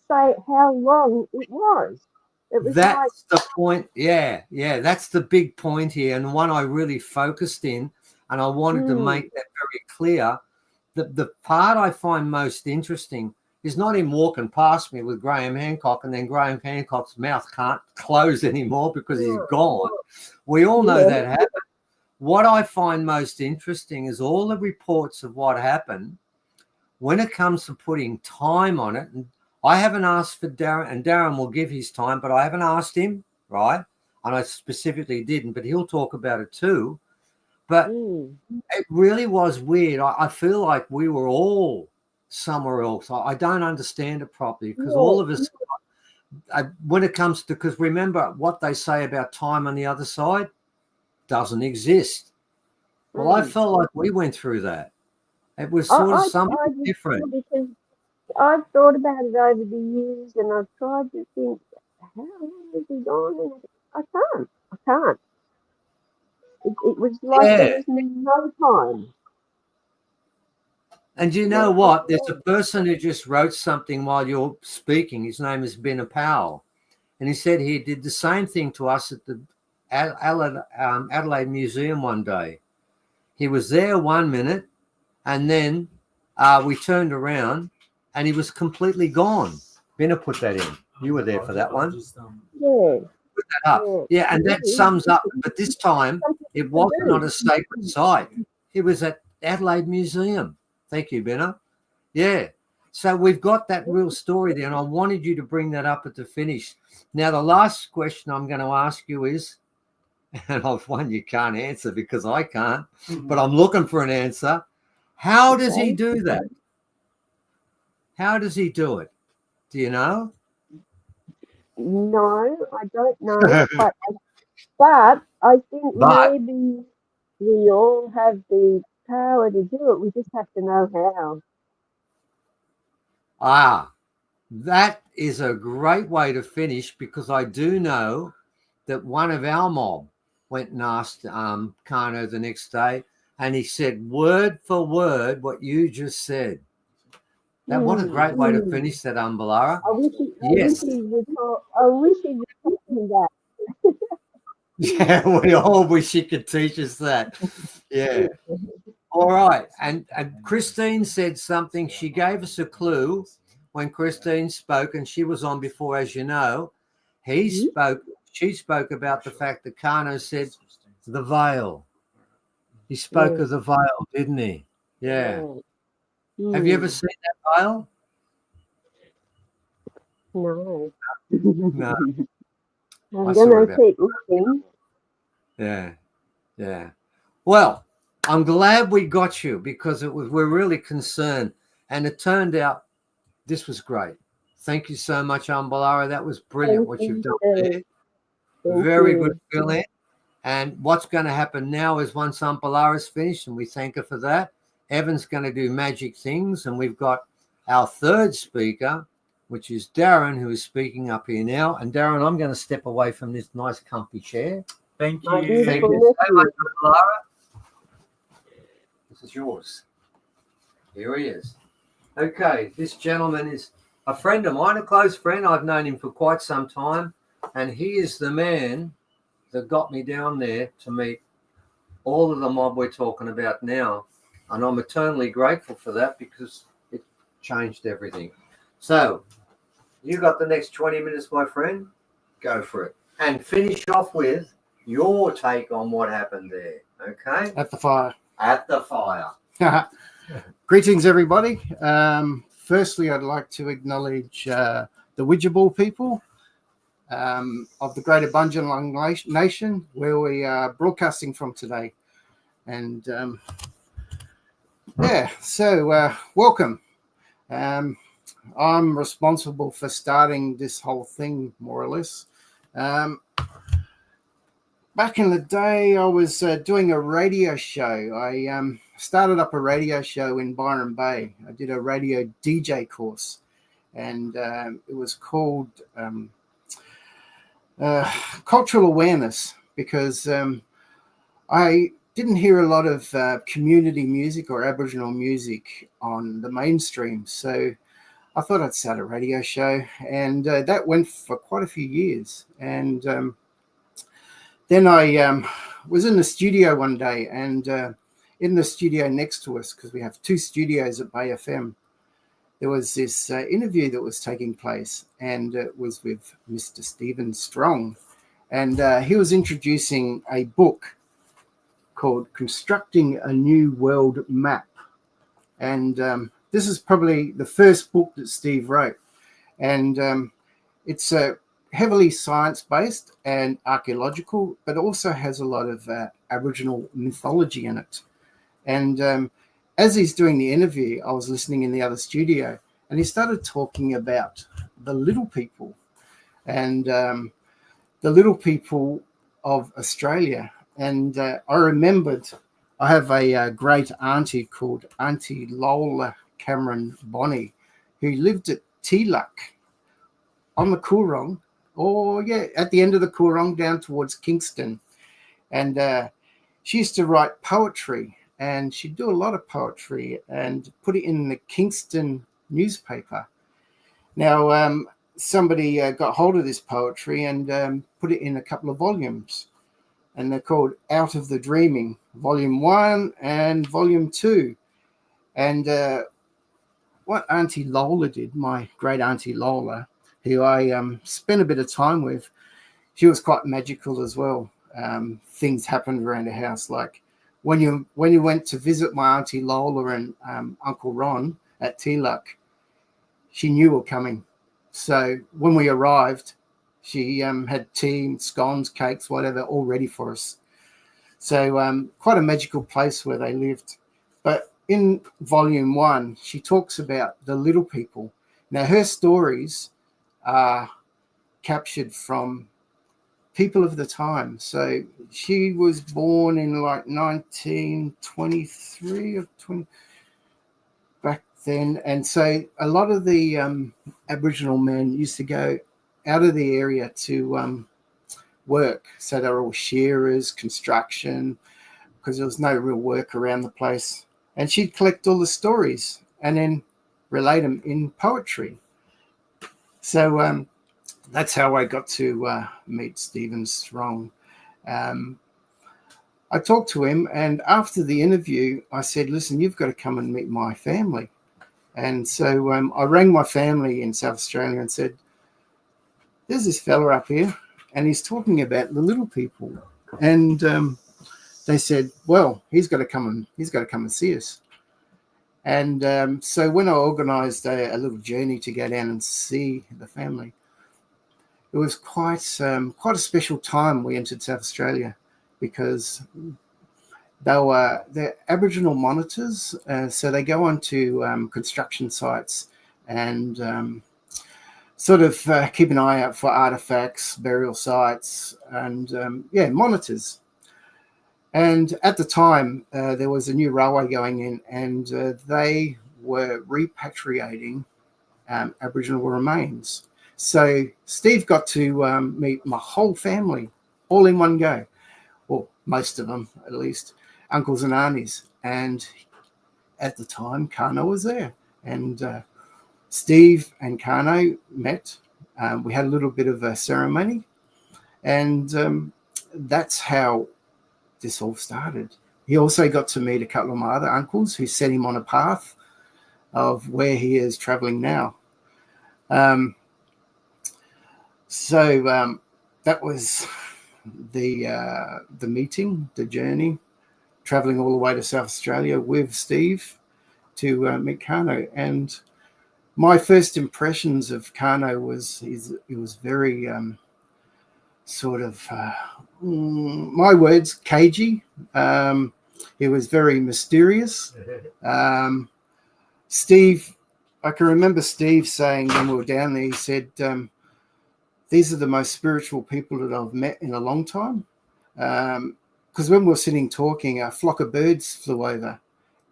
say how long it was. That's the point. Yeah. That's the big point here, and one I really focused in, and I wanted to make that very clear. The part I find most interesting is not him walking past me with Graham Hancock, and then Graham Hancock's mouth can't close anymore because he's gone. We all know that happened. What I find most interesting is all the reports of what happened when it comes to putting time on it. And I haven't asked for Darren, and Darren will give his time, but I haven't asked him, right? And I specifically didn't, but he'll talk about it too. But it really was weird. I feel like we were all somewhere else. I don't understand it properly because all of us, when it comes to, because remember what they say about time on the other side doesn't exist. Well, I felt like we went through that. It was sort of something different. Because I've thought about it over the years, and I've tried to think, how long has he gone? And I can't. It was like there was no time. And you know what? There's a person who just wrote something while you're speaking. His name is Ben Powell. And he said he did the same thing to us at the Adelaide Museum one day. He was there 1 minute, and then we turned around, and he was completely gone. Benna put that in. You were there for that one. Yeah. Put that up. Yeah, and that sums up. But this time, it wasn't on a sacred site. It was at Adelaide Museum. Thank you, Benna. Yeah. So we've got that real story there, and I wanted you to bring that up at the finish. Now, the last question I'm going to ask you is, and I've one you can't answer because I can't, but I'm looking for an answer. How does he do that? How does he do it? Do you know? No, I don't know, but I think maybe we all have the power to do it. We just have to know how. That is a great way to finish, because I do know that one of our mob went and asked Karno the next day, and he said word for word what you just said. That what a great way to finish that, Balara. I wish he would tell me that. Yeah, we all wish he could teach us that. Yeah. All right. And Christine said something. She gave us a clue when Christine spoke, and she was on before, as you know. She spoke about the fact that Karno said the veil. He spoke of the veil, didn't he? Yeah. Have you ever seen that veil? No. No. I'm going to keep looking. Yeah. Well, I'm glad we got you, because we're really concerned, and it turned out this was great. Thank you so much, Balara. That was brilliant what you've done there. Very good feeling. And what's going to happen now is, once Balara's finished, and we thank her for that, Evan's going to do magic things, and we've got our third speaker, which is Darren, who is speaking up here now. And Darren, I'm going to step away from this nice comfy chair. Thank you. Thank you so much, Balara. This is yours. Here he is. Okay, this gentleman is a friend of mine, a close friend. I've known him for quite some time, and he is the man that got me down there to meet all of the mob we're talking about now. And I'm eternally grateful for that, because it changed everything. So, you got the next 20 minutes, my friend. Go for it. And finish off with your take on what happened there, okay? At the fire. At the fire. Greetings, everybody. Firstly, I'd like to acknowledge the Widjabul people of the Greater Bundjalung Nation, where we are broadcasting from today. And welcome. I'm responsible for starting this whole thing, more or less. Back in the day, I was doing a radio show. I started up a radio show in Byron Bay. I did a radio DJ course, and it was called Cultural Awareness, because I didn't hear a lot of community music or Aboriginal music on the mainstream. So I thought I'd start a radio show, and that went for quite a few years. And then I was in the studio one day, and in the studio next to us, because we have two studios at Bay FM, there was this interview that was taking place, and it was with Mr. Stephen Strong. And he was introducing a book called Constructing a New World Map. And this is probably the first book that Steve wrote. And it's heavily science-based and archaeological, but also has a lot of Aboriginal mythology in it. And as he's doing the interview, I was listening in the other studio, and he started talking about the little people and the little people of Australia. And I remembered, I have a great auntie called Auntie Lola Cameron Bonney, who lived at Tilak on the Coorong, at the end of the Coorong down towards Kingston. And she used to write poetry, and she'd do a lot of poetry and put it in the Kingston newspaper. Now, somebody got hold of this poetry and put it in a couple of volumes, and they're called Out of the Dreaming, Volume 1 and Volume 2. And what Auntie Lola did, my great Auntie Lola, who I spent a bit of time with, she was quite magical as well. Things happened around the house, like when you went to visit my Auntie Lola and Uncle Ron at Tilak, she knew we were coming. So when we arrived, she had tea, scones, cakes, whatever, all ready for us. So quite a magical place where they lived. But in Volume 1, she talks about the little people. Now, her stories are captured from people of the time. So she was born in like 1923 or 20 back then. And so a lot of the Aboriginal men used to go out of the area to work. So they were all shearers, construction, because there was no real work around the place. And she'd collect all the stories and then relate them in poetry. So that's how I got to meet Stephen Strong. I talked to him, and after the interview, I said, listen, you've got to come and meet my family. And so I rang my family in South Australia and said, there's this fella up here, and he's talking about the little people. And they said, well, he's got to come and see us. And so when I organised a little journey to go down and see the family, it was quite a special time we entered South Australia, because they're Aboriginal monitors, so they go onto construction sites and sort of keep an eye out for artifacts, burial sites, and monitors. And at the time, there was a new railway going in, and they were repatriating Aboriginal remains. So Steve got to meet my whole family all in one go. Well, most of them, at least, uncles and aunties. And at the time, Karno was there. And Steve and Karno met. We had a little bit of a ceremony. And that's how this all started. He also got to meet a couple of my other uncles who set him on a path of where he is traveling now. So that was the meeting, the journey, traveling all the way to South Australia with Steve to meet Karno. And my first impressions of Karno was he was very sort of, my words, cagey. He was very mysterious. Steve, I can remember Steve saying when we were down there, he said, these are the most spiritual people that I've met in a long time. Because when we were sitting talking, a flock of birds flew over.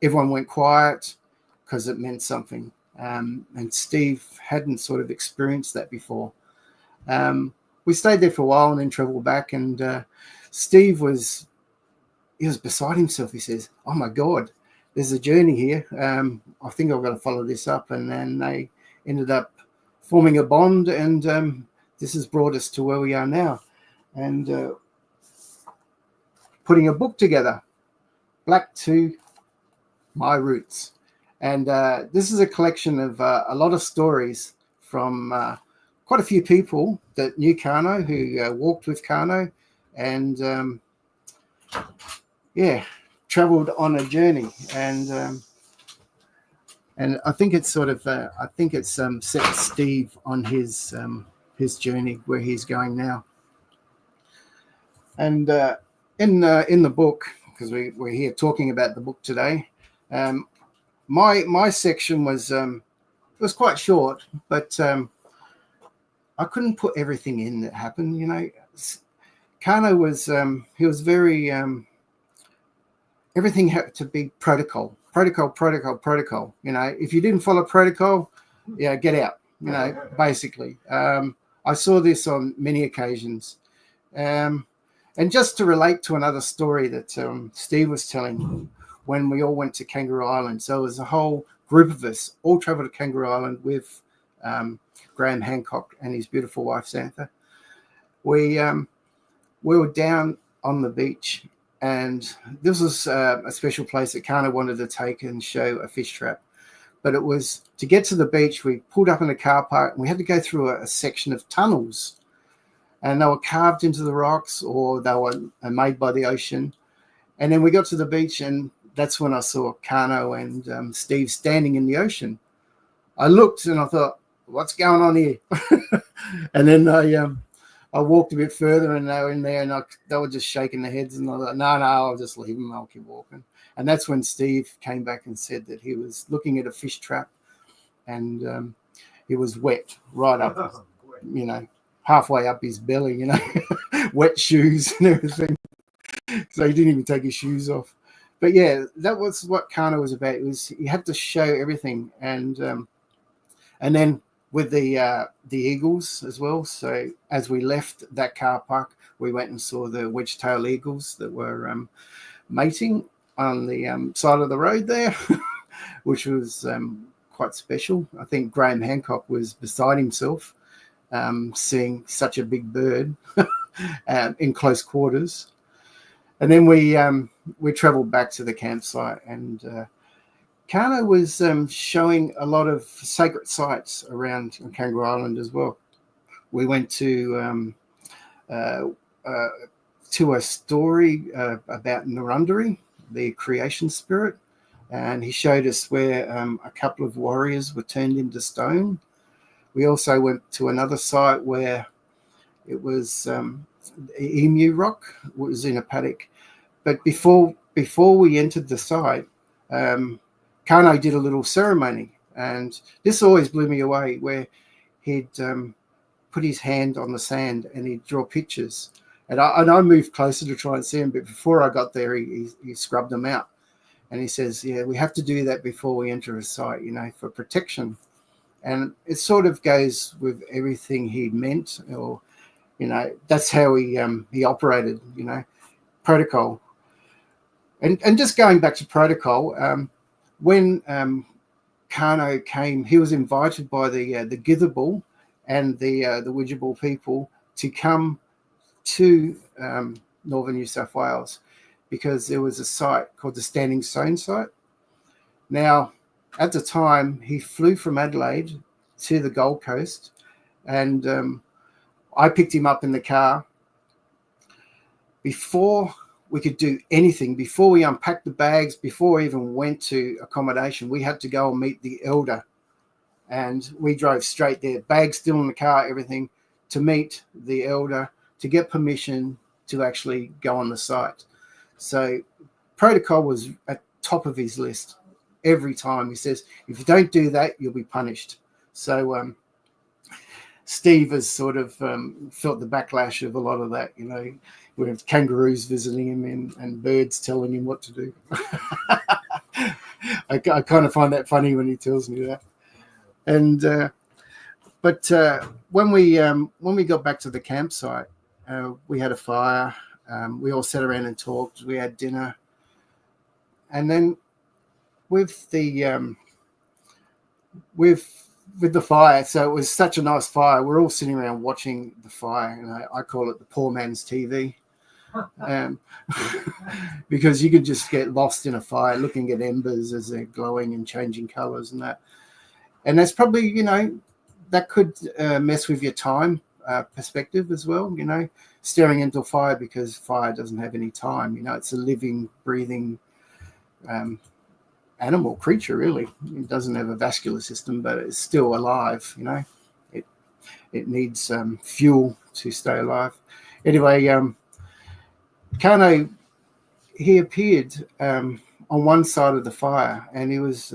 Everyone went quiet because it meant something. And Steve hadn't sort of experienced that before. We stayed there for a while and then traveled back. And Steve was beside himself. He says, oh, my God, there's a journey here. I think I've got to follow this up. And then they ended up forming a bond, and this has brought us to where we are now. And putting a book together, Blak to My Roots. And this is a collection of a lot of stories from quite a few people that knew Karno, who walked with Karno, and traveled on a journey. And I think it's sort of set Steve on his journey where he's going now. And in the book, because we're here talking about the book today, my section was quite short, but I couldn't put everything in that happened. You know, Karno was he was very everything had to be protocol. You know, if you didn't follow protocol, get out. You know, basically. I saw this on many occasions. And just to relate to another story that Steve was telling, when we all went to Kangaroo Island. So it was a whole group of us all travelled to Kangaroo Island with Graham Hancock and his beautiful wife Santha. We were down on the beach, and this was a special place that Karno wanted to take and show a fish trap. But it was to get to the beach, we pulled up in a car park, and we had to go through a section of tunnels. And they were carved into the rocks, or they were made by the ocean. And then we got to the beach, and that's when I saw Karno and Steve standing in the ocean. I looked and I thought, what's going on here? And then I walked a bit further, and they were in there, and they were just shaking their heads. And I thought, no, I'll just leave them. I'll keep walking. And that's when Steve came back and said that he was looking at a fish trap, and it was wet right up, halfway up his belly, wet shoes and everything. So he didn't even take his shoes off. But yeah, that was what Karno was about. It was, you had to show everything, and then with the eagles as well. So as we left that car park, we went and saw the wedge-tailed eagles that were mating on the side of the road there, which was quite special. I think Graham Hancock was beside himself seeing such a big bird in close quarters. And then we travelled back to the campsite, and Karno was showing a lot of sacred sites around Kangaroo Island as well. We went to a story about Nurunderi, the creation spirit, and he showed us where a couple of warriors were turned into stone. We also went to another site where it was Emu Rock, was in a paddock. But before we entered the site, Karno did a little ceremony, and this always blew me away, where he'd put his hand on the sand and he'd draw pictures. And I moved closer to try and see him, but before I got there, he scrubbed them out. And he says, yeah, we have to do that before we enter a site, for protection. And it sort of goes with everything he meant, or, that's how he operated, protocol. And just going back to protocol, when Karno came, he was invited by the Githabul and the Widjabul people to come to northern New South Wales, because there was a site called the Standing Stone site. Now, at the time, he flew from Adelaide to the Gold Coast, and I picked him up in the car. Before we could do anything, before we unpacked the bags, before we even went to accommodation, we had to go and meet the elder. And we drove straight there, bags still in the car, everything, to meet the elder, to get permission to actually go on the site. So protocol was at top of his list every time. He says, if you don't do that, you'll be punished. So Steve has sort of felt the backlash of a lot of that, We have kangaroos visiting him and birds telling him what to do. I kind of find that funny when he tells me that. And but when we got back to the campsite, we had a fire. We all sat around and talked. We had dinner, and then with the fire. So it was such a nice fire. We're all sitting around watching the fire, and I call it the poor man's TV. Because you could just get lost in a fire looking at embers as they're glowing and changing colors and that. And that's probably, that could mess with your time perspective as well, staring into a fire, because fire doesn't have any time. It's a living, breathing animal creature, really. It doesn't have a vascular system, but it's still alive. It needs fuel to stay alive. Anyway, Karno, he appeared on one side of the fire, and he was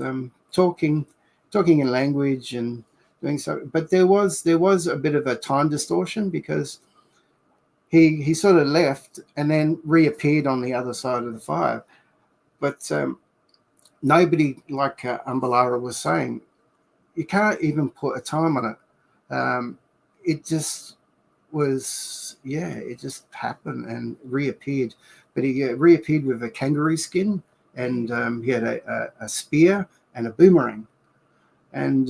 talking in language and doing so. But there was a bit of a time distortion, because he sort of left and then reappeared on the other side of the fire. But nobody, like Umbalara was saying, you can't even put a time on it. It just was, it just happened and reappeared. But he reappeared with a kangaroo skin and he had a spear and a boomerang, and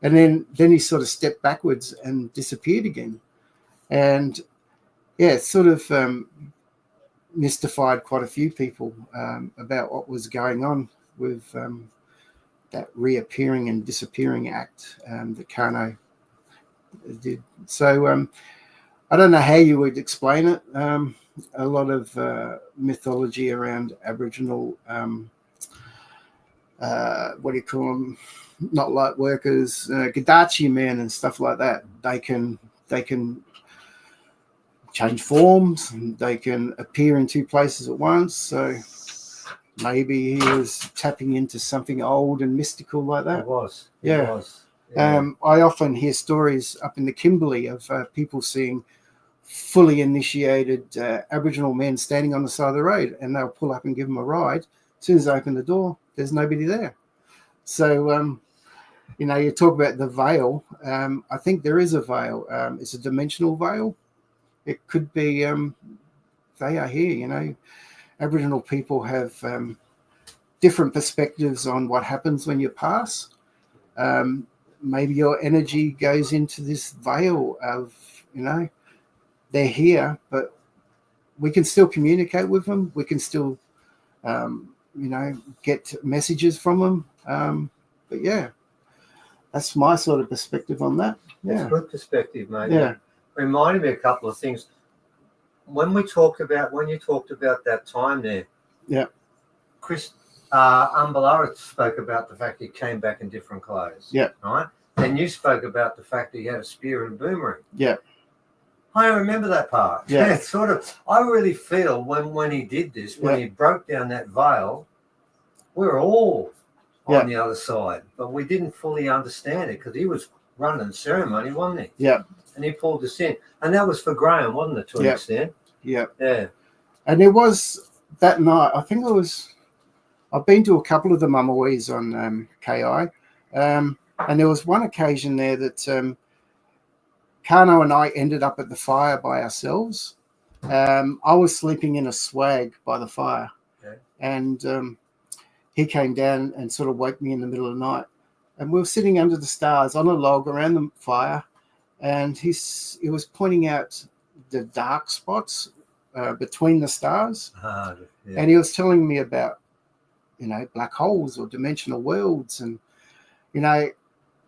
then he sort of stepped backwards and disappeared again, and yeah, it sort of mystified quite a few people about what was going on with that reappearing and disappearing act that Karno did. So I don't know how you would explain it. A lot of mythology around Aboriginal, what do you call them? Not light workers, Gadachi men and stuff like that. They can change forms, and they can appear in two places at once. So maybe he was tapping into something old and mystical like that. It was. Yeah. It was. Yeah. I often hear stories up in the Kimberley of people seeing fully initiated Aboriginal men standing on the side of the road, and they'll pull up and give them a ride. As soon as they open the door, there's nobody there. So, you talk about the veil. I think there is a veil. It's a dimensional veil. It could be they are here. Aboriginal people have different perspectives on what happens when you pass. Maybe your energy goes into this veil of, they're here, but we can still communicate with them. We can still, get messages from them. But yeah, that's my sort of perspective on that. It's Yeah. good perspective, mate. Yeah. Reminded me a couple of things. When you talked about that time there, Yeah. Chris Umbalara spoke about the fact he came back in different clothes. Yeah. Right? Then you spoke about the fact that he had a spear and a boomerang. Yeah. I remember that part. Yeah. It's sort of, I really feel when he did this, when he broke down that veil, we were all on the other side, but we didn't fully understand it because he was running the ceremony, wasn't he? Yeah. And he pulled us in. And that was for Graham, wasn't it, to an extent? Yeah. Yeah. And it was that night, I think I've been to a couple of the Mamawees on KI, and there was one occasion there that Karno and I ended up at the fire by ourselves. I was sleeping in a swag by the fire, and he came down and sort of woke me in the middle of the night. And we were sitting under the stars on a log around the fire, and he was pointing out the dark spots between the stars. And he was telling me about, black holes or dimensional worlds. And,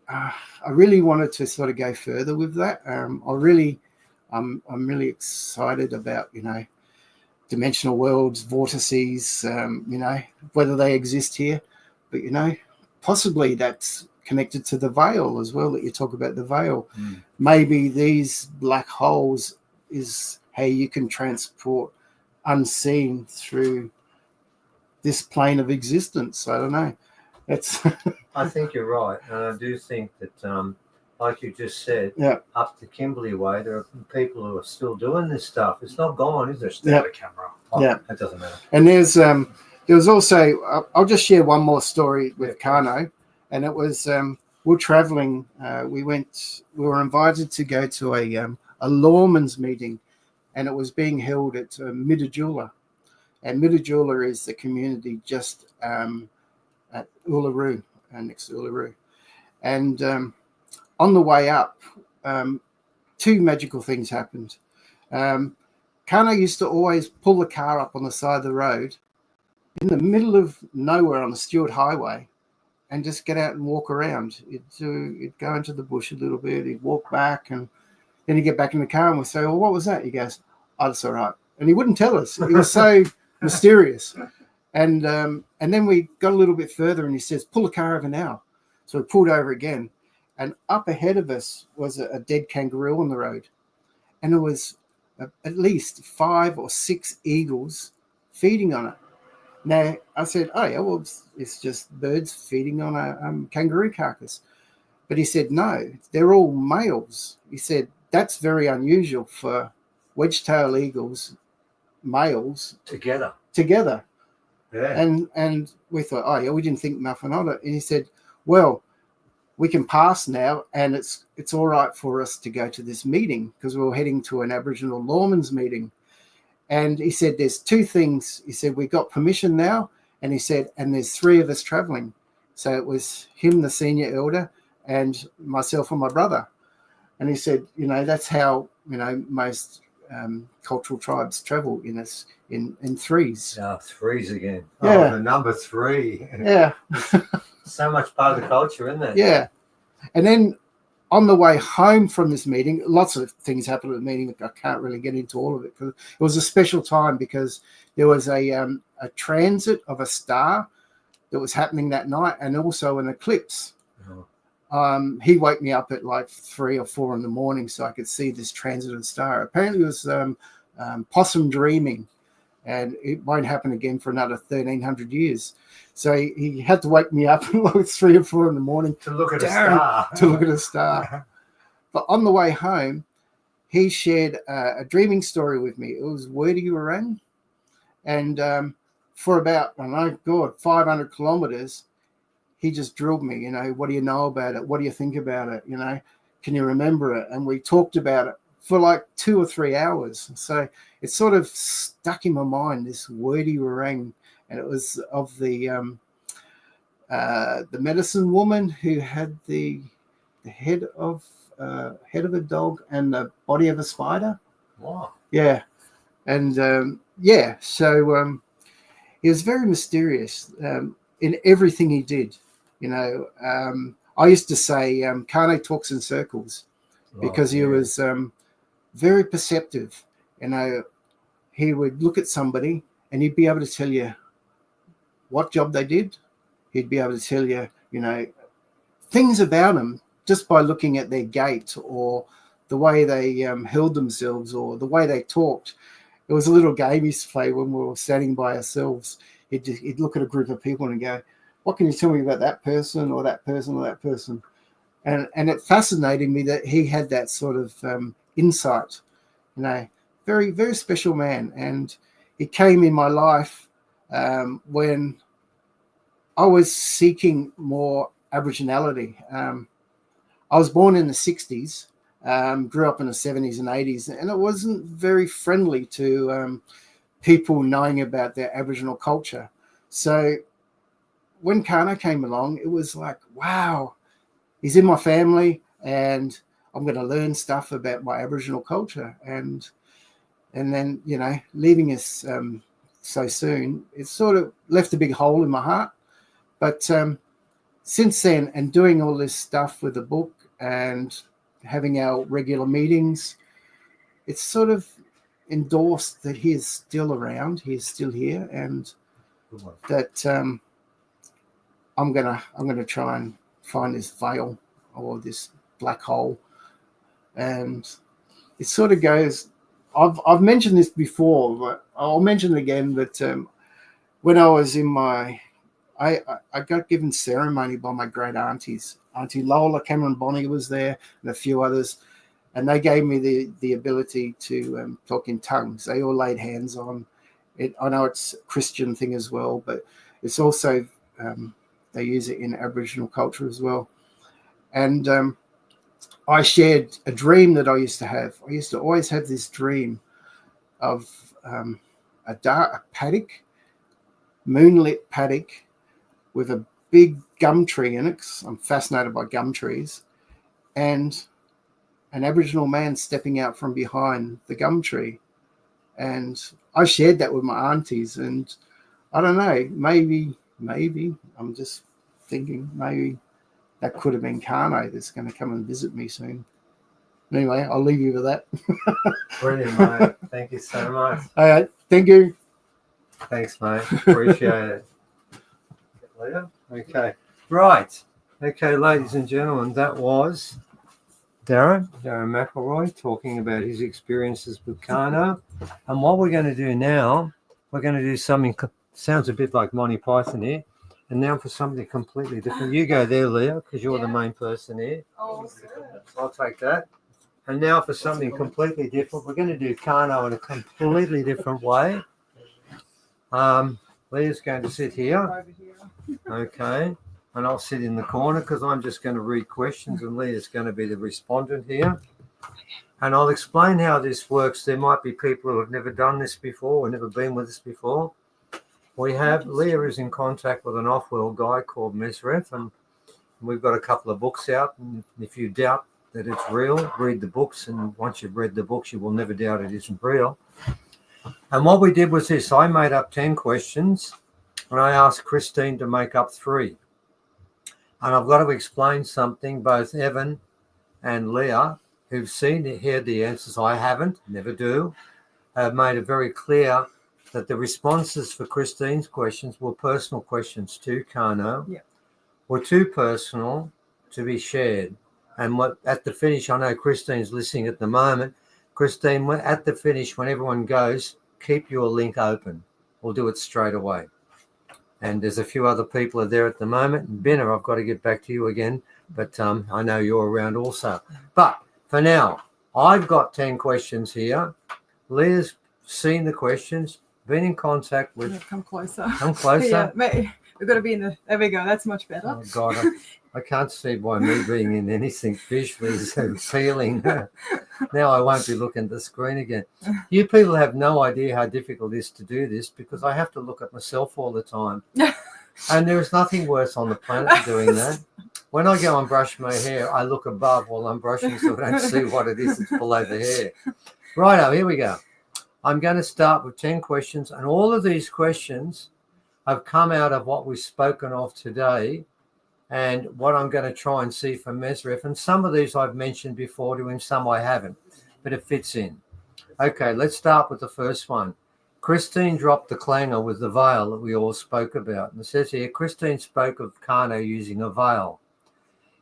I really wanted to sort of go further with that. I'm really excited about, dimensional worlds, vortices, whether they exist here. But, possibly that's connected to the veil as well, that you talk about the veil. Maybe these black holes is how you can transport unseen through this plane of existence. I don't know. I think you're right. And I do think that, like you just said, up the Kimberley way, there are people who are still doing this stuff. It's not gone, is there? Still a camera. It doesn't matter. And there was also, I'll just share one more story with Karno. And it was, we're traveling. We were invited to go to a Lawman's meeting, and it was being held at Mirritjin. And Mirritjin is the community just at Uluru, next to Uluru. And on the way up, two magical things happened. Karno used to always pull the car up on the side of the road in the middle of nowhere on the Stewart Highway and just get out and walk around. He'd go into the bush a little bit, he'd walk back, and then he'd get back in the car and we'd say, well, what was that? He goes, oh, that's all right. And he wouldn't tell us. He was so mysterious. And then we got a little bit further and he says, pull the car over now. So we pulled over again. And up ahead of us was a dead kangaroo on the road. And there was at least 5 or 6 eagles feeding on it. Now, I said, oh, yeah, well, it's just birds feeding on a kangaroo carcass. But he said, no, they're all males. He said, that's very unusual for wedge-tailed eagles, males. Together. Yeah. And we thought, oh, yeah, we didn't think nothing of it. And he said, well, we can pass now, and it's all right for us to go to this meeting because we were heading to an Aboriginal Lawman's meeting. And he said, there's 2 things. He said, we got permission now, And he said, and there's 3 of us traveling. So it was him, the senior elder, and myself and my brother. And he said, that's how, most cultural tribes travel in 3s. Yeah, 3s again. Yeah. Oh, the number 3. Yeah. So much part of the culture, isn't it? Yeah. And then on the way home from this meeting, lots of things happened at the meeting. I can't really get into all of it because it was a special time because there was a transit of a star that was happening that night and also an eclipse. Oh. He woke me up at like 3 or 4 in the morning so I could see this transit of star. Apparently it was possum dreaming, and it won't happen again for another 1,300 years. So he had to wake me up at like 3 or 4 in the morning to look at a star. To look at a star. But on the way home, he shared a dreaming story with me. It was Wirritjin, and for about 500 kilometers, he just drilled me. What do you know about it? What do you think about it? Can you remember it? And we talked about it for like 2 or 3 hours. So it sort of stuck in my mind, this Wirritjin. And it was of the medicine woman who had the head of a dog and the body of a spider. Wow. Yeah. And so he was very mysterious in everything he did. I used to say Karno talks in circles because he was very perceptive. He would look at somebody and he'd be able to tell you what job they did. He'd be able to tell you, things about them just by looking at their gait or the way they held themselves or the way they talked. It was a little game he used to play when we were standing by ourselves. He'd look at a group of people and go, what can you tell me about that person or that person or that person? And it fascinated me that he had that sort of insight, very, very special man. And he came in my life when I was seeking more Aboriginality. I was born in the 60s, grew up in the 70s and 80s, and it wasn't very friendly to people knowing about their Aboriginal culture. So when Karno came along, it was like, wow, he's in my family and I'm going to learn stuff about my Aboriginal culture. And then, leaving us so soon, it sort of left a big hole in my heart. But since then, and doing all this stuff with the book and having our regular meetings, it's sort of endorsed that he is still around, he is still here, and that I'm gonna try and find this veil or this black hole. And it sort of goes, I've mentioned this before, but I'll mention it again. But when I was in I got given ceremony by my great aunties. Auntie Lola Cameron Bonnie was there and a few others, and they gave me the ability to talk in tongues. They all laid hands on it. I know it's a Christian thing as well, but it's also they use it in Aboriginal culture as well. And I shared a dream that I used to have. I used to always have this dream of a paddock, moonlit paddock, with a big gum tree in it. I'm fascinated by gum trees, and an Aboriginal man stepping out from behind the gum tree. And I shared that with my aunties, and I don't know, maybe I'm just thinking maybe that could have been Karno that's going to come and visit me soon. Anyway, I'll leave you with that. Brilliant, mate. Thank you so much. All right, thank you. Thanks, mate. Appreciate it. Okay. Right. Okay, ladies and gentlemen, that was Darren McElroy talking about his experiences with Karno. And what we're going to do now, we're going to do something, sounds a bit like Monty Python here. And now for something completely different. You go there, Leah, because you're the main person here. Oh, sir. I'll take that. And now for something completely different. We're going to do Karno in a completely different way. Leah's going to sit here. Okay. And I'll sit in the corner because I'm just going to read questions and Leah's going to be the respondent here. And I'll explain how this works. There might be people who have never done this before or never been with us before. Leah is in contact with an off-world guy called Mesref, and we've got a couple of books out. And if you doubt that it's real, read the books, and once you've read the books, you will never doubt it isn't real. And what we did was this: I made up 10 questions, and I asked Christine to make up 3. And I've got to explain something. Both Evan and Leah, who've heard the answers, I haven't, never do, have made it very clear that the responses for Christine's questions were personal questions to Karno, were too personal to be shared. And at the finish, I know Christine's listening at the moment. Christine, at the finish, when everyone goes, keep your link open. We'll do it straight away. And there's a few other people are there at the moment. Benner, I've got to get back to you again, but I know you're around also. But for now, I've got 10 questions here. Leah's seen the questions, been in contact with... Come closer. Come closer. Yeah, we've got to be in the... There we go. That's much better. Oh, God. I can't see why me being in anything visually is appealing. Now I won't be looking at the screen again. You people have no idea how difficult it is to do this because I have to look at myself all the time. And there is nothing worse on the planet than doing that. When I go and brush my hair, I look above while I'm brushing so I don't see what it is that's below the hair. Righto, here we go. I'm going to start with 10 questions, and all of these questions have come out of what we've spoken of today and what I'm going to try and see from Mesref. And some of these I've mentioned before to him, some I haven't, but it fits in. Okay, let's start with the first one. Christine dropped the clanger with the veil that we all spoke about. And it says here, Christine spoke of Karno using a veil.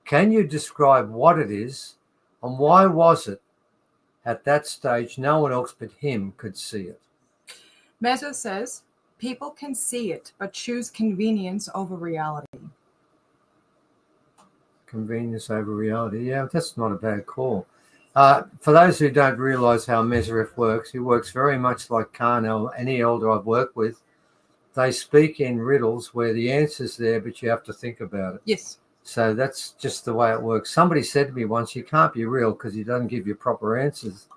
Can you describe what it is and why was it at that stage no one else but him could see it? Mesref says, people can see it, but choose convenience over reality. Convenience over reality. Yeah, that's not a bad call. For those who don't realise how Mesref works, he works very much like Karno, any elder I've worked with. They speak in riddles where the answer's there, but you have to think about it. Yes. So that's just the way it works. Somebody said to me once, you can't be real because he doesn't give you proper answers.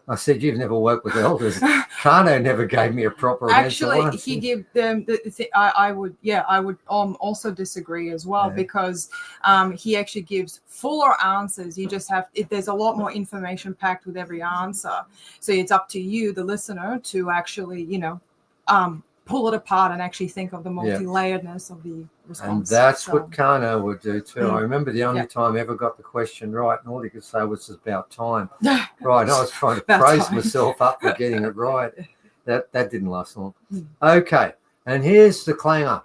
I said, you've never worked with elders. Karno never gave me a proper answer. Actually, he gave them. I would also disagree as well because he actually gives fuller answers. You just have. There's a lot more information packed with every answer. So it's up to you, the listener, to actually, pull it apart and actually think of the multi-layeredness of the response. And that's what Karno would do too. I remember the only time I ever got the question right, and all he could say was about time. Right, I was trying to praise myself up for getting it right. That didn't last long. Okay, and here's the clanger.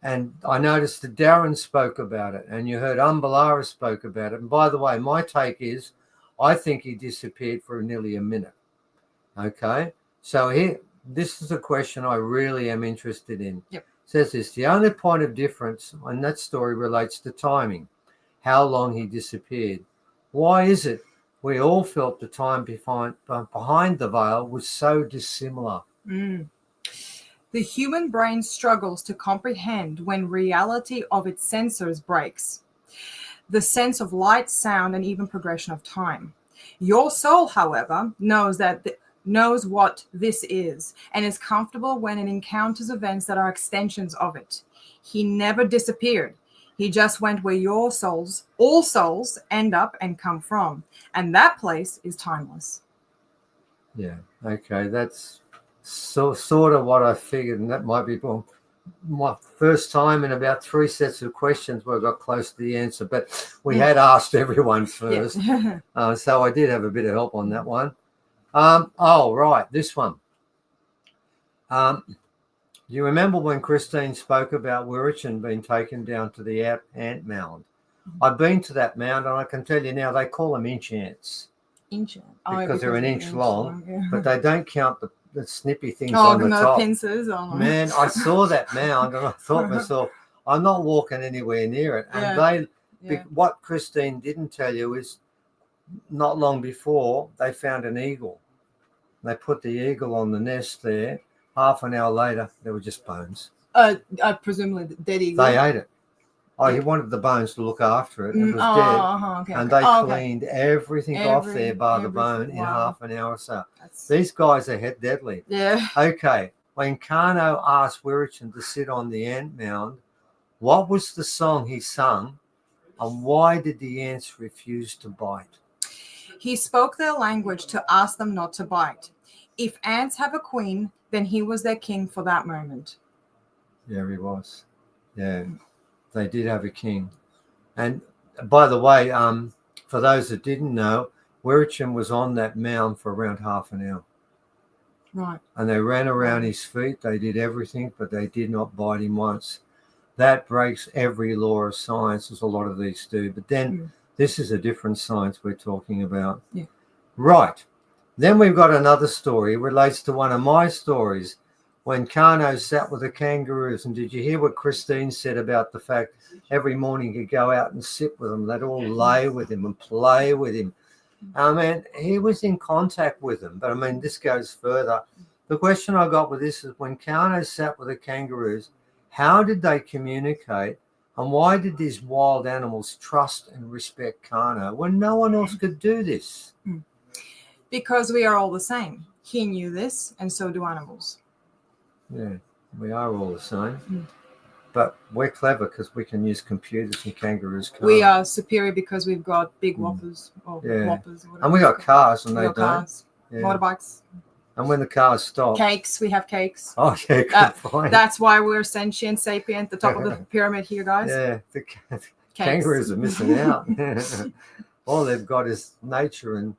And I noticed that Darren spoke about it, and you heard Umbalara spoke about it. And by the way, my take is I think he disappeared for nearly a minute. Okay, so here, this is a question I really am interested in. Yep. It says this, the only point of difference on that story relates to timing, how long he disappeared. Why is it we all felt the time behind the veil was so dissimilar? The human brain struggles to comprehend when reality of its sensors breaks. The sense of light, sound, and even progression of time. Your soul, however, knows what this is and is comfortable when it encounters events that are extensions of it. He never disappeared. He just went where all souls end up and come from. And that place is timeless. Yeah, okay, that's sort of what I figured, and that might be my first time in about 3 sets of questions where I got close to the answer, but we had asked everyone first. So I did have a bit of help on that one. Right, this one. You remember when Christine spoke about Wirritjin being taken down to the ant mound? I've been to that mound, and I can tell you now they call them inch ants. Inch ant? Because they're an inch long, but they don't count the snippy things on the top. Pincers. Man, I saw that mound, and I thought to myself, I'm not walking anywhere near it. And what Christine didn't tell you is not long before they found an eagle. They put the eagle on the nest there. Half an hour later, there were just bones. Presumably the dead eagle. They ate it. He wanted the bones to look after it. It was dead. And they cleaned everything off there, bar the bone, in half an hour or so. These guys are deadly. Yeah. Okay. when Karno asked Wirritjin to sit on the ant mound, what was the song he sung, and why did the ants refuse to bite? He spoke their language to ask them not to bite. If ants have a queen, then he was their king for that moment. Yeah, he was. Yeah, they did have a king. And by the way, for those that didn't know, Wirritjin was on that mound for around half an hour. Right. And they ran around his feet. They did everything, but they did not bite him once. That breaks every law of science, as a lot of these do. But then this is a different science we're talking about. Yeah. Right. Then we've got another story. It relates to one of my stories when Karno sat with the kangaroos. And did you hear what Christine said about the fact every morning he'd go out and sit with them? They'd all lay with him and play with him. I mean, he was in contact with them. But I mean, this goes further. The question I got with this is when Karno sat with the kangaroos, how did they communicate? And why did these wild animals trust and respect Karno when no one else could do this? Because we are all the same. He knew this, and so do animals. Yeah, we are all the same. But we're clever because we can use computers and kangaroos can't. We are superior because we've got big whoppers. Or whoppers. And we got cars and they don't. Cars, motorbikes. And when the cars stop. Cakes, we have cakes. Oh, yeah, good point. That's why we're sentient, sapient, the top of the pyramid here, guys. Yeah, the kangaroos are missing out. All they've got is nature and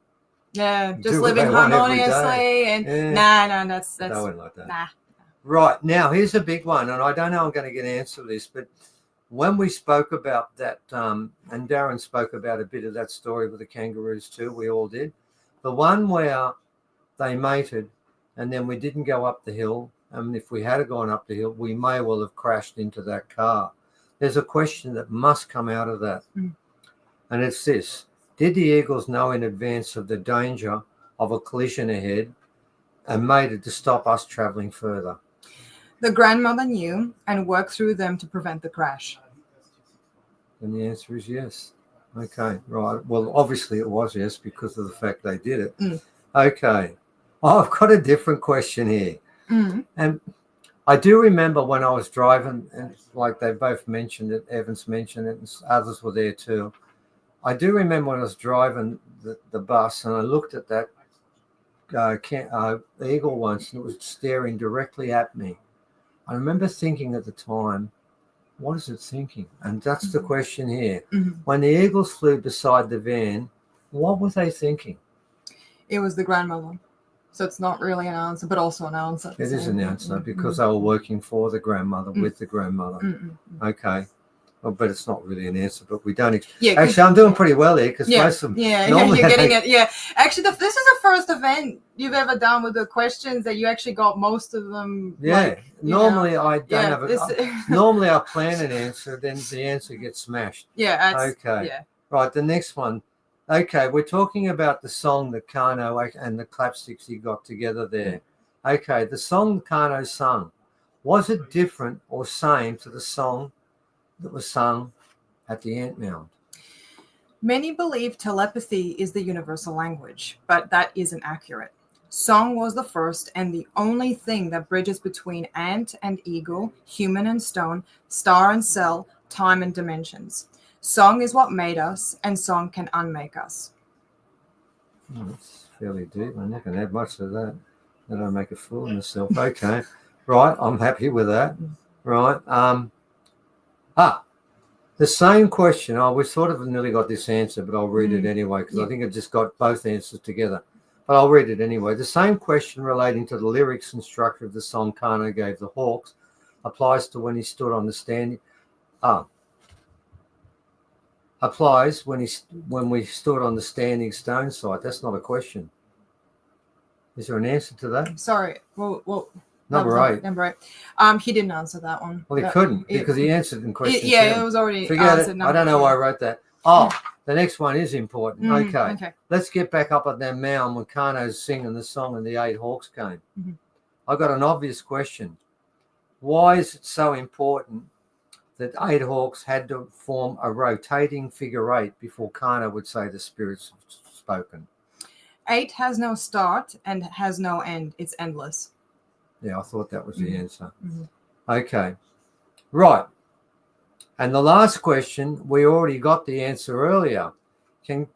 just living harmoniously and that's no one like that. Nah. Right, now here's a big one, and I don't know I'm going to get an answer to this, but when we spoke about that, and Darren spoke about a bit of that story with the kangaroos too, we all did. The one where they mated and then we didn't go up the hill, and if we had gone up the hill, we may well have crashed into that car. There's a question that must come out of that, and it's this. Did the eagles know in advance of the danger of a collision ahead and mated to stop us traveling further? The grandmother knew and worked through them to prevent the crash. And the answer is yes. Okay, right. Well, obviously it was yes because of the fact they did it. Okay. Oh, I've got a different question here. And I do remember when I was driving, and like they both mentioned it, Evans mentioned it, and others were there too. I do remember when I was driving the bus and I looked at that eagle once and it was staring directly at me. I remember thinking at the time, what is it thinking? And that's the question here. When the eagles flew beside the van, what were they thinking? It was the grandmother. So it's not really an answer, but also an answer. It is an answer because they were working for the grandmother, with the grandmother. Okay. Well, but it's not really an answer, but we don't. Actually, I'm doing pretty well here because most of them. You're getting it. Yeah. Actually, this is the first event you've ever done with the questions that you actually got most of them. Yeah. Normally, I don't have a. Normally, I plan an answer, then the answer gets smashed. Yeah. Okay. Yeah. Right. The next one. Okay. We're talking about the song that Karno and the clapsticks he got together there. Okay. The song Karno sung, was it different or same to the song that was sung at the ant mound? Many believe telepathy is the universal language, but that isn't accurate. Song was the first and the only thing that bridges between ant and eagle, human and stone, star and cell, time and dimensions. Song is what made us, and song can unmake us. Oh, that's fairly deep. I'm not going to add much to that. I don't make a fool of myself. Okay. Right. I'm happy with that. Right. The same question. We sort of nearly got this answer, but I'll read it anyway because I think I just got both answers together. But I'll read it anyway. The same question relating to the lyrics and structure of the song Karno gave the Hawks applies to when he stood on the standing. Applies when we stood on the standing stone site. That's not a question. Is there an answer to that? Sorry. Well. Number eight. He didn't answer that one. Well, he couldn't because he answered in question 7. It was already Forget answered. it. I don't know why I wrote that. Oh, the next one is important. Okay. Let's get back up at that mound when Karno's singing the song and the 8 hawks came. I got an obvious question. Why is it so important that 8 hawks had to form a rotating figure 8 before Karno would say the spirits have spoken? 8 has no start and has no end. It's endless. Yeah, I thought that was the answer. Mhm. Okay. Right. And the last question, we already got the answer earlier. Can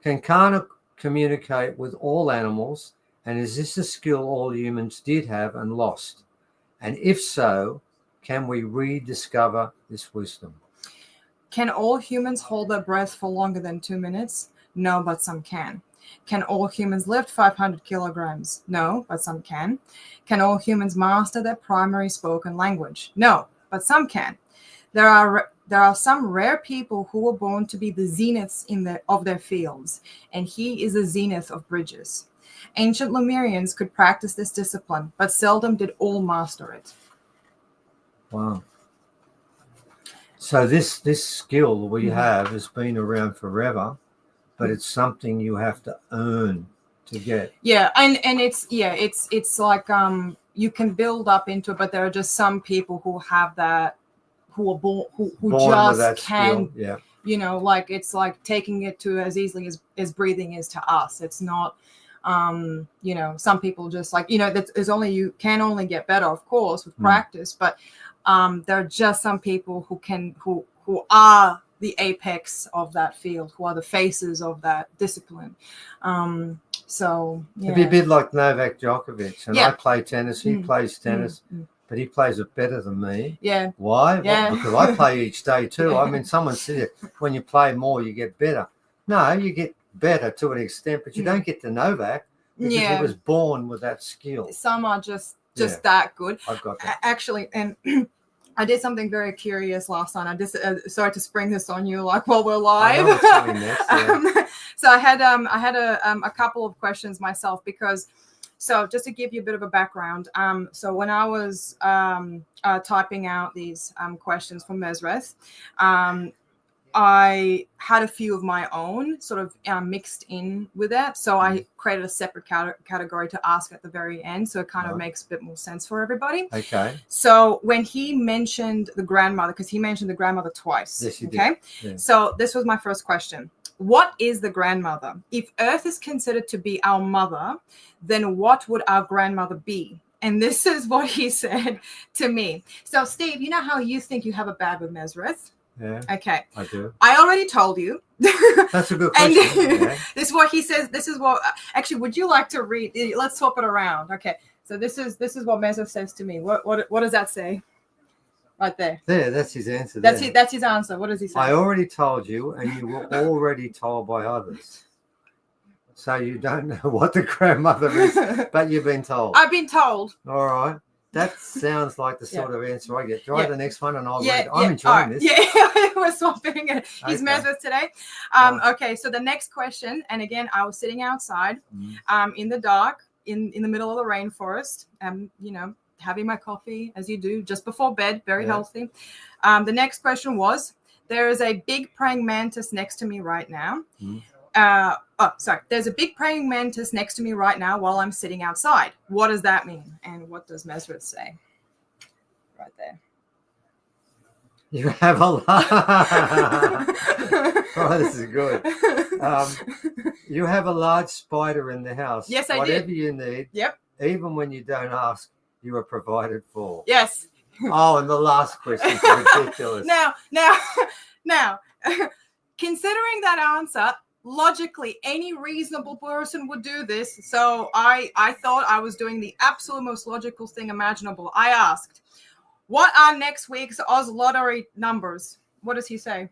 Karno communicate with all animals? And is this a skill all humans did have and lost? And if so, can we rediscover this wisdom? Can all humans hold their breath for longer than 2 minutes? No, but some can. Can all humans lift 500 kilograms? No, but some can. Can all humans master their primary spoken language? No, but some can. There are some rare people who were born to be the zeniths of their fields, and he is the zenith of bridges. Ancient Lemurians could practice this discipline, but seldom did all master it. Wow. So this skill we have has been around forever, but it's something you have to earn to get. Yeah, and it's like you can build up into it, but there are just some people who have that, who are born just can. Skill. Yeah. You know, like it's like taking it to as easily as breathing is to us. It's not. You know, some people just like, you know, you can only get better, of course, with practice, but there are just some people who are the apex of that field, who are the faces of that discipline. So yeah. It'd be a bit like Novak Djokovic, and Yeah. I play tennis. He plays tennis, but he plays it better than me. Yeah. Why? Yeah. Well, because I play each day too. Yeah. I mean, someone said when you play more, you get better. No, you get better to an extent, but you don't get to Novak because he was born with that skill. Some are just that good. I've got that. Actually, and I did something very curious last night. I just sorry to spring this on you, like while we're live. I know what's coming next, yeah. So I had a couple of questions myself because, so just to give you a bit of a background. So when I was typing out these questions for Mesrith, I had a few of my own sort of mixed in with that. So I created a separate category to ask at the very end. So it kind of makes a bit more sense for everybody. Okay. So when he mentioned the grandmother, because he mentioned the grandmother twice. Yes, he did. Yeah. So this was my first question. What is the grandmother? If Earth is considered to be our mother, then what would our grandmother be? And this is what he said to me. So Steve, you know how you think you have a bag with Mesrith? Yeah. Okay. I do. I already told you. That's a good question. And this is what he says. This is what actually. Would you like to read? Let's swap it around. Okay. So this is what Mesrith says to me. What does that say? Right there. There. That's his answer. That's his answer. What does he say? I already told you, and you were already told by others. So you don't know what the grandmother is, but you've been told. I've been told. All right. That sounds like the sort of answer I get. Try the next one and I'll read. I'm enjoying right. this. Yeah, we're swapping it. He's Mesrith today. Right. Okay, so the next question, and again, I was sitting outside in the dark, in the middle of the rainforest, you know, having my coffee, as you do, just before bed, very healthy. The next question was, there is a big praying mantis next to me right now. There's a big praying mantis next to me right now while I'm sitting outside. What does that mean? And what does Mesrith say? Right there. You have a lot. Oh, this is good. You have a large spider in the house. Yes, I did. Whatever you need. Yep. Even when you don't ask, you are provided for. Yes. Oh, and the last question is ridiculous. Now, considering that answer, logically, any reasonable person would do this. So I thought I was doing the absolute most logical thing imaginable. I asked, what are next week's Oz lottery numbers? What does he say?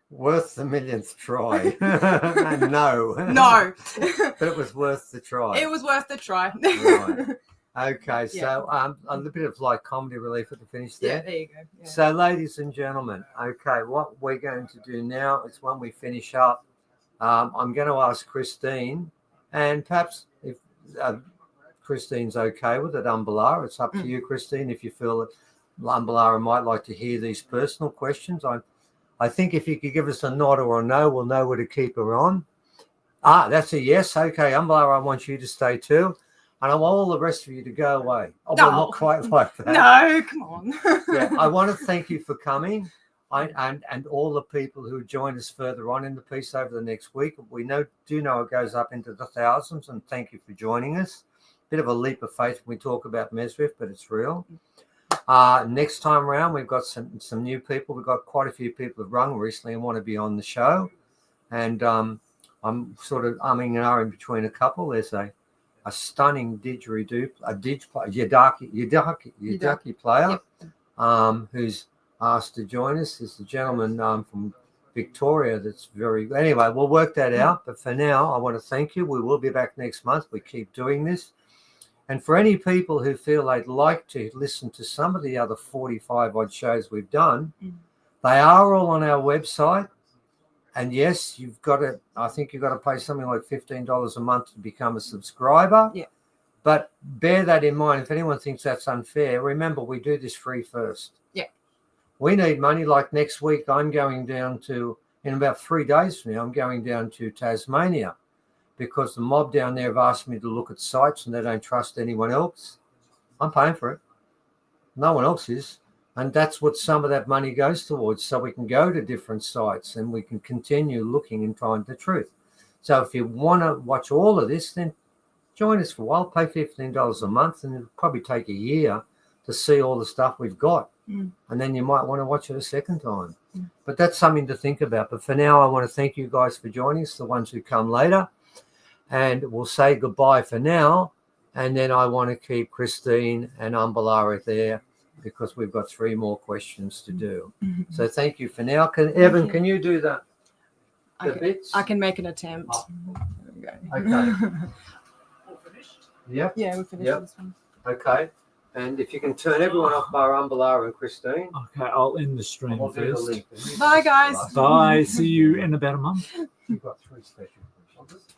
Worth the millionth try. No. No. But it was worth the try. It was worth the try. Right. Okay, so a little bit of like comedy relief at the finish there. Yeah, there you go. Yeah. So, ladies and gentlemen, okay, what we're going to do now is when we finish up, I'm going to ask Christine, and perhaps if Christine's okay with it, Umbalara, it's up to you, Christine, if you feel that Umbalara might like to hear these personal questions. I think if you could give us a nod or a no, we'll know where to keep her on. That's a yes. Okay, Umbalara, I want you to stay too. And I want all the rest of you to go away. Oh, No. well, not quite like that. No, come on. I want to thank you for coming. And all the people who join us further on in the piece over the next week. We do know it goes up into the thousands, and thank you for joining us. Bit of a leap of faith when we talk about Mesrith, but it's real. Next time around, we've got some new people. We've got quite a few people who've rung recently and want to be on the show. And I'm sort of umming and ahhing between a couple. There's a stunning yidaki player who's asked to join us. There's a gentleman from Victoria that's very... Anyway, we'll work that out. But for now, I want to thank you. We will be back next month. We keep doing this. And for any people who feel they'd like to listen to some of the other 45-odd shows we've done, they are all on our website. And yes, I think you've got to pay something like $15 a month to become a subscriber. Yeah. But bear that in mind. If anyone thinks that's unfair, remember, we do this free first. Yeah. We need money. Like next week, I'm going down to, in about 3 days from now, I'm going down to Tasmania because the mob down there have asked me to look at sites and they don't trust anyone else. I'm paying for it. No one else is. And that's what some of that money goes towards, so we can go to different sites and we can continue looking and finding the truth. So if you want to watch all of this, then join us for a while. Pay $15 a month, and it'll probably take a year to see all the stuff we've got. And then you might want to watch it a second time. But that's something to think about. But for now, I want to thank you guys for joining us, the ones who come later. And we'll say goodbye for now. And then I want to keep Christine and Umbalara there, because we've got 3 more questions to do. So thank you for now. Evan, can you do the bits? I can make an attempt. There we go. Okay. All finished? Yep. Yeah, we finished this one. Okay. And if you can turn everyone off bar Umbalara and Christine. Okay, I'll end the stream I'll do the first. link. Bye, guys. Bye. See you in about a month. You've got 3 special questions.